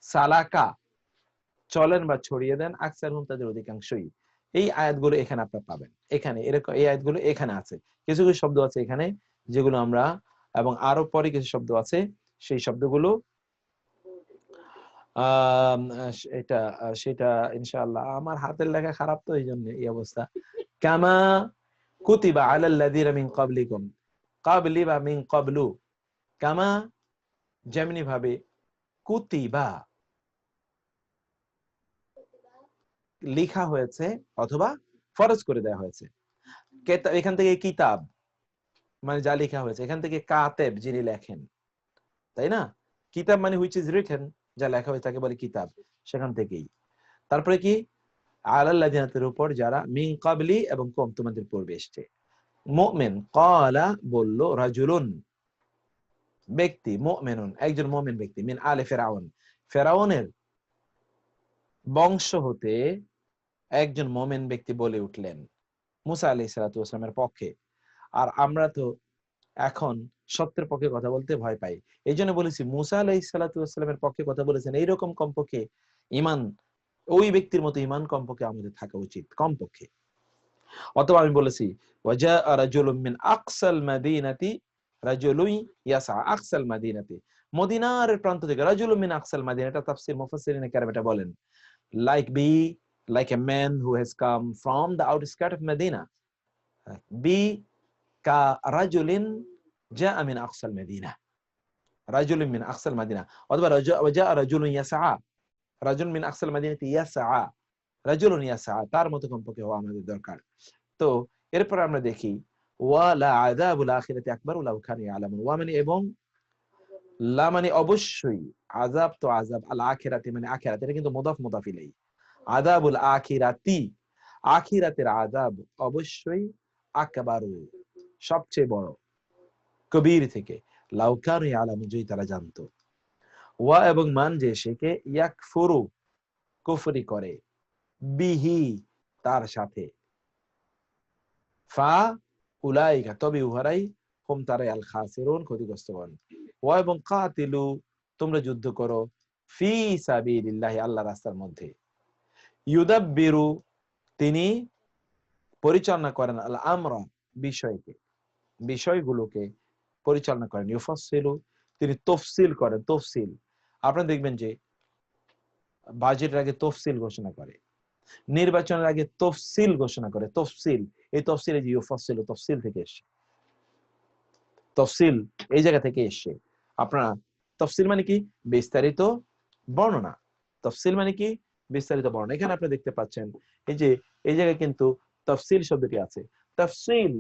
সালাকা চলেন বা ছড়িয়ে দেন, আকসারহুম তাদের অধিকাংশই। এই আয়াতগুলো এখানে আপনারা পাবেন, এখানে এরকম এই আয়াতগুলো এখানে আছে, কিছু কিছু শব্দ আছে এখানে যেগুলো আমরা, এবং আরো পরে কিছু শব্দ আছে সেই শব্দগুলো এটা সেটা ইনশাআল্লাহ, আমার হাতের লেখা খারাপ তো এই জন্য এই অবস্থা। কামা কুতিবা আলাল্লাযিনা মিন ক্বাবলিকুম, ক্বাবলি বা মিন ক্বাবলু, কামা যেমনি ভাবে, কুতিবা লেখা হয়েছে অথবা ফরজ করে দেওয়া হয়েছে। এখান থেকে কিতাব মানে যা লেখা হয়েছে, এখান থেকে কাতেব যিনি লেখেন, তাই না? কিতাব মানে হুইচ ইজ রিটেন, যা লেখা হয়েছে তাকে বলে কিতাব, সেখান থেকেই। তারপরে কি আলাল্লাযিনাদের উপর যারা মিন ক্বাবলি এবং কম তোমাদের পূর্বে এসেছে। মুমিন ক্বালা বলল, রাজুলুন ব্যক্তি, মুমিনুন একজন মুমিন ব্যক্তি, মিন আলে ফিরআউন ফিরআউনের বংশ হতে একজন মুমিন ব্যক্তি বলে উঠলেন মুসা আলাইহিস সালাতু ওয়াস সালামের পক্ষে। আর আমরা তো এখন সত্যের পক্ষে কথা বলতে ভয় পাই, এই জন্য বলেছি মুসা আলাইহিস সালাতু ওয়াস সালামের পক্ষে কথা বলেছেন, এইরকম কমপক্ষে ঈমান ওই ব্যক্তির মতো ঈমান কমপক্ষে আমাদের থাকা উচিত কমপক্ষে। অথবা আমি বলেছি ওয়াজা রাজুলুম মিন আকসাল মাদিনাতি, রাজুলুই ইয়াসা আকসাল মাদিনাতি, মদিনার প্রান্ত থেকে, রাজুলুম মিন আকসাল মাদিনা, এটা তাফসীর মুফাসসিরিনে কেরাম এটা বলেন, like a man who has come from the outskirts of Medina, be ka rajulin jaa min aqsal Medina, rajulun min aqsal Medina, অথবা ওয়াজা রাজুলুন ইয়াসা, রাজুলুন মিন আকসাল মাদিনাতি ইয়াসা, রাজুলুন ইয়াসা, তার মতো কমপক্ষে হওয়া আমাদের দরকার। তো এরপর আমরা দেখি ওয়ালা আযাবুল আখিরাতি আকবার লাউ কানু ইয়ালামুন, ওয়া মানে এবং, লা মানে অবশ্যই, আযাব তো আযাব, আল আখিরাতি মানে আখিরাত, এটা কিন্তু মুদাফ মুদাফ ইলাইহি, আযাবুল আখিরাতি আখিরাতের আযাব অবশ্যই, আকবারু সবচেয়ে বড়, কবির থেকে, লাউ কানু ইয়ালামুন যদি তারা জানতো, ওয়া এবং মান যে শেখে, ইয়াকফুরু কুফরি করে, বিহি তার সাথে, ফা উলাইকা তবে উহারাই, হুম তারাই, আল খাসিরুন ক্ষতিগ্রস্তগণ, ওয়া এবং কাতিলু তোমরা যুদ্ধ করো, ফি সাবিলিল্লাহি আল্লাহর রাস্তার মধ্যে, ইউদাব্বিরু তিনি পরিচালনা করেন, আল আমরা বিষয়কে, বিষয়গুলোকে পরিচালনা করেন, ইউফাসসিলু তিনি তফসিল করেন, তফসিল আপনারা দেখবেন যে বাজেটের আগে তফসিল ঘোষণা করে, নির্বাচনের আগে তফসিল ঘোষণা করে, তফসিল, এই তফসিলে যে ইউফাসসিলু তফসিল থেকে এসে, তফসিল এই জায়গা থেকে এসে, আপনারা তফসিল মানে কি বিস্তারিত বর্ণনা, তফসিল মানে কি বিস্তারিত বর্ণনা, এখানে আপনি দেখতে পাচ্ছেন এই যে এই জায়গায় কিন্তু তফসিল শব্দটি আছে, তফসিল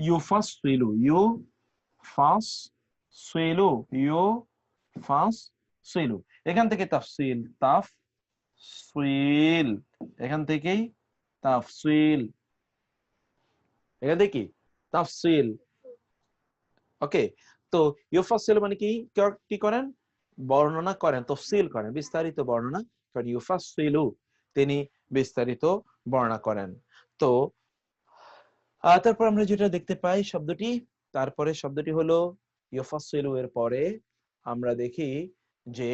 ইউফাসসিলু, ইউফাসসিলু, ইউফাসসিলু, এখান থেকে তাফসিল, তাফসিল এখান থেকেই তাফসিল, এটা দেখি তাফসিল। ওকে, তো ইউফাসসিল মানে কি করেন? বর্ণনা করেন, তফসিল করেন, বিস্তারিত বর্ণনা করেন। ইউফাসসিলু, তিনি বিস্তারিত বর্ণনা করেন। তো তারপর আমরা যেটা দেখতে পাই শব্দটি, তারপরে শব্দটি হলো ইউফাসসিলু, এর পরে আমরা দেখি যে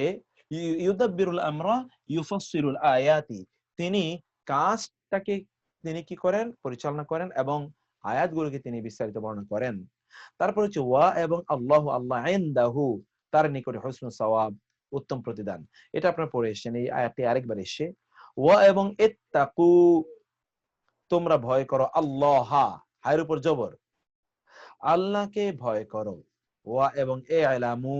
ইউদাব্বিরুল আমরা ইউফাসসিলুল আয়াতি, তিনি কাজটাকে তিনি কি করেন? পরিচালনা করেন এবং আয়াতগুলোকে তিনি বিস্তারিত বর্ণনা করেন। তারপর হচ্ছে ওয়া এবং আল্লাহু, আল্লাহ ইনদাহু, তার নিকটে হুসনুস সাওয়াব, উত্তম প্রতিদান। এটা আপনারা পড়ে এসেছেন, এই আয়াতটি আরেকবার এসে। ওয়া এবং ইত্তাকু, তোমরা ভয় করো, আল্লাহ, হায়ের উপর জবর, আল্লাহকে ভয় করো। ওয়া এবং ইলামু,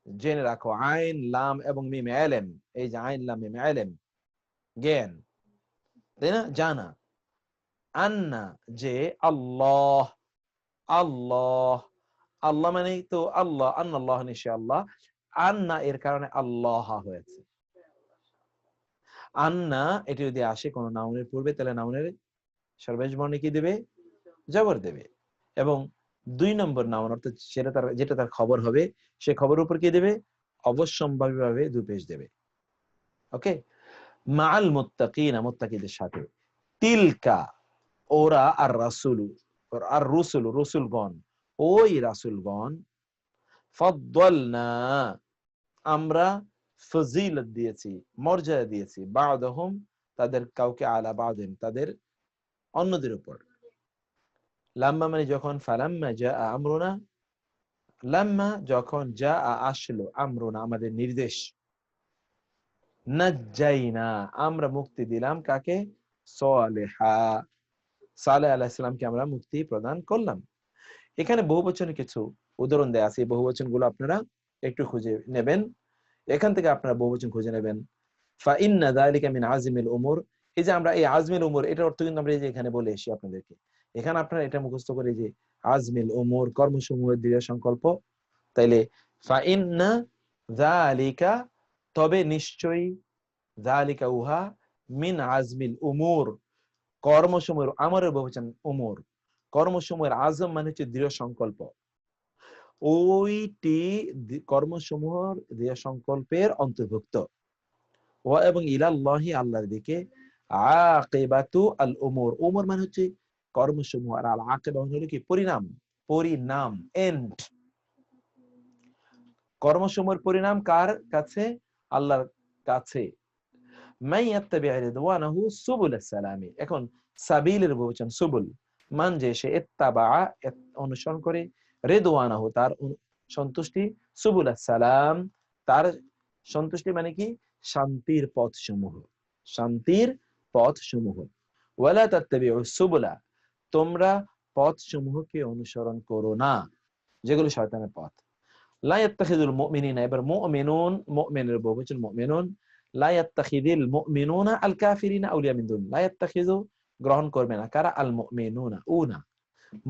জেনে রাখো, আইন লাম এবং মিম ইলম, এই যে আইন লাম মিম ইলম, জ্ঞান, তাই না, জানা। আন্না, যে আল্লাহ, আল্লাহ, আল্লাহ মানে তো আল্লাহ, আন্নাল্লাহ, নিশ্চয় আল্লাহ। আন্না এর কারণে আল্লাহ হয়েছে। আন্না এটি যদি আসে কোন নাউনের পূর্বে, তাহলে নাউনের সর্বশেষ বর্ণে কি দেবে? জবর দেবে। এবং 2 নম্বর নাউন, অর্থাৎ যেটা তার খবর হবে, সে খবরের উপর কি দেবে? অবশ্যম্ভাবীভাবে 2 পেশ দেবে। ওকে, মাআল মুত্তাকিনা, মুত্তাকিদের সাথে। তিলকা, ওরা, আর রাসূলু, আর রুসুল, রসুলগণ, ওই রাসূলগণ, ফাদ্দালনা, আমরা ফজিলত দিয়েছি, মর্যাদা দিয়েছি, বা'দাহুম, তাদের কাউকে, আলা বা'দিন, তাদের অন্যদের উপর। লাম্মা মানে যখন, ফালাম্মা জাআ আমরুনা, লাম্মা যখন, জাআ আসলো, আমরুনা আমাদের নির্দেশ, নাজ্জাইনা আমরা মুক্তি দিলাম, কাকে? সালেহা, সালেহ আলাইহিস সালামকে আমরা মুক্তি প্রদান করলাম। এখানে বহুবচনের কিছু উদাহরণ দেয়া আছে, এই বহুবচন গুলো আপনারা একটু খুঁজে নেবেন, এখান থেকে আপনারা বহুবচন খুঁজে নেবেন। ফা ইন্না যালিকা মিন আযমিল উমুর, এই যে আমরা এই আজমিল উমুর, এটার অর্থ কিন্তু আমরা এই যে এখানে বলে এসেছি আপনাদেরকে। এখানে আপনারা এটা মুখস্থ করে, যে আজমিল উমুর, কর্মসমূহের দৃঢ় সংকল্প। তাইলে ফা ইন্না যালিকা, তবে নিশ্চয়ই, যালিকা উহা, মিন আজমিল উমুর, কর্মসমূহের, আমরের বহুবচন উমুর, কর্মসমূহের, আজম মানে হচ্ছে দৃঢ় সংকল্প, ওইটি কর্মসমূহের দৃঢ় সংকল্পের অন্তর্ভুক্ত। ওয়া এবং ইলাল্লাহি, আল্লাহর দিকে, আকিবাতু আল উমুর, উমুর মানে হচ্ছে কর্মসমূহ, আর আল আকিবা হলো কি? পরিণাম, পরিণাম, এন্ড। কর্মসমূহের পরিণাম কার কাছে? আল্লাহর কাছে। মান ইয়াত্তাবি রিদওয়ানাহু সুবুলাস সালামি, এখন সাবিলের বহুবচন সুবুল, মান যে সে, ইত্তাবা অনুসরণ করে, রিদওয়ানাহু তার সন্তুষ্টি, সুবুলাস সালাম তার সন্তুষ্টি মানে কি? শান্তির পথ সমূহ, শান্তির পথ সমূহ। ওয়ালা তাত্তাবিউস সুবুলা, তোমরা পথ সমূহকে অনুসরণ করো না, যেগুলো শয়তানের পথ। লা ইয়াত্তাখিযুল মুমিনিনা, এবার মুমিনুন, মুমিনের বহুবচন মুমিনুন, লা ইয়াত্তাখিযুল মুমিনুনা আল কাফিরিনা আউলিয়া মিন দুন, লা ইয়াত্তাখিযু গ্রহণ করবে না, কারা? আল মুমিনুনা, উনা,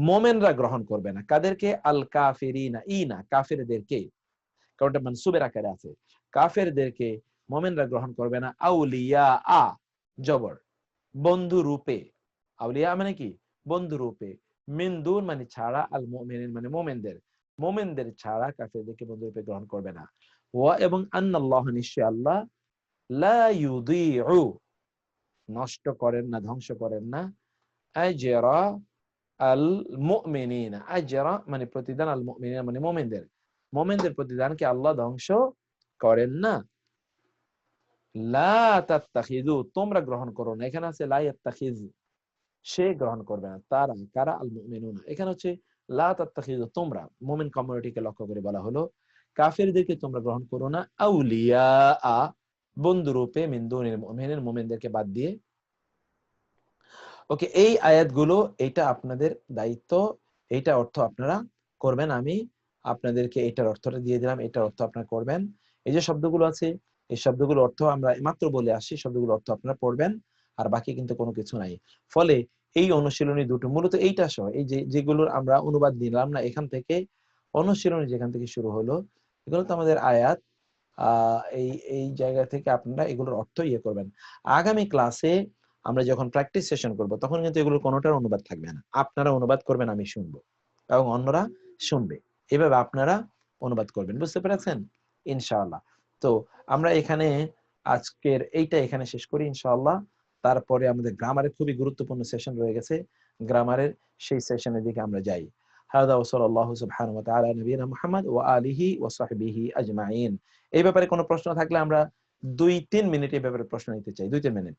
মুমিনরা গ্রহণ করবে না, কাদেরকে? আল কাফিরিনা, ইনা, কাফিরদেরকে, কারণটা মানসুবের আকারে আছে, কাফেরদেরকে মুমিনরা গ্রহণ করবে না, আউলিয়া আ জবর, বন্ধু রূপে, আউলিয়া মানে কি? বন্ধু রূপে, মিন দুন মানে ছাড়া, আল মুমিনিন মানে মুমিনদের, মুমিনদের ছাড়া কাফেরদেরকে বন্ধু রূপে গ্রহণ করবে না। ওয়া এবং আন্নাল্লাহ, নিশ্চয় আল্লাহ, লা ইউদিউ, নষ্ট করেন না, ধ্বংস করেন না, আজরা আল মুমিনিনা, আজরা মানে প্রতিদান, আল মুমিনিনা মানে মুমিনদের, মুমিনদের প্রতিদানকে আল্লাহ ধ্বংস করেন না। লা তাত্তাখিযু, তোমরা গ্রহণ করো না, এখানে আছে লা ইয়াত্তাখিয, সে গ্রহণ করবে না, তারা, কারা? আল মুমিনুনা, এখানে হচ্ছে লা তাত্তাখিযু, তোমরা, মুমিন কমিউনিটিকে লক্ষ্য করে বলা হলো, কাফেরদেরকে তোমরা গ্রহণ করো না, আউলিয়া আ বন্ধু রূপে, মিন দুনিল মুমিনিন, মুমিনদেরকে বাদ দিয়ে। ওকে, এই আয়াতগুলো, এটা আপনাদের দায়িত্ব, এইটা অর্থ আপনারা করবেন। আমি আপনাদেরকে এটার অর্থটা দিয়ে দিলাম, এটার অর্থ আপনারা করবেন। এই যে শব্দগুলো আছে, এই শব্দগুলো অর্থ আমরা মাত্র বলে আসছি, শব্দগুলো অর্থ আপনারা পড়বেন, আর বাকি কিন্তু কোনো কিছু নাই। ফলে এই অনুশীলনী দুটো মূলত এইটা সহ, এই যেগুলোর আমরা অনুবাদ দিলাম না, এখান থেকে অনুশীলনী যেখান থেকে শুরু হলো, এগুলো তো আমাদের আয়াত। এই জায়গা থেকে আপনারা এগুলোর অর্থ করবেন। আগামী ক্লাসে আমরা যখন প্র্যাকটিস সেশন করব তখন কিন্তু এগুলো কোনোটার অনুবাদ থাকবে না, আপনারা অনুবাদ করবেন, আমি শুনবো এবং অন্যরা শুনবে, এভাবে আপনারা অনুবাদ করবেন, বুঝতে পেরেছেন ইনশাআল্লাহ। তো আমরা এখানে আজকের এইটা এখানে শেষ করি ইনশাআল্লাহ। তারপরে আমাদের গ্রামারের খুবই গুরুত্বপূর্ণ সেশন রয়ে গেছে, গ্রামারের সেই সেশনের দিকে আমরা যাই। হাদা ওয়া সাল্লাল্লাহু সুবহানাহু ওয়া তাআলা নবিয়িনা মুহাম্মদ ওয়া আলিহি ওয়া সাহবিহি আজমাইন। এই ব্যাপারে কোনো প্রশ্ন থাকলে আমরা 2-3 মিনিট এই ব্যাপারে প্রশ্ন নিতে চাই, 2-3 মিনিট।